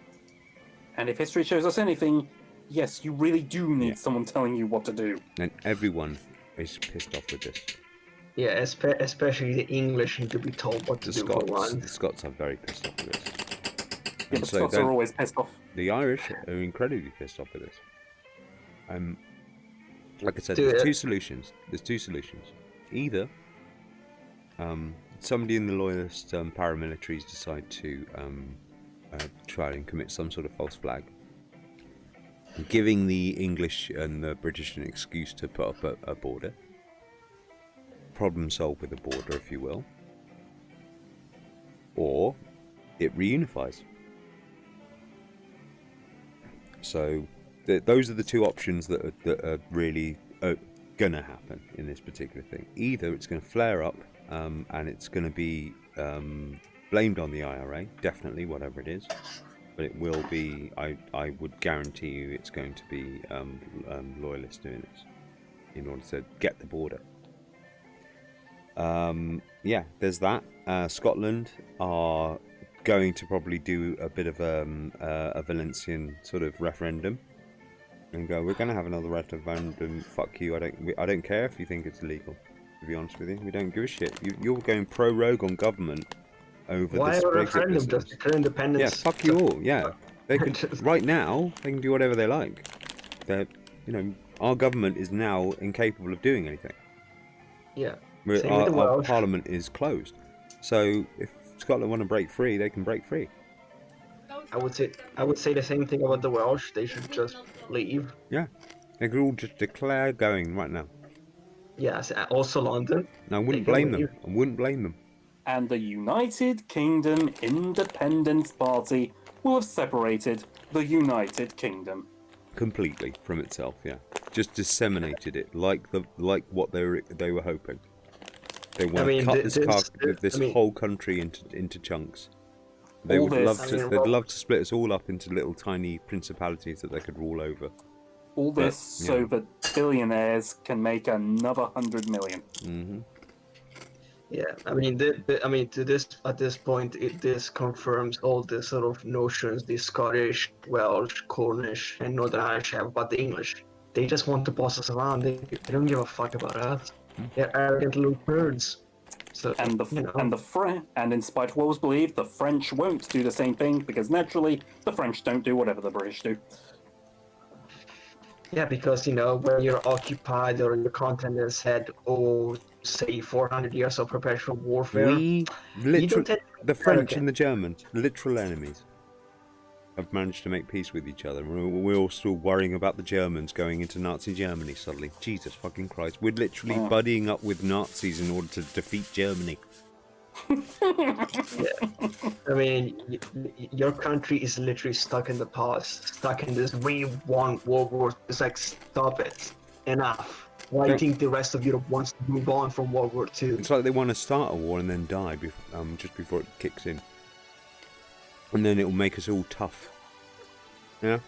[SPEAKER 3] And if history shows us anything, yes, you really do need someone telling you what to do.
[SPEAKER 1] And everyone is pissed off with this.
[SPEAKER 2] Yeah, especially the English need to be told what to do.
[SPEAKER 1] The Scots are very pissed off with this.
[SPEAKER 3] Yeah, the Scots are always pissed off.
[SPEAKER 1] The Irish are incredibly pissed off with this. Like I said, there's two solutions. Either somebody in the loyalist paramilitaries decide to try and commit some sort of false flag, giving the English and the British an excuse to put up a border. Problem solved with a border, if you will. Or it reunifies. So those are the two options that are really gonna happen in this particular thing. Either it's going to flare up and it's going to be blamed on the IRA, definitely, whatever it is. But it will be, I would guarantee you, it's going to be loyalists doing this in order to get the border. Yeah, there's that. Scotland are going to probably do a bit of a Valencian sort of referendum and go, we're going to have another referendum. Fuck you. I don't care if you think it's illegal. To be honest with you, we don't give a shit. You're going pro-rogue on government over
[SPEAKER 2] Why
[SPEAKER 1] this
[SPEAKER 2] a
[SPEAKER 1] Brexit
[SPEAKER 2] referendum?
[SPEAKER 1] business.
[SPEAKER 2] Just declare independence.
[SPEAKER 1] Yeah, fuck you all. Yeah, they can. Right now, they can do whatever they like. They're, our government is now incapable of doing anything.
[SPEAKER 2] Yeah.
[SPEAKER 1] Our parliament is closed. So if Scotland want to break free, they can break free.
[SPEAKER 2] I would say the same thing about the Welsh. They should just leave.
[SPEAKER 1] Yeah, they could all just declare going right now.
[SPEAKER 2] Yes, also London.
[SPEAKER 1] No, I wouldn't blame them. I wouldn't blame them.
[SPEAKER 3] And the United Kingdom Independence Party will have separated the United Kingdom
[SPEAKER 1] Completely from itself. Yeah, just disseminated it like what they were hoping. They want to cut this whole country into chunks. They would love to. They'd love to split us all up into little tiny principalities that they could rule over.
[SPEAKER 3] All this so that billionaires can make another 100 million.
[SPEAKER 1] Mm-hmm.
[SPEAKER 2] Yeah, at this point, this confirms all the sort of notions the Scottish, Welsh, Cornish, and Northern Irish have about the English. They just want to boss us around. They don't give a fuck about us. They're arrogant little birds. So,
[SPEAKER 3] and in spite of what was believed, the French won't do the same thing because naturally the French don't do whatever the British do.
[SPEAKER 2] Yeah, because when you're occupied or your continent has had, say 400 years of perpetual warfare.
[SPEAKER 1] The French and the Germans, literal enemies, have managed to make peace with each other. We're all still worrying about the Germans going into Nazi Germany suddenly. Jesus fucking Christ. We're literally buddying up with Nazis in order to defeat Germany.
[SPEAKER 2] Yeah. Your country is literally stuck in the past, stuck in this we won World War. It's like, stop it. Enough. Why do you think the rest of Europe wants to move on from World War II?
[SPEAKER 1] It's like they want to start a war and then die just before it kicks in. And then it will make us all tough. Yeah?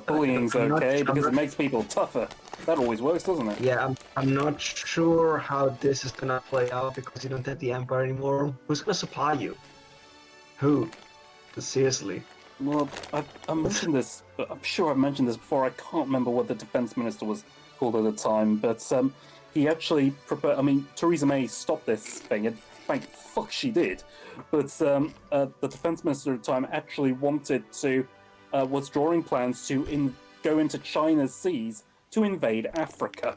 [SPEAKER 3] Bullying's okay because it makes people tougher. That always works, doesn't it?
[SPEAKER 2] Yeah, I'm not sure how this is gonna play out because you don't have the Empire anymore. Who's gonna supply you? Who? Seriously.
[SPEAKER 3] Well, I mentioned this, but I'm sure I've mentioned this before. I can't remember what the defense minister was called at the time, but he actually Theresa May stopped this thing, and thank fuck she did. But the defense minister at the time actually wanted to, was drawing plans to go into China's seas to invade Africa.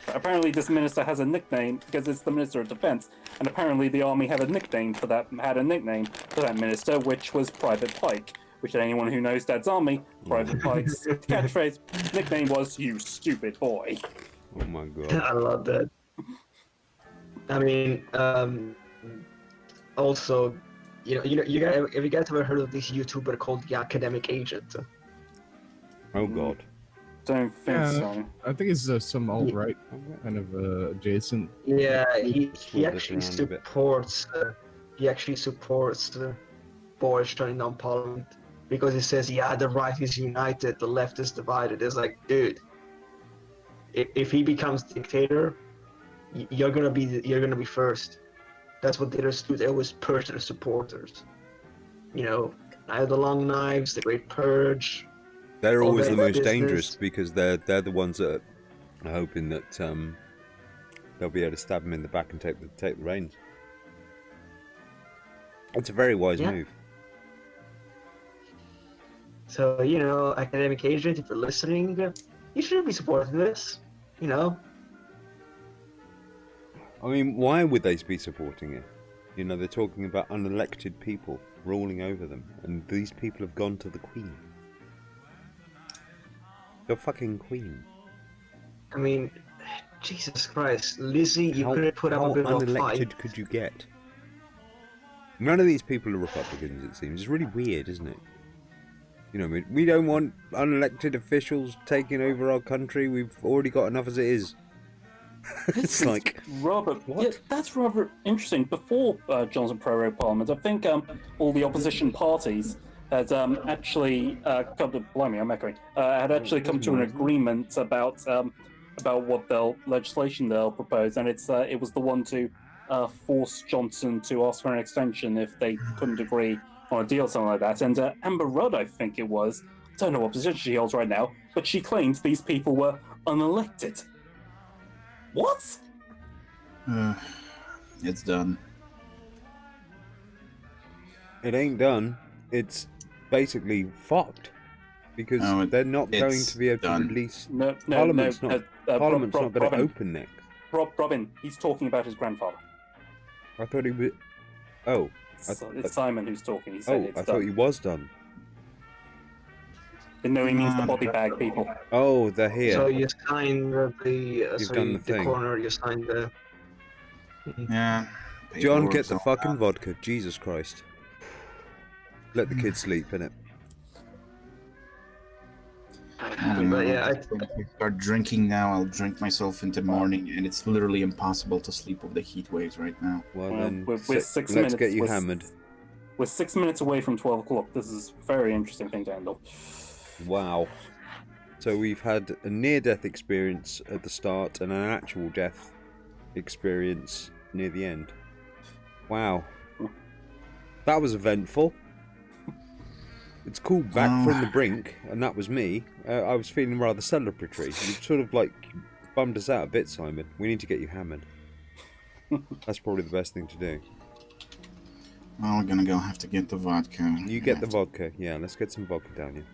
[SPEAKER 3] Apparently this minister has a nickname because it's the Minister of Defense, and apparently the army had a nickname for that minister, which was Private Pike, which anyone who knows Dad's army, Private Pike's catchphrase nickname was "You stupid boy."
[SPEAKER 1] Oh my god.
[SPEAKER 2] I love that. Also, you guys, have you guys ever heard of this YouTuber called the Academic Agent?
[SPEAKER 1] Oh god.
[SPEAKER 3] Don't think so.
[SPEAKER 11] I think it's some alt-right kind of adjacent.
[SPEAKER 2] Yeah, he actually supports Boris shutting down Parliament because he says, the right is united, the left is divided. It's like, dude, if he becomes dictator, you're gonna be first. That's what they just do. They always purge their supporters. Night of the Long Knives, the Great Purge.
[SPEAKER 1] They're always the most dangerous because they're the ones that are hoping that they'll be able to stab him in the back and take the reins. It's a very wise move.
[SPEAKER 2] So Academic Agent, if you're listening, you should be supporting this.
[SPEAKER 1] Why would they be supporting it? They're talking about unelected people ruling over them, and these people have gone to the Queen. The fucking Queen.
[SPEAKER 2] Jesus Christ, Lizzie, you could have put up a bit of a fight.
[SPEAKER 1] How unelected could you get? None of these people are Republicans, it seems. It's really weird, isn't it? We don't want unelected officials taking over our country. We've already got enough as it is. It's like
[SPEAKER 3] Robert. Yeah, that's rather interesting. Before Johnson Pro-Rogue Parliament, I think all the opposition parties had actually come to. Blimey, I'm echoing. Had actually come to an agreement about about what legislation they'll propose, and it was the one to force Johnson to ask for an extension if they couldn't agree on a deal, or something like that. And Amber Rudd, I think it was, don't know what position she holds right now, but she claims these people were unelected. What?
[SPEAKER 8] It's done.
[SPEAKER 1] It ain't done. It's basically fucked because they're not going to be able to release. Parliament's not going to open next.
[SPEAKER 3] Robin, he's talking about his grandfather.
[SPEAKER 1] I thought he was. Oh,
[SPEAKER 3] it's Simon who's talking. He said it's
[SPEAKER 1] I thought he was done.
[SPEAKER 3] No, he means the body bag people.
[SPEAKER 1] Oh, they're here.
[SPEAKER 2] So you signed the corner. You signed the.
[SPEAKER 8] Yeah.
[SPEAKER 1] John, get the fucking vodka. Jesus Christ. Let the kids sleep, innit?
[SPEAKER 2] But yeah,
[SPEAKER 8] if I start drinking now, I'll drink myself into morning, and it's literally impossible to sleep with the heat waves right now.
[SPEAKER 1] Well, then,
[SPEAKER 3] we're 6 minutes.
[SPEAKER 1] Let's get you hammered.
[SPEAKER 3] We're 6 minutes away from 12 o'clock. This is a very interesting thing to handle.
[SPEAKER 1] Wow. So we've had a near-death experience at the start and an actual death experience near the end. Wow. That was eventful. It's called Back from the Brink, and that was me. I was feeling rather celebratory. You sort of like bummed us out a bit, Simon. We need to get you hammered. That's probably the best thing to do.
[SPEAKER 8] Well, we're gonna have to get the vodka.
[SPEAKER 1] You get the vodka. Yeah, let's get some vodka down here.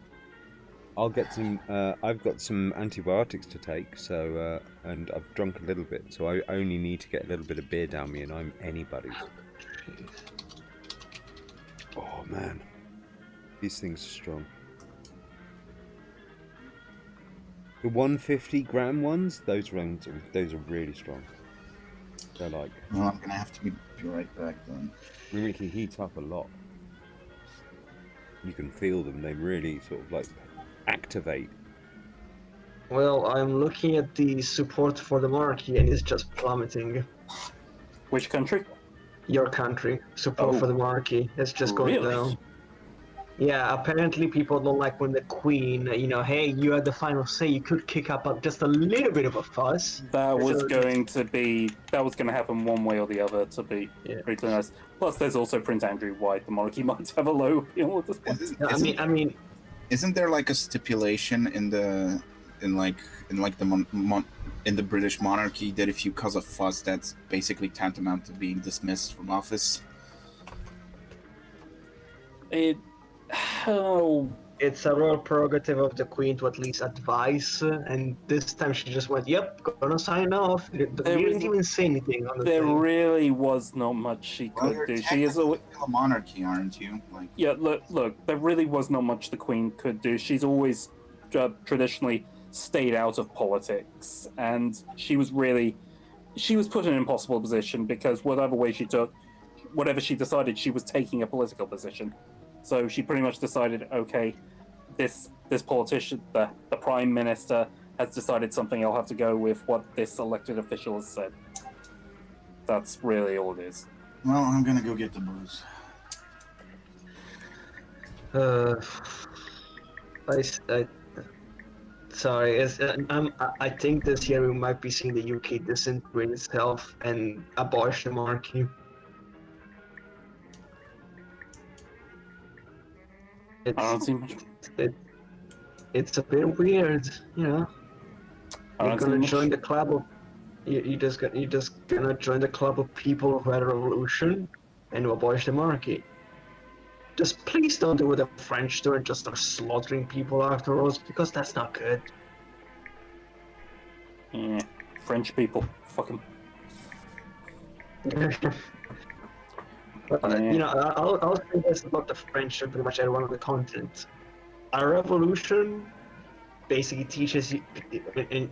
[SPEAKER 1] I'll get some. I've got some antibiotics to take, so and I've drunk a little bit, so I only need to get a little bit of beer down me, and I'm anybody's. Oh man, these things are strong. The 150-gram ones, those are really strong. They're like.
[SPEAKER 8] Well, I'm gonna have to be right back then.
[SPEAKER 1] They really heat up a lot. You can feel them. They really sort of like activate.
[SPEAKER 2] Well, I'm looking at the support for the monarchy, and it's just plummeting.
[SPEAKER 3] Which country?
[SPEAKER 2] Your country. Support for the monarchy. It's just going down. Yeah, apparently people don't like when the Queen, hey, you had the final say, you could kick up just a little bit of a fuss.
[SPEAKER 3] That was going to happen one way or the other, to be pretty nice. Plus, there's also Prince Andrew White. The monarchy might have a low appeal at this point.
[SPEAKER 2] I mean,
[SPEAKER 8] isn't there like a stipulation in the British monarchy that if you cause a fuss, that's basically tantamount to being dismissed from office?
[SPEAKER 2] It's a royal prerogative of the Queen to at least advise, and this time she just went, "Yep, gonna sign off." You didn't even say anything on the
[SPEAKER 3] There
[SPEAKER 2] thing.
[SPEAKER 3] really was not much she could do. She is
[SPEAKER 8] still a monarchy, aren't you?
[SPEAKER 3] Yeah, look, there really was not much the Queen could do. She's always traditionally stayed out of politics, and she was put in an impossible position because whatever way she took, whatever she decided, she was taking a political position. So she pretty much decided, okay, this politician, the prime minister, has decided something. I'll have to go with what this elected official has said. That's really all it is.
[SPEAKER 8] Well, I'm gonna go get the booze.
[SPEAKER 2] Sorry, I think this year we might be seeing the UK disintegrate itself and abolish the monarchy.
[SPEAKER 3] I don't see much.
[SPEAKER 2] It's a bit weird, You're gonna join the club of you just gonna join the club of people who had a revolution and who abolished the monarchy. Just please don't do what the French do and just start slaughtering people afterwards, because that's not good.
[SPEAKER 3] Yeah, French people, fuck them.
[SPEAKER 2] I'll say this about the French and pretty much everyone on the continent. A revolution basically teaches you, in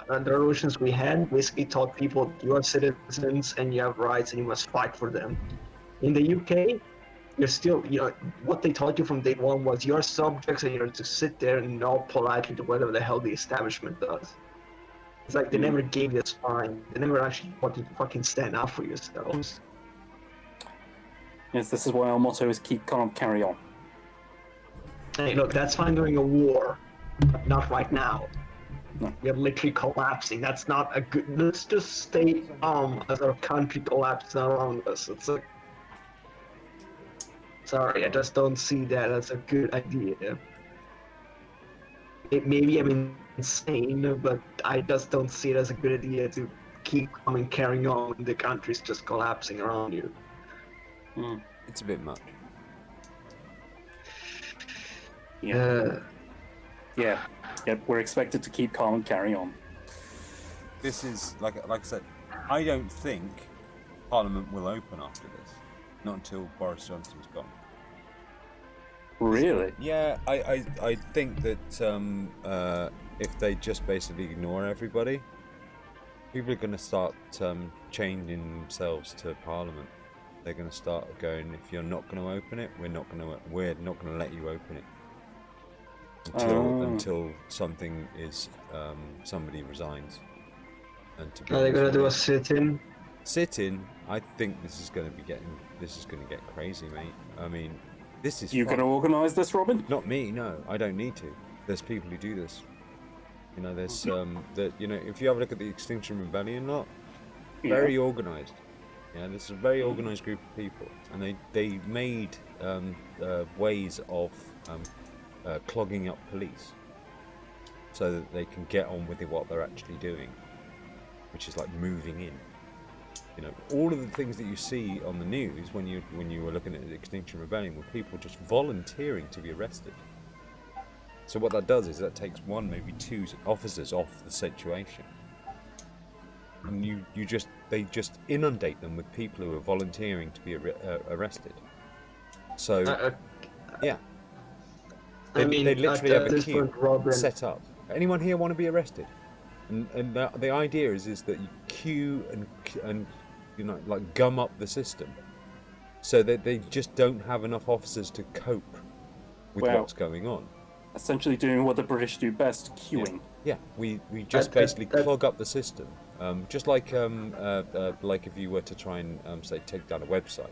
[SPEAKER 2] the revolutions we had, basically taught people you are citizens and you have rights and you must fight for them. In the UK, you're still, what they taught you from day one was you're subjects and you're to sit there and nod politely to whatever the hell the establishment does. It's like they never gave you a spine. They never actually wanted to fucking stand up for yourselves.
[SPEAKER 3] Yes, this is why our motto is keep calm, carry on.
[SPEAKER 2] Hey, look, that's fine during a war, but not right now.
[SPEAKER 3] No.
[SPEAKER 2] We are literally collapsing. That's not a good. Let's just stay as our country collapses around us. It's like, sorry, I just don't see that as a good idea. Maybe I'm insane, but I just don't see it as a good idea to keep carrying on when the country's just collapsing around you.
[SPEAKER 1] It's a bit much.
[SPEAKER 3] Yeah. Yeah. We're expected to keep calm and carry on.
[SPEAKER 1] This is like I said, I don't think Parliament will open after this. Not until Boris Johnson's gone.
[SPEAKER 3] Really?
[SPEAKER 1] Yeah, I think that if they just basically ignore everybody, people are going to start changing themselves to Parliament. They're going to start going, if you're not going to open it, we're not going to let you open it until something is somebody resigns. And to
[SPEAKER 2] Are they going to do a sit-in?
[SPEAKER 1] Sit-in? I think this is going to get crazy, mate. I mean, this is.
[SPEAKER 3] You going to organise this, Robin?
[SPEAKER 1] Not me. No, I don't need to. There's people who do this. You know, there's if you have a look at the Extinction Rebellion lot, very organised. Yeah, this is a very organised group of people, and they made ways of clogging up police so that they can get on with what they're actually doing, which is like moving in. You know, all of the things that you see on the news when you were looking at the Extinction Rebellion were people just volunteering to be arrested. So what that does is that takes one, maybe two officers off the situation, and they just inundate them with people who are volunteering to be arrested. So yeah, they literally have a queue set up. Anyone here want to be arrested? And the idea is that you queue and like gum up the system, so that they just don't have enough officers to cope with what's going on.
[SPEAKER 3] Essentially doing what the British do best, queuing.
[SPEAKER 1] Yeah, we just basically clog up the system, just like if you were to try and say take down a website.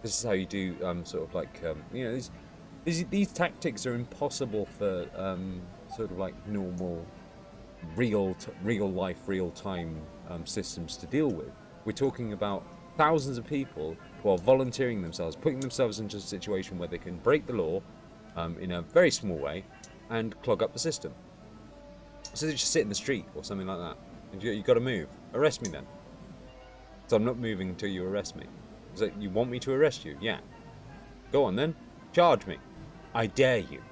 [SPEAKER 1] This is how you do sort of like these tactics are impossible for sort of like normal real life, real time systems to deal with. We're talking about thousands of people who are volunteering themselves, putting themselves into a situation where they can break the law in a very small way and clog up the system. So they just sit in the street or something like that. And you've got to move. Arrest me then. So I'm not moving until you arrest me. Is that you want me to arrest you? Yeah. Go on then. Charge me. I dare you.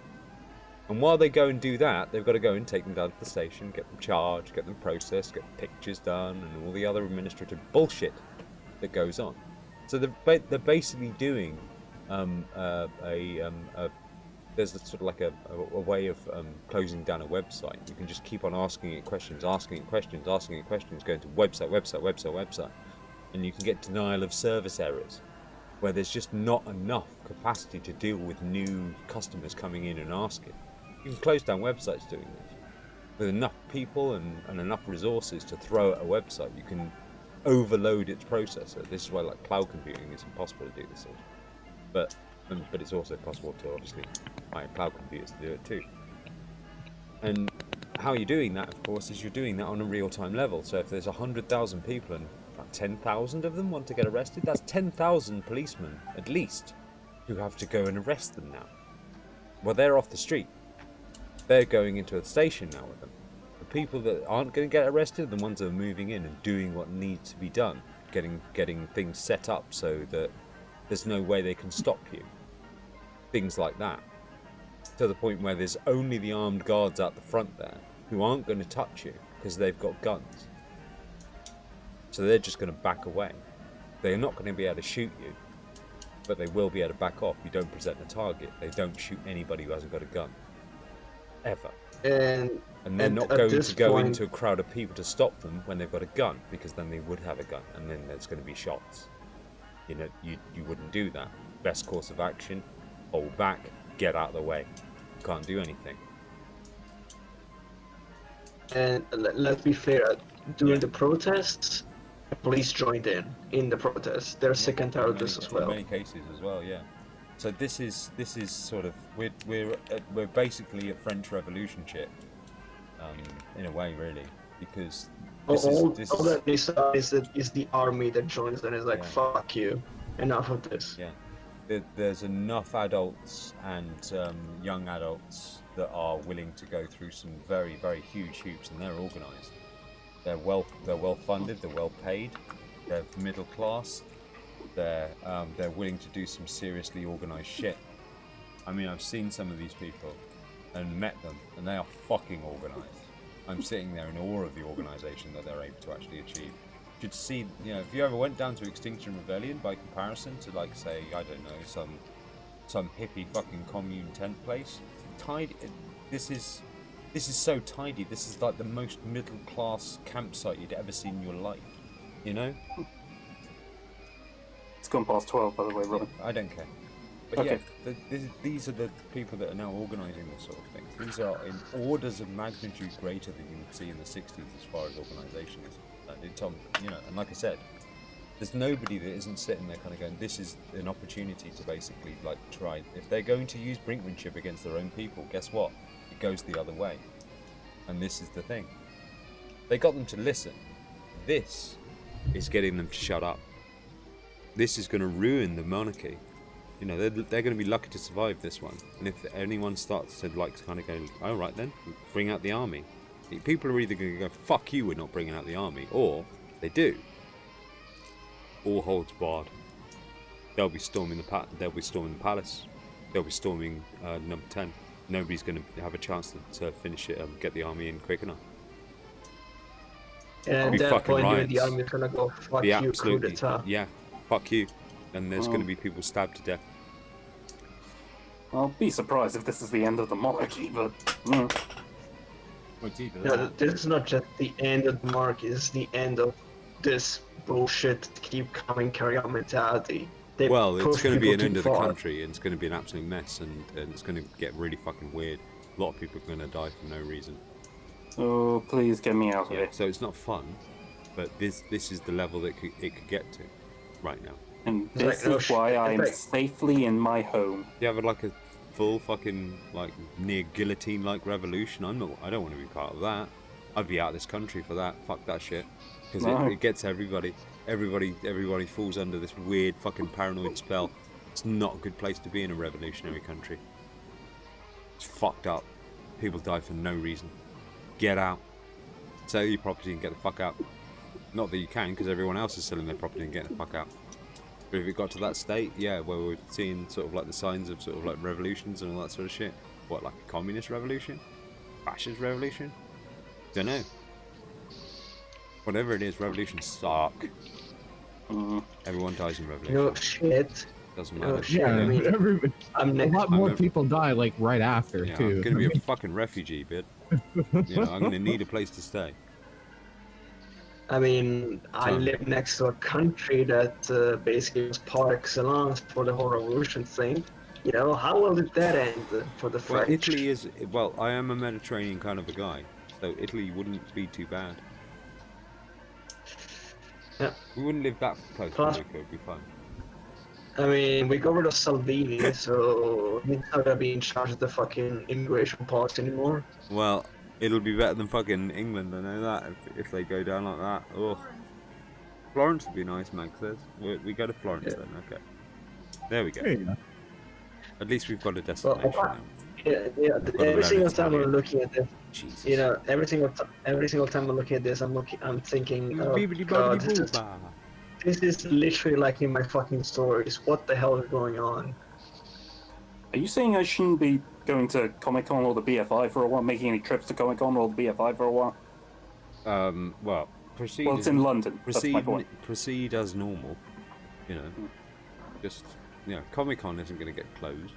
[SPEAKER 1] And while they go and do that, they've got to go and take them down to the station, get them charged, get them processed, get pictures done, and all the other administrative bullshit that goes on. So they're basically doing there's sort of like a way of closing down a website. You can just keep on asking it questions, going to website, and you can get denial of service errors, where there's just not enough capacity to deal with new customers coming in and asking. You can close down websites doing this. With enough people and enough resources to throw at a website, you can overload its processor. This is why like cloud computing is impossible to do this. But it's also possible to obviously hire cloud computers to do it too. And how you're doing that, of course, is you're doing that on a real-time level. So if there's 100,000 people and about 10,000 of them want to get arrested, that's 10,000 policemen at least who have to go and arrest them now. Well, they're off the street. They're going into a station now with them. The people that aren't going to get arrested are the ones that are moving in and doing what needs to be done, getting things set up so that there's no way they can stop you. Things like that. To the point where there's only the armed guards out the front there who aren't going to touch you because they've got guns. So they're just going to back away. They're not going to be able to shoot you, but they will be able to back off. You don't present a target. They don't shoot anybody who hasn't got a gun. Ever. And they're not going to go into a crowd of people to stop them when they've got a gun, because then they would have a gun and then there's going to be shots. You know, you wouldn't do that. Best course of action, hold back, get out of the way. You can't do anything.
[SPEAKER 2] And let's be fair, during the protests, the police joined in the protests. They're sick and tired of this as well.
[SPEAKER 1] In many cases as well, yeah. So this is sort of we're basically a French Revolution shit. in a way, really, because
[SPEAKER 2] All
[SPEAKER 1] this
[SPEAKER 2] that they saw is the army that joins and is like,
[SPEAKER 1] Yeah.
[SPEAKER 2] fuck you, enough of this.
[SPEAKER 1] Yeah, there's enough adults and young adults that are willing to go through some very, very huge hoops, and they're organised. They're well funded. They're well paid. They're middle class. They're willing to do some seriously organised shit. I mean, I've seen some of these people and met them, and they are fucking organised. I'm sitting there in awe of the organisation that they're able to actually achieve. You should see, if you ever went down to Extinction Rebellion by comparison to, like, say, I don't know, some hippie fucking commune tent place, tidy. This is so tidy. This is like the most middle class campsite you'd ever seen in your life. You know?
[SPEAKER 3] It's gone past 12, by the way, Robin.
[SPEAKER 1] I don't care. But
[SPEAKER 3] Okay.
[SPEAKER 1] yeah, these are the people that are now organising this sort of thing. These are in orders of magnitude greater than you would see in the 60s as far as organisation is. And like I said, there's nobody that isn't sitting there kind of going, this is an opportunity to basically like try. If they're going to use brinkmanship against their own people, guess what? It goes the other way. And this is the thing. They got them to listen. This is getting them to shut up. This is going to ruin the monarchy. They're going to be lucky to survive this one. And if anyone starts to kind of go, all right then, bring out the army. People are either going to go, fuck you, we're not bringing out the army, or they do. All holds barred. They'll be storming the palace. They'll be storming number 10. Nobody's going to have a chance to finish it and get the army in quick enough.
[SPEAKER 2] And at that point, the army's going to go, fuck you,
[SPEAKER 1] absolutely,
[SPEAKER 2] coup d'etat.
[SPEAKER 1] Yeah, fuck you. And there's going to be people stabbed to death.
[SPEAKER 3] I'll be surprised if this is the end of the monarchy, but...
[SPEAKER 2] No, this is not just the end of the monarchy, this is the end of this bullshit keep coming, carry on mentality. It's
[SPEAKER 1] going to be an end of the country, and it's going to be an absolute mess, and it's going to get really fucking weird. A lot of people are going to die for no reason.
[SPEAKER 3] Oh, please get me out of it.
[SPEAKER 1] So it's not fun, but this is the level that it could get to right now.
[SPEAKER 3] And this is why I'm safely in my home.
[SPEAKER 1] You have like a full fucking like near guillotine like revolution. I don't want to be part of that. I'd be out of this country for that. Fuck that shit. Because it gets everybody. Everybody falls under this weird fucking paranoid spell. It's not a good place to be in a revolutionary country. It's fucked up. People die for no reason. Get out. Sell your property and get the fuck out. Not that you can, because everyone else is selling their property and getting the fuck out. But if it got to that state, yeah, where we're seeing sort of like the signs of sort of like revolutions and all that sort of shit. What, like a communist revolution? Fascist revolution? Don't know. Whatever it is, revolutions suck. Everyone dies in revolution.
[SPEAKER 2] No shit.
[SPEAKER 1] Doesn't matter.
[SPEAKER 11] Yeah,
[SPEAKER 2] I mean,
[SPEAKER 11] a lot more people die like right after
[SPEAKER 1] yeah,
[SPEAKER 11] too.
[SPEAKER 1] I'm gonna be a fucking refugee, bit. I'm gonna need a place to stay.
[SPEAKER 2] I mean, I live next to a country that basically was par excellence for the whole revolution thing. How well did that end for the French?
[SPEAKER 1] Well, Italy is. Well, I am a Mediterranean kind of a guy, so Italy wouldn't be too bad.
[SPEAKER 2] Yeah.
[SPEAKER 1] We wouldn't live that close to America, it'd be fun.
[SPEAKER 2] I mean, we got rid of Salvini, so he's not gonna be in charge of the fucking immigration policy anymore.
[SPEAKER 1] Well, it'll be better than fucking England, I know that, if they go down like that. Oh, Florence would be nice, Mag says. We go to Florence then, okay. There we go.
[SPEAKER 11] There you go.
[SPEAKER 1] At least we've got a destination now.
[SPEAKER 2] Yeah. Every single time I'm looking at this,
[SPEAKER 1] Jesus.
[SPEAKER 2] every single time I'm looking at this, I'm thinking, oh, God, this is literally like in my fucking stories. What the hell is going on?
[SPEAKER 3] Are you saying I shouldn't be going to Comic-Con or the BFI for a while, making any trips to Comic-Con or the BFI for a while?
[SPEAKER 1] Well, proceed.
[SPEAKER 3] Well, it's in London. That's my point.
[SPEAKER 1] Proceed as normal. Just, Comic-Con isn't going to get closed.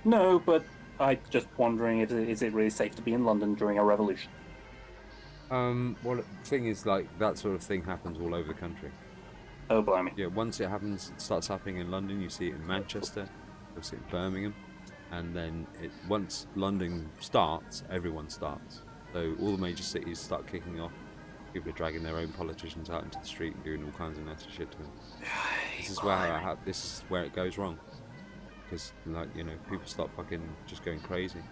[SPEAKER 3] No, but I'm just wondering, is it really safe to be in London during a revolution?
[SPEAKER 1] Well, the thing is, like, that sort of thing happens all over the country.
[SPEAKER 3] Oh, blimey.
[SPEAKER 1] Yeah, once it starts happening in London, you see it in Manchester, you'll see it in Birmingham, and then once London starts, everyone starts. So all the major cities start kicking off. People are dragging their own politicians out into the street and doing all kinds of nasty shit to them. This is where it goes wrong. Because, like, people start fucking just going crazy.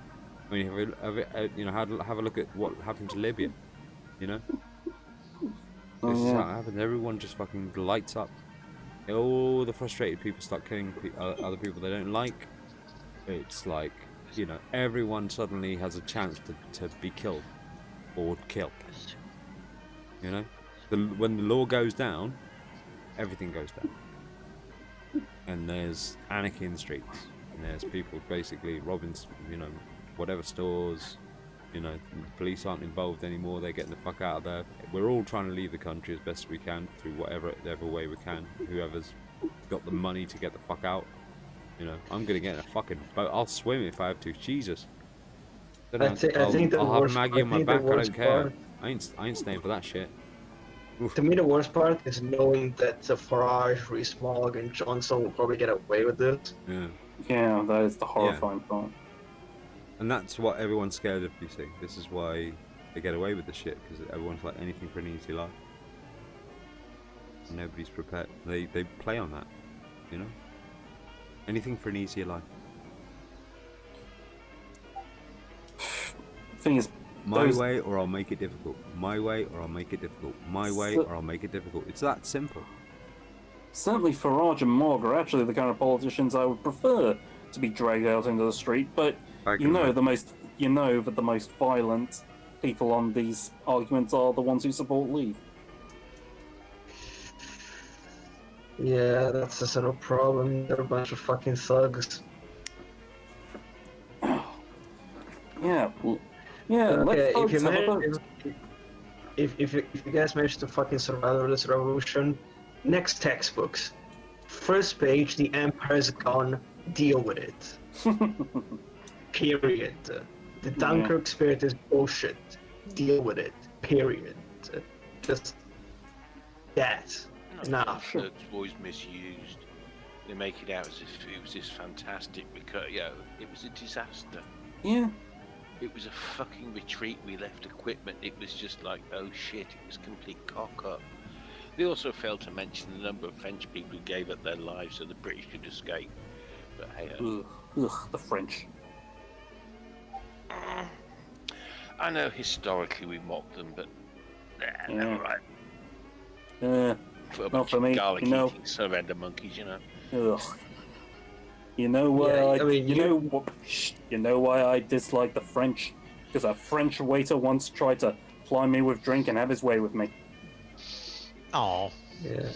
[SPEAKER 1] I mean, have a look at what happened to Libya. You know, this is how it happens. Everyone just fucking lights up. All the frustrated people start killing other people they don't like. It's like, you know, everyone suddenly has a chance to be killed or kill. You know, when the law goes down, everything goes down, and there's anarchy in the streets, and there's people basically robbing, you know, whatever stores. You know, the police aren't involved anymore. They're getting the fuck out of there. We're all trying to leave the country as best we can through whatever way we can. Whoever's got the money to get the fuck out. You know, I'm gonna get in a fucking boat. I'll swim if I have to. Jesus.
[SPEAKER 2] I think
[SPEAKER 1] I'll have Maggie on my back. I don't care. I ain't staying for that shit. Oof.
[SPEAKER 2] To me, the worst part is knowing that Farage, Rees-Mogg, and Johnson will probably get away with this.
[SPEAKER 1] Yeah.
[SPEAKER 3] Yeah, that is the horrifying part.
[SPEAKER 1] And that's what everyone's scared of, you see. This is why they get away with the shit, because everyone's like anything for an easy life. Nobody's prepared. They play on that, you know? Anything for an easier life.
[SPEAKER 3] Thing is,
[SPEAKER 1] my way or I'll make it difficult. My way or I'll make it difficult. My way or I'll make it difficult. It's that simple.
[SPEAKER 3] Certainly Farage and Mogg are actually the kind of politicians I would prefer to be dragged out into the street, but that the most violent people on these arguments are the ones who support Leave.
[SPEAKER 2] Yeah, that's the sort of problem. They're a bunch of fucking thugs.
[SPEAKER 3] Yeah.
[SPEAKER 2] Okay,
[SPEAKER 3] let's
[SPEAKER 2] if you guys manage to fucking survive this revolution, next textbooks. First page, the Empire's gone, deal with it. Period. The Dunkirk spirit is bullshit. Deal with it. Period. Just that. Enough.
[SPEAKER 7] It's always misused. They make it out as if it was this fantastic, because it was a disaster.
[SPEAKER 3] Yeah.
[SPEAKER 7] It was a fucking retreat. We left equipment. It was just like, oh shit, it was complete cock up. They also failed to mention the number of French people who gave up their lives so the British could escape. But hey,
[SPEAKER 3] the French.
[SPEAKER 7] I know historically we mocked them, but never mind.
[SPEAKER 3] Not for me.
[SPEAKER 7] Garlic
[SPEAKER 3] You know.
[SPEAKER 7] eating surrender monkeys, you know.
[SPEAKER 3] Ugh. You know why? You know why I dislike the French? Because a French waiter once tried to ply me with drink and have his way with me.
[SPEAKER 5] Oh.
[SPEAKER 2] Yeah.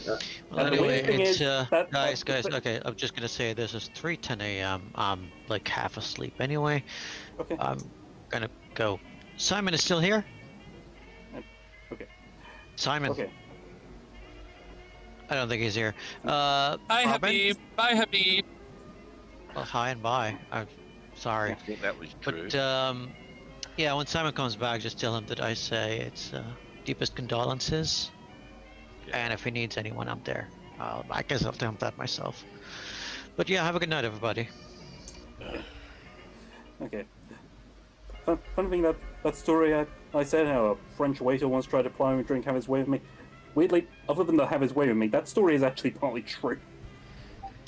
[SPEAKER 5] Well, anyway, it's guys. Okay, I'm just gonna say this is 3:10 a.m. I'm like half asleep anyway.
[SPEAKER 3] Okay.
[SPEAKER 5] I'm gonna go. Simon is still here.
[SPEAKER 3] Okay.
[SPEAKER 5] Simon.
[SPEAKER 3] Okay.
[SPEAKER 5] I don't think he's here.
[SPEAKER 12] Bye, Habib. Bye, Habib.
[SPEAKER 5] Well, hi and bye. I'm sorry.
[SPEAKER 7] I think that was true.
[SPEAKER 5] But yeah, when Simon comes back, just tell him that I say it's deepest condolences.
[SPEAKER 7] Yeah.
[SPEAKER 5] And if he needs anyone up there, I guess I'll tell him that myself. But yeah, have a good night, everybody.
[SPEAKER 3] Okay. Funny thing, that story I said how a French waiter once tried to ply me a drink, have his way with me. Weirdly, other than to have his way with me, that story is actually partly true.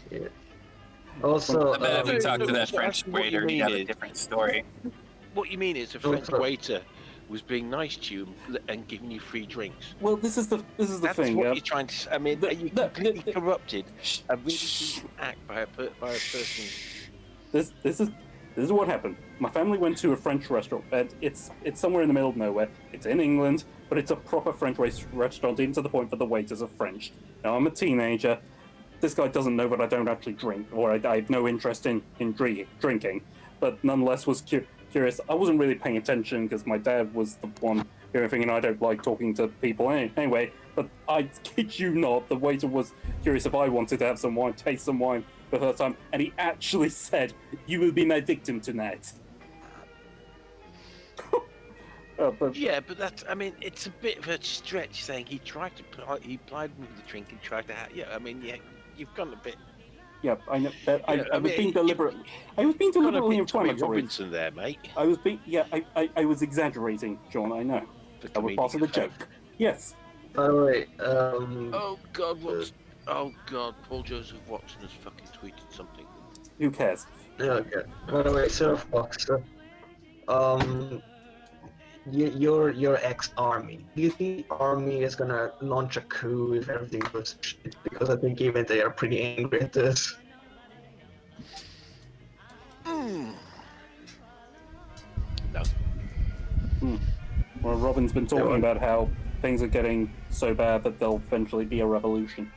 [SPEAKER 2] Yeah. Also,
[SPEAKER 12] I bet if you talk to that French
[SPEAKER 7] what you
[SPEAKER 12] waiter,
[SPEAKER 7] mean
[SPEAKER 12] you have a
[SPEAKER 7] is-
[SPEAKER 12] different story.
[SPEAKER 7] What you mean is a French waiter was being nice to you and giving you free drinks.
[SPEAKER 3] Well, this is the
[SPEAKER 7] That's
[SPEAKER 3] thing.
[SPEAKER 7] what you're trying to. I mean, are you completely corrupted a really decent act by a person?
[SPEAKER 3] This is what happened. My family went to a French restaurant. It's somewhere in the middle of nowhere. It's in England, but it's a proper French restaurant, even to the point that the waiters are French. Now, I'm a teenager. This guy doesn't know that I don't actually drink, or I have no interest in drinking, but nonetheless was curious. I wasn't really paying attention because my dad was the one doing everything, and I don't like talking to people anyway. But I kid you not, the waiter was curious if I wanted to have some wine, taste some wine for the first time, and he actually said, "You will be my victim tonight."
[SPEAKER 7] Yeah, but that's. I mean, it's a bit of a stretch saying he plied me with the drink and tried to. I mean, yeah, you've gone a bit.
[SPEAKER 3] Yeah, I know. I was being deliberate. I was being
[SPEAKER 7] Got a
[SPEAKER 3] deliberately
[SPEAKER 7] bit Tommy
[SPEAKER 3] inflammatory.
[SPEAKER 7] Robinson there, mate.
[SPEAKER 3] I was being. Yeah, I was exaggerating, John. I know. That was part of the joke. Yes.
[SPEAKER 2] By the way,
[SPEAKER 7] Oh God, Oh God, Paul Joseph Watson has fucking tweeted something.
[SPEAKER 3] Who cares?
[SPEAKER 2] Okay. By the way, Surf Box. your ex-army. Do you think the army is gonna launch a coup if everything goes to shit? Because I think even they are pretty angry at this.
[SPEAKER 7] No.
[SPEAKER 3] Well, Robin's been talking about how things are getting so bad that there'll eventually be a revolution.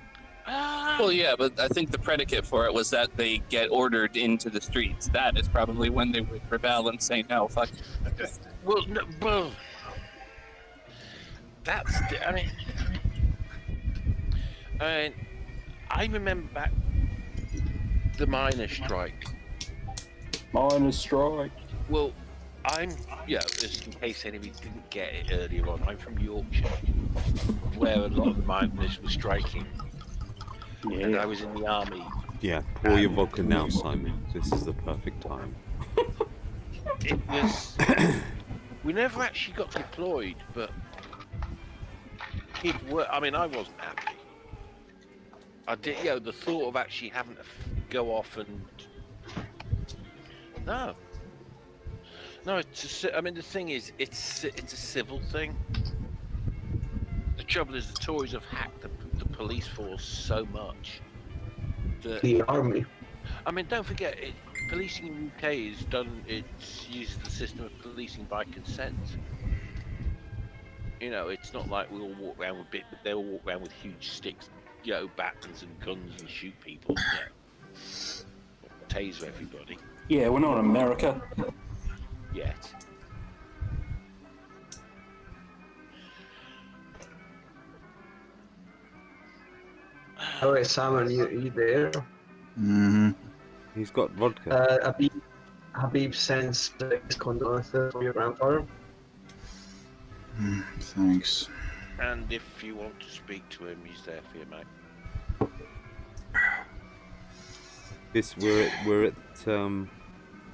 [SPEAKER 12] Well, yeah, but I think the predicate for it was that they get ordered into the streets. That is probably when they would rebel and say, no, fuck it.
[SPEAKER 7] Well, no, well, that's. I mean, I remember back the miners' strike.
[SPEAKER 3] Miners' strike.
[SPEAKER 7] Well, just in case anybody didn't get it earlier on, I'm from Yorkshire, where a lot of the miners were striking.
[SPEAKER 3] Yeah.
[SPEAKER 7] And I was in the army.
[SPEAKER 1] Yeah, pour your vodka now, Simon. This is the perfect time.
[SPEAKER 7] It was. We never actually got deployed, but people were. I mean, I wasn't happy. I did, the thought of actually having to go off and. No, I mean, the thing is, it's a civil thing. The trouble is, the Tories have hacked the police force so much that
[SPEAKER 2] The army.
[SPEAKER 7] I mean, don't forget, policing in the UK is done. It's uses the system of policing by consent. It's not like we all walk around with they all walk around with huge sticks, batons and guns and shoot people. Taser everybody.
[SPEAKER 3] Yeah, we're not America.
[SPEAKER 7] Yet.
[SPEAKER 2] Alright, Simon, you there?
[SPEAKER 8] Mm-hmm.
[SPEAKER 1] He's got vodka.
[SPEAKER 2] Habib sends his condolences for your grandfather.
[SPEAKER 8] Thanks.
[SPEAKER 7] And if you want to speak to him, he's there for you, mate.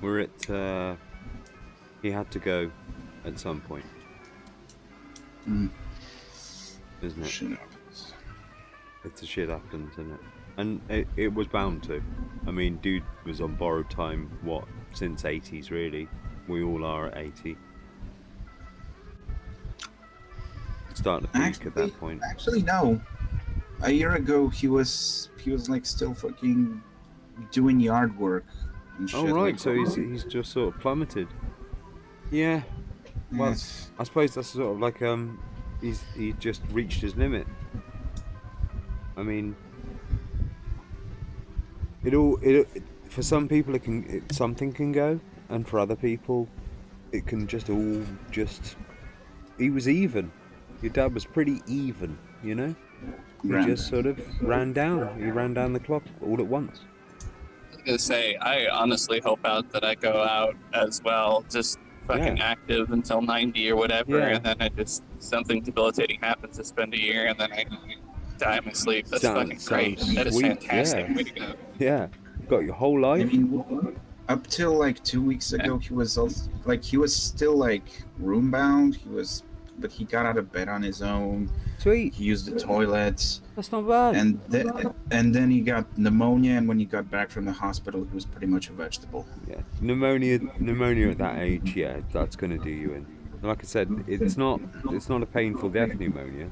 [SPEAKER 1] We're at he had to go at some point. Isn't it?
[SPEAKER 8] Shit happens.
[SPEAKER 1] It's a shit happens, isn't it? And it was bound to. I mean, dude was on borrowed time, since 80s really. We all are at 80. Starting to peak at that point.
[SPEAKER 8] Actually, no. A year ago, he was like still fucking doing yard work and shit.
[SPEAKER 1] Oh right,
[SPEAKER 8] like
[SPEAKER 1] so
[SPEAKER 8] that.
[SPEAKER 1] he's just sort of plummeted. Yeah. Well,
[SPEAKER 8] Yes.
[SPEAKER 1] I suppose that's sort of like he just reached his limit. I mean, for some people something can go, and for other people, it can just he was even. Your dad was pretty even, He just sort of ran down. He ran down the clock all at once.
[SPEAKER 12] I was gonna say, I honestly hope out that I go out as well, just fucking active until 90 or whatever, and then something debilitating happens to spend a year, and then I die in my sleep. That's fucking great. That is
[SPEAKER 1] sweet,
[SPEAKER 12] fantastic.
[SPEAKER 1] yeah.
[SPEAKER 12] Way to go.
[SPEAKER 1] Yeah, got your whole life.
[SPEAKER 8] I mean, up till like 2 weeks ago, he was also, he was still like room bound. But he got out of bed on his own.
[SPEAKER 1] Sweet.
[SPEAKER 8] He used the toilets.
[SPEAKER 1] That's not bad.
[SPEAKER 8] And then he got pneumonia, and when he got back from the hospital, he was pretty much a vegetable.
[SPEAKER 1] Yeah, pneumonia at that age, that's gonna do you in. Like I said, it's not a painful death, pneumonia.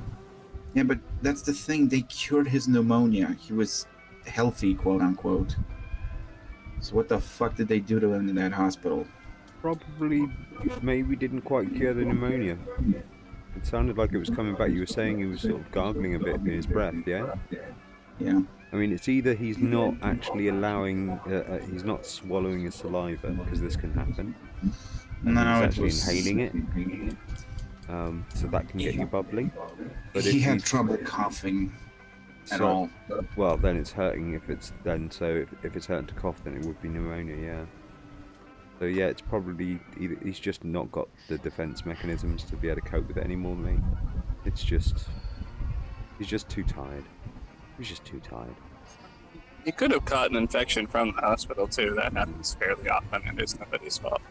[SPEAKER 8] Yeah, but that's the thing. They cured his pneumonia. He was healthy, quote unquote. So what the fuck did they do to him in that hospital?
[SPEAKER 1] Probably, maybe didn't quite cure the pneumonia. It sounded like it was coming back. You were saying he was sort of gargling a bit in his breath, yeah?
[SPEAKER 8] Yeah.
[SPEAKER 1] I mean, it's either he's not actually he's not swallowing his saliva, because this can happen. And
[SPEAKER 8] No,
[SPEAKER 1] he's actually inhaling it. So that can get you bubbly. But
[SPEAKER 8] he
[SPEAKER 1] if
[SPEAKER 8] had
[SPEAKER 1] he's
[SPEAKER 8] trouble coughing at all.
[SPEAKER 1] Well, then it's hurting if it's hurting to cough, then it would be pneumonia, yeah. So yeah, it's probably either he's just not got the defense mechanisms to be able to cope with it anymore, mate. It's just he's just too tired. He's just too tired.
[SPEAKER 12] He could have caught an infection from the hospital too. That happens fairly often, and it's nobody's fault.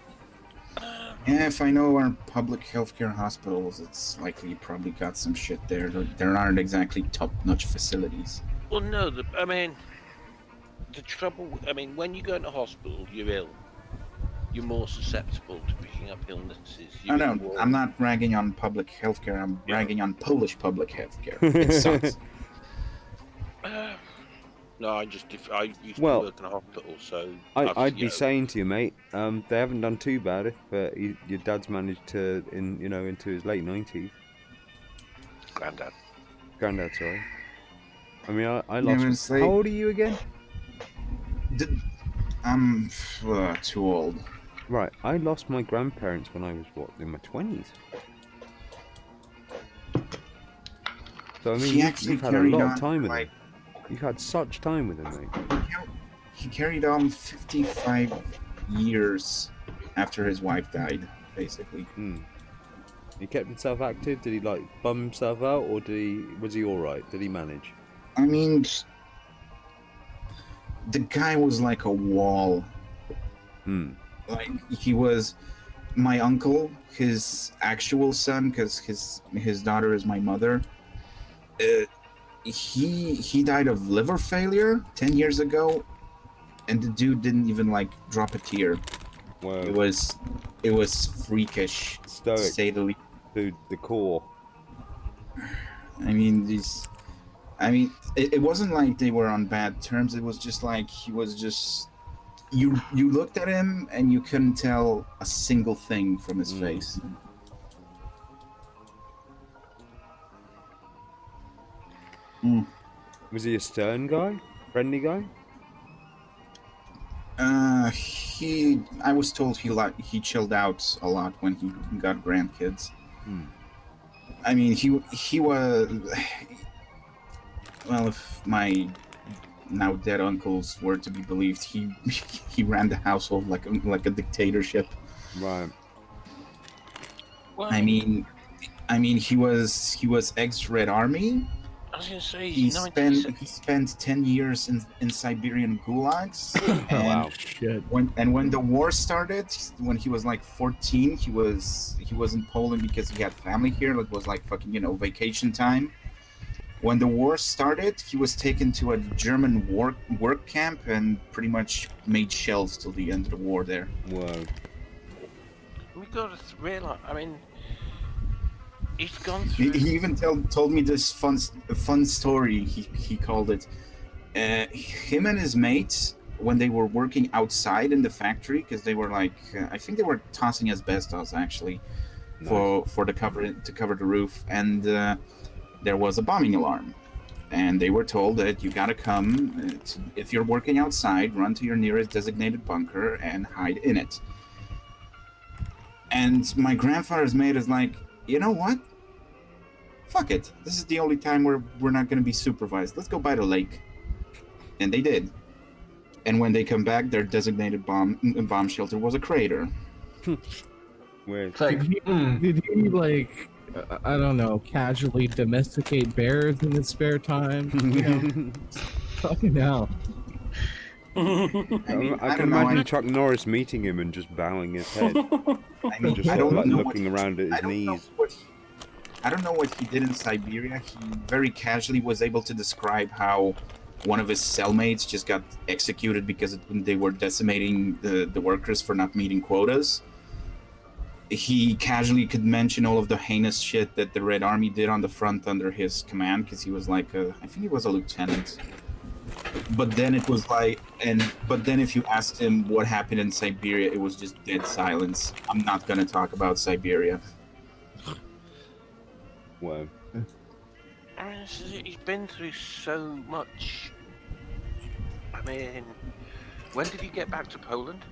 [SPEAKER 8] Yeah, if I know our public healthcare hospitals, it's likely you probably got some shit there. There aren't exactly top-notch facilities.
[SPEAKER 7] Well, no, the trouble. I mean, when you go into hospital, you're ill. you're more susceptible to picking up illnesses.
[SPEAKER 8] Oh no, I'm not ragging on public healthcare. I'm ragging on Polish public healthcare. It sucks.
[SPEAKER 7] No, I used to
[SPEAKER 1] Well,
[SPEAKER 7] work in a hospital, so
[SPEAKER 1] I'd be saying to you, mate, they haven't done too bad if your dad's managed to into his late 90s. Granddad, sorry. I mean, I lost. How old are you again?
[SPEAKER 8] I'm too old.
[SPEAKER 1] Right, I lost my grandparents when I was in my 20s. So I mean, you've had a lot of time with him. You've had such time with him, mate.
[SPEAKER 8] He carried on 55 years after his wife died, basically.
[SPEAKER 1] He kept himself active. Did he like bum himself out, or was he all right? Did he manage?
[SPEAKER 8] I mean, the guy was like a wall. Like he was my uncle, his actual son, because his daughter is my mother. He died of liver failure 10 years ago, and the dude didn't even like drop a tear.
[SPEAKER 1] Wow.
[SPEAKER 8] It was freakish,
[SPEAKER 1] stoic,
[SPEAKER 8] to say the least.
[SPEAKER 1] Dude, the core.
[SPEAKER 8] I mean, it wasn't like they were on bad terms. It was just like he was just. You looked at him and you couldn't tell a single thing from his face.
[SPEAKER 1] Was he a stern guy? Friendly guy?
[SPEAKER 8] I was told he chilled out a lot when he got grandkids. I mean, he was. Well, if my now dead uncles were to be believed, he ran the household like a dictatorship.
[SPEAKER 1] Right.
[SPEAKER 7] Well,
[SPEAKER 8] I mean, he was ex-Red Army.
[SPEAKER 7] I was gonna say
[SPEAKER 8] he spent 10 years in Siberian gulags. And
[SPEAKER 11] wow, shit.
[SPEAKER 8] When the war started, when he was like 14, he was in Poland because he had family here. It was like fucking vacation time. When the war started, he was taken to a German work camp and pretty much made shells till the end of the war there.
[SPEAKER 1] Whoa.
[SPEAKER 7] We got to realize. I mean, he's gone through.
[SPEAKER 8] He even told me this fun story. He called it. Him and his mates, when they were working outside in the factory, because they were like, I think they were tossing asbestos actually, for to cover the roof, and there was a bombing alarm, and they were told that you gotta come if you're working outside, run to your nearest designated bunker and hide in it. And my grandfather's mate is like, you know what? Fuck it. This is the only time we're not gonna be supervised. Let's go by the lake. And they did. And when they come back, their designated bomb shelter was a crater.
[SPEAKER 1] Weird.
[SPEAKER 11] Did he like, I don't know, casually domesticate bears in his spare time? Fucking hell.
[SPEAKER 1] I can imagine Chuck Norris meeting him and just bowing his head.
[SPEAKER 8] I mean,
[SPEAKER 1] just
[SPEAKER 8] I don't know
[SPEAKER 1] looking around at his knees.
[SPEAKER 8] I don't know what he did in Siberia. He very casually was able to describe how one of his cellmates just got executed because they were decimating the workers for not meeting quotas. He casually could mention all of the heinous shit that the Red Army did on the front under his command, because he was like I think he was a lieutenant. But then it was like, but then if you asked him what happened in Siberia, it was just dead silence. I'm not gonna talk about Siberia.
[SPEAKER 1] Wow.
[SPEAKER 7] I mean, he's been through so much. I mean, when did he get back to Poland?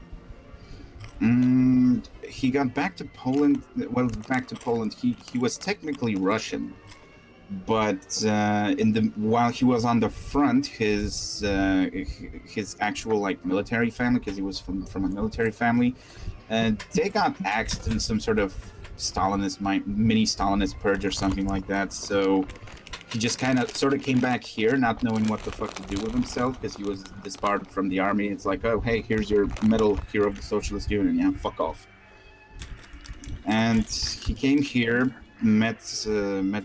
[SPEAKER 8] He got back to Poland. Well, back to Poland. He was technically Russian, but while he was on the front, his actual like military family, because he was from a military family, they got axed in some sort of mini Stalinist purge or something like that. So he just sort of came back here, not knowing what the fuck to do with himself, because he was disbarred from the army. It's like, oh, hey, here's your medal, hero of the Socialist Union. Yeah, fuck off. And he came here, met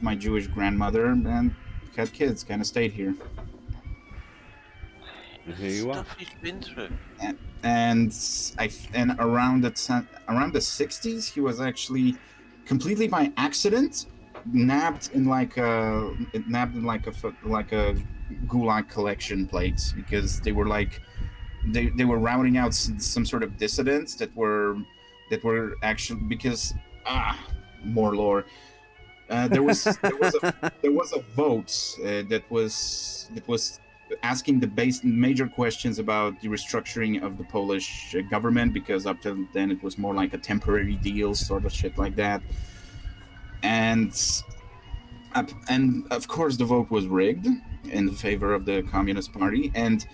[SPEAKER 8] my Jewish grandmother, and had kids. Kind of stayed here.
[SPEAKER 1] And here you are.
[SPEAKER 7] Stuff he's been through.
[SPEAKER 8] And around the 60s, he was actually completely by accident nabbed in like a gulag collection plate, because they were like they were routing out some sort of dissidents that were actually, because more lore. There was a vote that was asking the major questions about the restructuring of the Polish government, because up till then it was more like a temporary deal, sort of shit like that. And of course the vote was rigged in favor of the Communist Party, and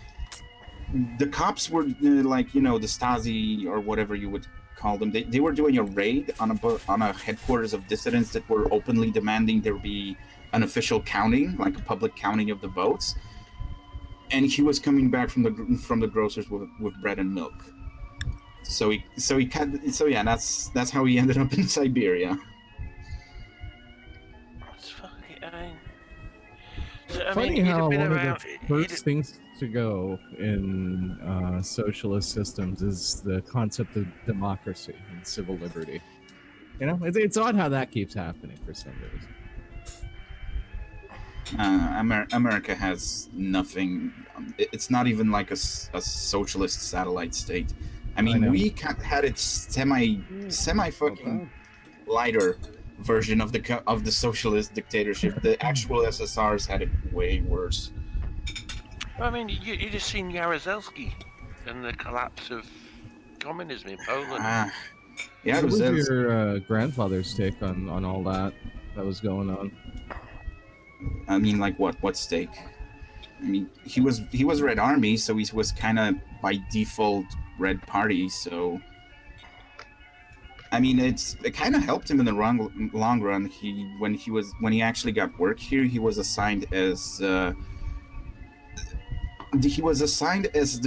[SPEAKER 8] the cops were like, the Stasi or whatever you would call them. They were doing a raid on a headquarters of dissidents that were openly demanding there be an official counting, like a public counting of the votes. And he was coming back from the grocers with bread and milk. So that's how he ended up in Siberia.
[SPEAKER 7] It's fucking.
[SPEAKER 11] Funny how one of the first things to go in socialist systems is the concept of democracy and civil liberty. It's odd how that keeps happening for some reason.
[SPEAKER 8] America has nothing. It's not even like a socialist satellite state. I mean, we had its semi fucking lighter version of the socialist dictatorship. The actual SSRs had it way worse.
[SPEAKER 7] I mean, you just seen Jaruzelski and the collapse of communism in Poland.
[SPEAKER 11] What was your grandfather's take on all that was going on?
[SPEAKER 8] I mean, like what stake? I mean, he was Red Army, so he was kind of by default Red Party. So, I mean, it kind of helped him in the long run. When he actually got work here, he was assigned as the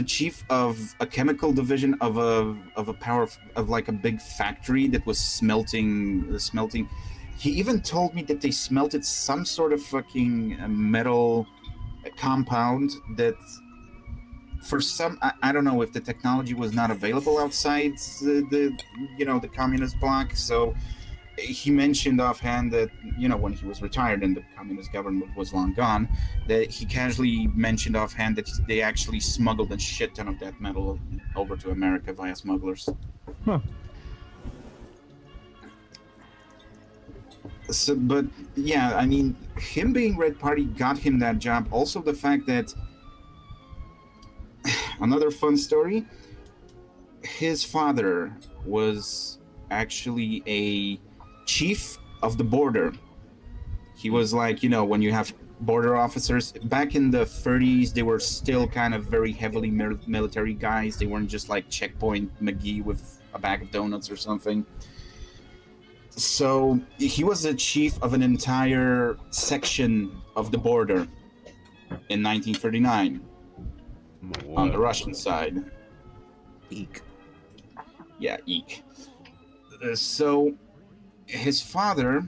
[SPEAKER 8] chief of a chemical division of a big factory that was smelting. He even told me that they smelted some sort of fucking metal compound that, for some, I don't know if the technology was not available outside the communist bloc. So he mentioned offhand that, when he was retired and the communist government was long gone, that he casually mentioned offhand that they actually smuggled a shit ton of that metal over to America via smugglers.
[SPEAKER 11] Huh.
[SPEAKER 8] So, but yeah, I mean, him being Red Party got him that job. Also, the fact that another fun story, his father was actually a chief of the border. He was like, when you have border officers back in the 30s, they were still kind of very heavily military guys. They weren't just like Checkpoint McGee with a bag of donuts or something. So he was the chief of an entire section of the border in 1939 on the Russian side.
[SPEAKER 1] Eek.
[SPEAKER 8] Yeah, eek. So his father,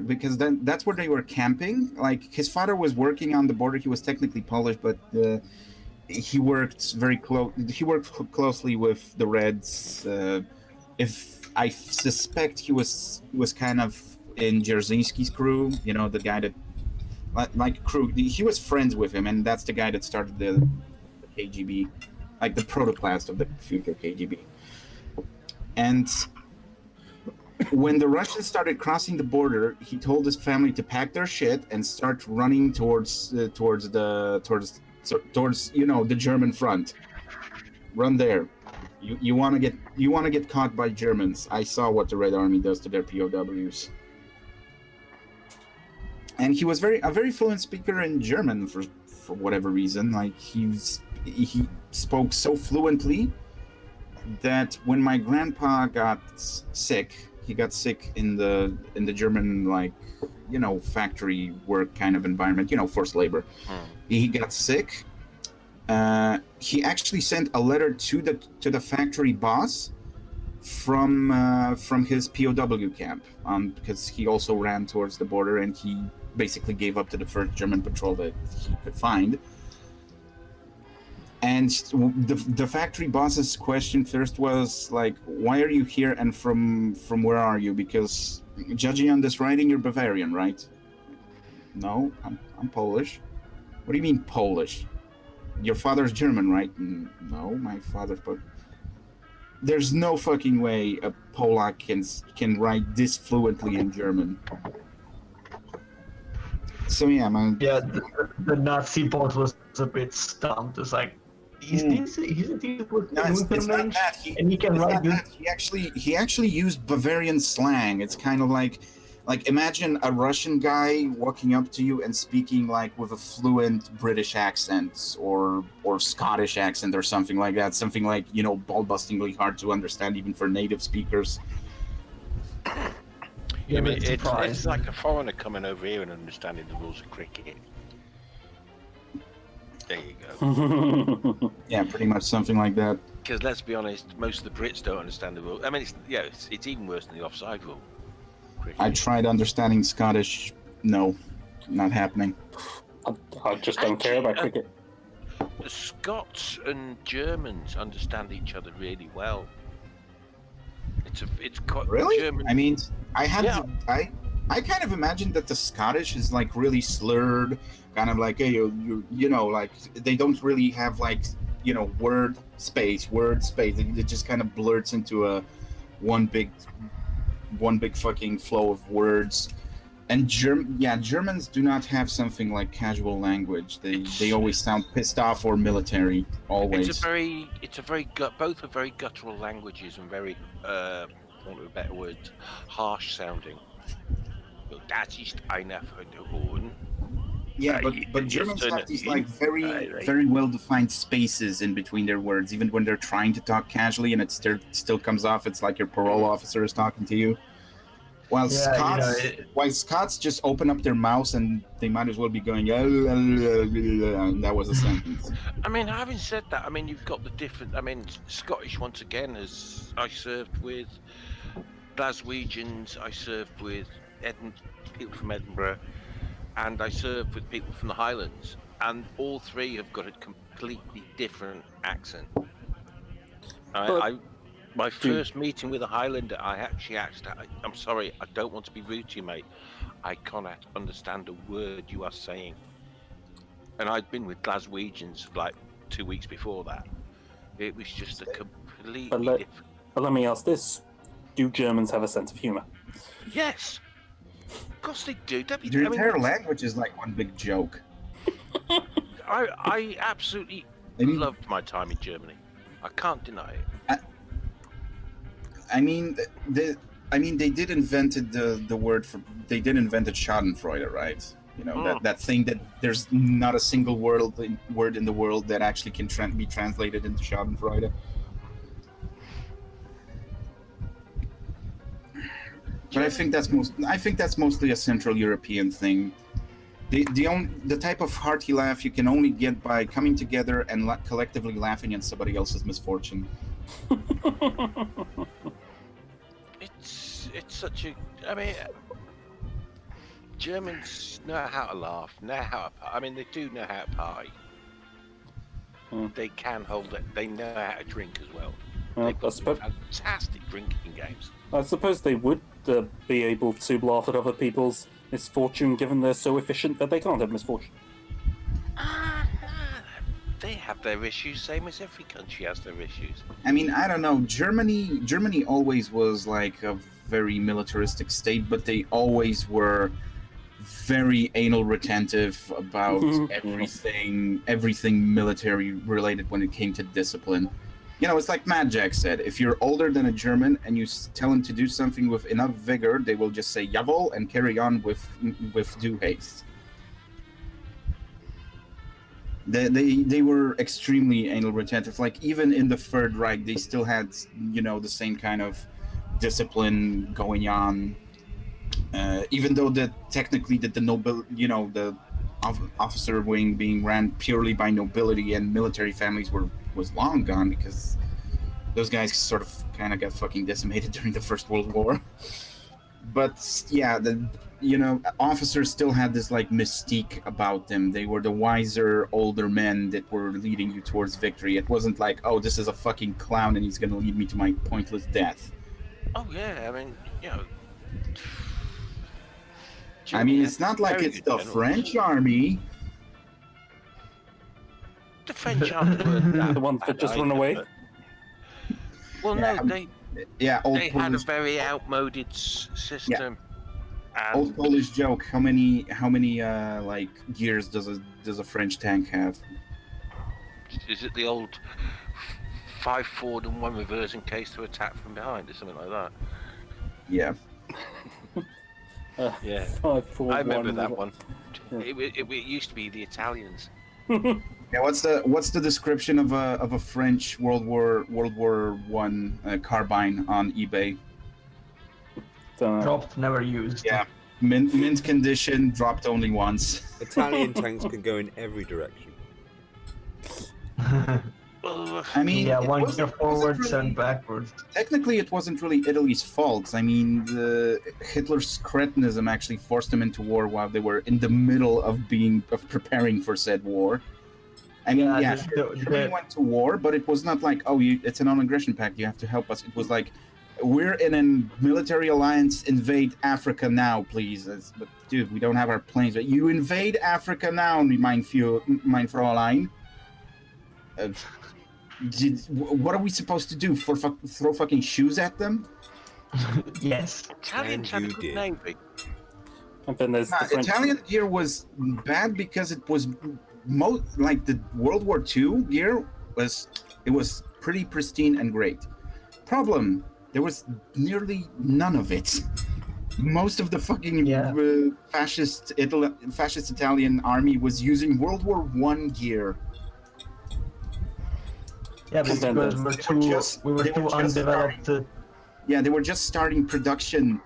[SPEAKER 8] because that's where they were camping. Like, his father was working on the border. He was technically Polish, but he worked closely with the Reds. I suspect he was kind of in Dzerzhinsky's crew, the guy that, like crew, he was friends with him, and that's the guy that started the KGB, like the protoplasm of the future KGB. And when the Russians started crossing the border, he told his family to pack their shit and start running towards the German front. Run there. You want to get caught by Germans. I saw what the Red Army does to their POWs. And he was a very fluent speaker in German for whatever reason. Like, he spoke so fluently that when my grandpa got sick, he got sick in the German, like, factory work kind of environment, forced labor. He got sick. He actually sent a letter to the factory boss from his POW camp, because he also ran towards the border, and he basically gave up to the first German patrol that he could find. And the factory boss's question first was like, "Why are you here, and from where are you?" Because judging on this writing, you're Bavarian, right? No, I'm Polish. What do you mean Polish? Your father's German, right? No, my father's Polish. There's no fucking way a Polak can write this fluently in German. So yeah, man.
[SPEAKER 2] Yeah, the Nazi bot was a bit stumped. It's like, isn't he with
[SPEAKER 8] No, it's not that.
[SPEAKER 2] and he can write good.
[SPEAKER 8] He actually used Bavarian slang. It's kind of like imagine a Russian guy walking up to you and speaking like with a fluent British accent or Scottish accent or something like that. Something like, you know, ball-bustingly hard to understand even for native speakers.
[SPEAKER 7] Yeah, but it's like a foreigner coming over here and understanding the rules of cricket. There you go.
[SPEAKER 8] Yeah, pretty much something like that.
[SPEAKER 7] Because let's be honest, most of the Brits don't understand the rule. I mean, it's even worse than the offside rule. Cricket.
[SPEAKER 8] I tried understanding Scottish. No, not happening.
[SPEAKER 3] I just don't care about cricket.
[SPEAKER 7] The Scots and Germans understand each other really well. It's quite
[SPEAKER 8] Really?
[SPEAKER 7] German.
[SPEAKER 8] I mean, I kind of imagined that the Scottish is like really slurred, kind of like, hey, you know, like they don't really have like, you know, word space. It just kind of blurts into a one big fucking flow of words. And Germans do not have something like casual language. They always sound pissed off or military. Always.
[SPEAKER 7] Both are very guttural languages and very, for want of a better word, harsh sounding. Das ist eine Verdohn.
[SPEAKER 8] Yeah, but Germans have these like very well defined spaces in between their words, even when they're trying to talk casually, and it still comes off. It's like your parole officer is talking to you. While Scots just open up their mouths and they might as well be going, and that was a sentence.
[SPEAKER 7] I mean, having said that, I mean, you've got the different. I mean, Scottish once again, as I served with Glaswegians, I served with people from Edinburgh, and I served with people from the Highlands, and all three have got a completely different accent. My first meeting with a Highlander, I actually asked, I'm sorry, I don't want to be rude to you, mate. I cannot understand a word you are saying. And I'd been with Glaswegians like 2 weeks before that. It was just a completely different...
[SPEAKER 3] But let me ask this. Do Germans have a sense of humour?
[SPEAKER 7] Yes! Of course they do.
[SPEAKER 8] Their entire language is like one big joke.
[SPEAKER 7] I absolutely loved my time in Germany. I can't deny it.
[SPEAKER 8] I mean, they did invented the word for. They did invented Schadenfreude, right? You know that thing that there's not a single word in the world that actually can be translated into Schadenfreude. But I think that's mostly a Central European thing. The type of hearty laugh you can only get by coming together and collectively laughing at somebody else's misfortune.
[SPEAKER 7] It's such a. I mean, Germans know how to laugh. They do know how to party. They can hold it. They know how to drink as well. They've got fantastic drinking games.
[SPEAKER 3] I suppose they would be able to laugh at other people's misfortune, given they're so efficient that they can't have misfortune.
[SPEAKER 7] They have their issues, same as every country has their issues.
[SPEAKER 8] I mean, I don't know. Germany always was like a very militaristic state, but they always were very anal retentive about everything military related when it came to discipline. You know, it's like Mad Jack said, if you're older than a German and you tell him to do something with enough vigor, they will just say jawohl and carry on with due haste. They were extremely anal retentive. Like even in the Third Reich, they still had, you know, the same kind of discipline going on. Even though technically the noble, you know, the officer wing being ran purely by nobility and military families was long gone because those guys sort of kind of got fucking decimated during the First World War. But yeah, officers still had this like mystique about them. They were the wiser, older men that were leading you towards victory. It wasn't like, oh, this is a fucking clown and he's gonna lead me to my pointless death.
[SPEAKER 7] Oh yeah, I mean,
[SPEAKER 8] it's not like it's the French army.
[SPEAKER 7] The French army weren't that
[SPEAKER 3] The ones that just run away?
[SPEAKER 7] Well,
[SPEAKER 8] Yeah,
[SPEAKER 7] no, they
[SPEAKER 8] old
[SPEAKER 7] had a
[SPEAKER 8] Polish,
[SPEAKER 7] very outmoded system.
[SPEAKER 8] old
[SPEAKER 7] And
[SPEAKER 8] Polish joke. How many like gears does a French tank have?
[SPEAKER 7] is it the old 5 forward and 1 reverse in case to attack from behind or something like that?
[SPEAKER 8] Yeah.
[SPEAKER 7] Yeah,
[SPEAKER 3] 5, 4,
[SPEAKER 7] I remember
[SPEAKER 3] 1,
[SPEAKER 7] that one.
[SPEAKER 3] Yeah.
[SPEAKER 7] It used to be the Italians.
[SPEAKER 8] Yeah, what's the description of a French World War I carbine on eBay?
[SPEAKER 2] Dropped, never used.
[SPEAKER 8] Yeah, mint condition, dropped only once.
[SPEAKER 1] Italian tanks can go in every direction.
[SPEAKER 8] I mean,
[SPEAKER 2] yeah,
[SPEAKER 8] it
[SPEAKER 2] one
[SPEAKER 8] wasn't-
[SPEAKER 2] gear
[SPEAKER 8] it wasn't
[SPEAKER 2] forward,
[SPEAKER 8] really-
[SPEAKER 2] 7 backwards.
[SPEAKER 8] Technically, it wasn't really Italy's fault. I mean, Hitler's cretinism actually forced them into war while they were in the middle of preparing for said war. I mean,
[SPEAKER 2] Yeah,
[SPEAKER 8] yeah,
[SPEAKER 2] the-
[SPEAKER 8] Germany went to war, but it was not like, oh, it's a non-aggression pact, you have to help us. It was like, we're in a military alliance, invade Africa now, please. But dude, we don't have our planes. You invade Africa now, mein Fräulein. What are we supposed to do? Throw fucking shoes at them?
[SPEAKER 2] Yes.
[SPEAKER 7] Italians had a
[SPEAKER 1] you
[SPEAKER 7] good
[SPEAKER 1] did.
[SPEAKER 7] navy.
[SPEAKER 3] And then there's the French.
[SPEAKER 8] Italian gear was bad because it was like the World War II gear was pretty pristine and great. Problem, there was nearly none of it. Most of the fucking fascist Italian army was using World War I gear.
[SPEAKER 2] Yeah,
[SPEAKER 3] And then
[SPEAKER 2] because
[SPEAKER 3] there's-
[SPEAKER 2] we were
[SPEAKER 8] they
[SPEAKER 2] too
[SPEAKER 8] were just
[SPEAKER 2] undeveloped.
[SPEAKER 8] Yeah, they were just starting production.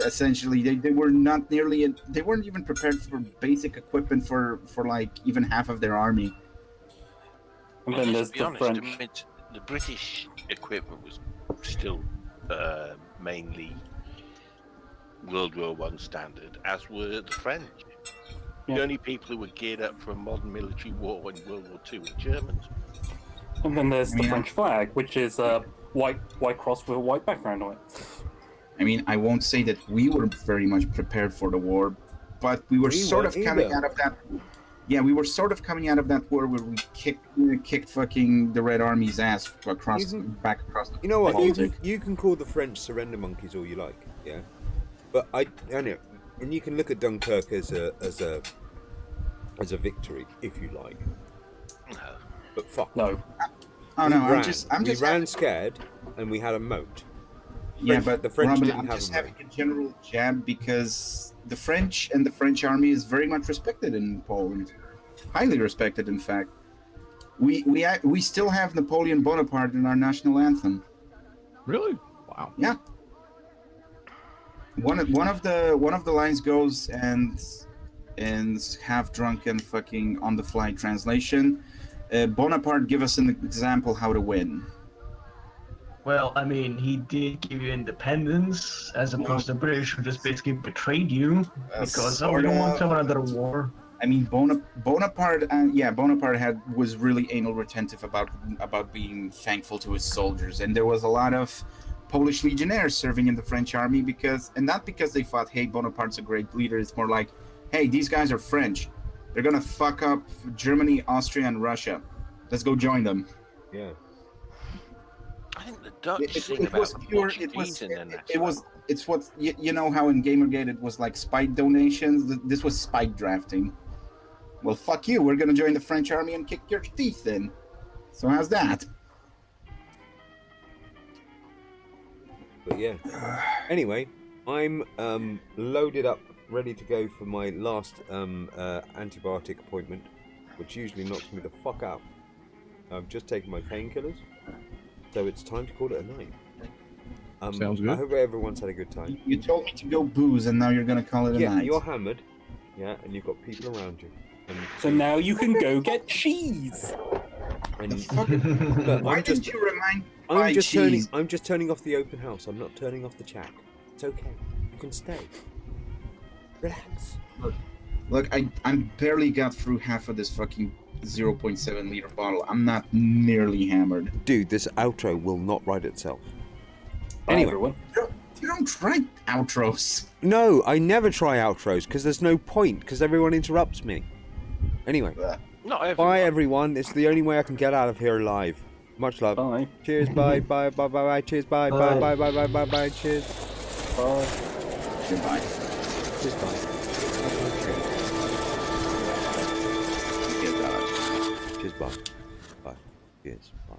[SPEAKER 8] Essentially, they were not nearly. They weren't even prepared for basic equipment for like even half of their army.
[SPEAKER 3] And then there's
[SPEAKER 7] To be
[SPEAKER 3] the
[SPEAKER 7] honest, I
[SPEAKER 3] French.
[SPEAKER 7] mean, the British equipment was still mainly World War I standard, as were the French.
[SPEAKER 3] Yeah.
[SPEAKER 7] The only people who were geared up for a modern military war in World War II were Germans.
[SPEAKER 3] And then there's the
[SPEAKER 8] Yeah.
[SPEAKER 3] French flag, which is a white cross with a white background on it.
[SPEAKER 8] I mean, I won't say that we were very much prepared for the war, but we were sort of
[SPEAKER 1] weren't
[SPEAKER 8] coming
[SPEAKER 1] either.
[SPEAKER 8] out of that. Yeah, we were sort of coming out of that war where we kicked fucking the Red Army's ass back across the
[SPEAKER 1] You know what?
[SPEAKER 8] Baltic.
[SPEAKER 1] You can call the French surrender monkeys all you like, yeah. But I know, and you can look at Dunkirk as a victory if you like.
[SPEAKER 7] No.
[SPEAKER 1] But fuck.
[SPEAKER 3] No.
[SPEAKER 8] Oh no,
[SPEAKER 1] we
[SPEAKER 8] I'm just
[SPEAKER 1] we ran scared, and we had a moat.
[SPEAKER 8] Yeah,
[SPEAKER 1] French-
[SPEAKER 8] but
[SPEAKER 1] the French
[SPEAKER 8] Robin,
[SPEAKER 1] didn't
[SPEAKER 8] I'm
[SPEAKER 1] have
[SPEAKER 8] just
[SPEAKER 1] a
[SPEAKER 8] having a general jab because the French and the French army is very much respected in Poland, highly respected, in fact. We still have Napoleon Bonaparte in our national anthem.
[SPEAKER 11] Really? Wow.
[SPEAKER 8] Yeah. One of the lines goes and half drunken fucking on the fly translation. Bonaparte, give us an example how to win.
[SPEAKER 2] Well, I mean, he did give you independence, as opposed to British, who just basically betrayed you because we don't want to have another war.
[SPEAKER 8] I mean, Bonaparte, Bonaparte was really anal retentive about being thankful to his soldiers, and there was a lot of Polish legionnaires serving in the French army not because they thought, hey, Bonaparte's a great leader. It's more like, hey, these guys are French. They're gonna fuck up Germany, Austria, and Russia. Let's go join them.
[SPEAKER 1] Yeah.
[SPEAKER 7] I think the Dutch
[SPEAKER 8] It
[SPEAKER 7] sing about
[SPEAKER 8] was
[SPEAKER 7] the
[SPEAKER 8] pure.
[SPEAKER 7] Portuguese in their national
[SPEAKER 8] It was. It's what you know how in Gamergate it was like spite donations. This was spite drafting. Well, fuck you. We're gonna join the French army and kick your teeth in. So how's that?
[SPEAKER 1] But yeah. Anyway, I'm loaded up, ready to go for my last antibiotic appointment, which usually knocks me the fuck out. I've just taken my painkillers, so it's time to call it a night.
[SPEAKER 11] Sounds good.
[SPEAKER 1] I hope everyone's had a good time.
[SPEAKER 8] You told me to go booze, and now you're gonna call it a
[SPEAKER 1] Yeah,
[SPEAKER 8] night.
[SPEAKER 1] you're hammered. Yeah, and you've got people around you. And
[SPEAKER 3] So now you can go get cheese.
[SPEAKER 1] and
[SPEAKER 8] Fucking- Why
[SPEAKER 1] I'm just,
[SPEAKER 8] didn't you remind me? to
[SPEAKER 1] I'm
[SPEAKER 8] buy
[SPEAKER 1] just
[SPEAKER 8] cheese?
[SPEAKER 1] turning off the open house. I'm not turning off the chat. It's okay. You can stay. Relax.
[SPEAKER 8] Look, I barely got through half of this fucking 0.7 liter bottle. I'm not nearly hammered.
[SPEAKER 1] Dude, this outro will not write itself.
[SPEAKER 3] Bye,
[SPEAKER 1] Anyway.
[SPEAKER 3] everyone.
[SPEAKER 8] You don't try outros.
[SPEAKER 1] No, I never try outros because there's no point because everyone interrupts me. Anyway.
[SPEAKER 7] Not everyone.
[SPEAKER 1] Bye, everyone. It's the only way I can get out of here alive. Much love.
[SPEAKER 3] Bye.
[SPEAKER 1] Cheers. Bye. Bye. Bye. Bye. Bye. Cheers. Bye. Bye. Bye. Bye. Bye. Bye. Bye. Cheers.
[SPEAKER 3] Bye.
[SPEAKER 8] Goodbye.
[SPEAKER 1] Cheers. Bye.
[SPEAKER 8] Goodbye.
[SPEAKER 1] Cheers. Bye. Bye. Cheers. Bye.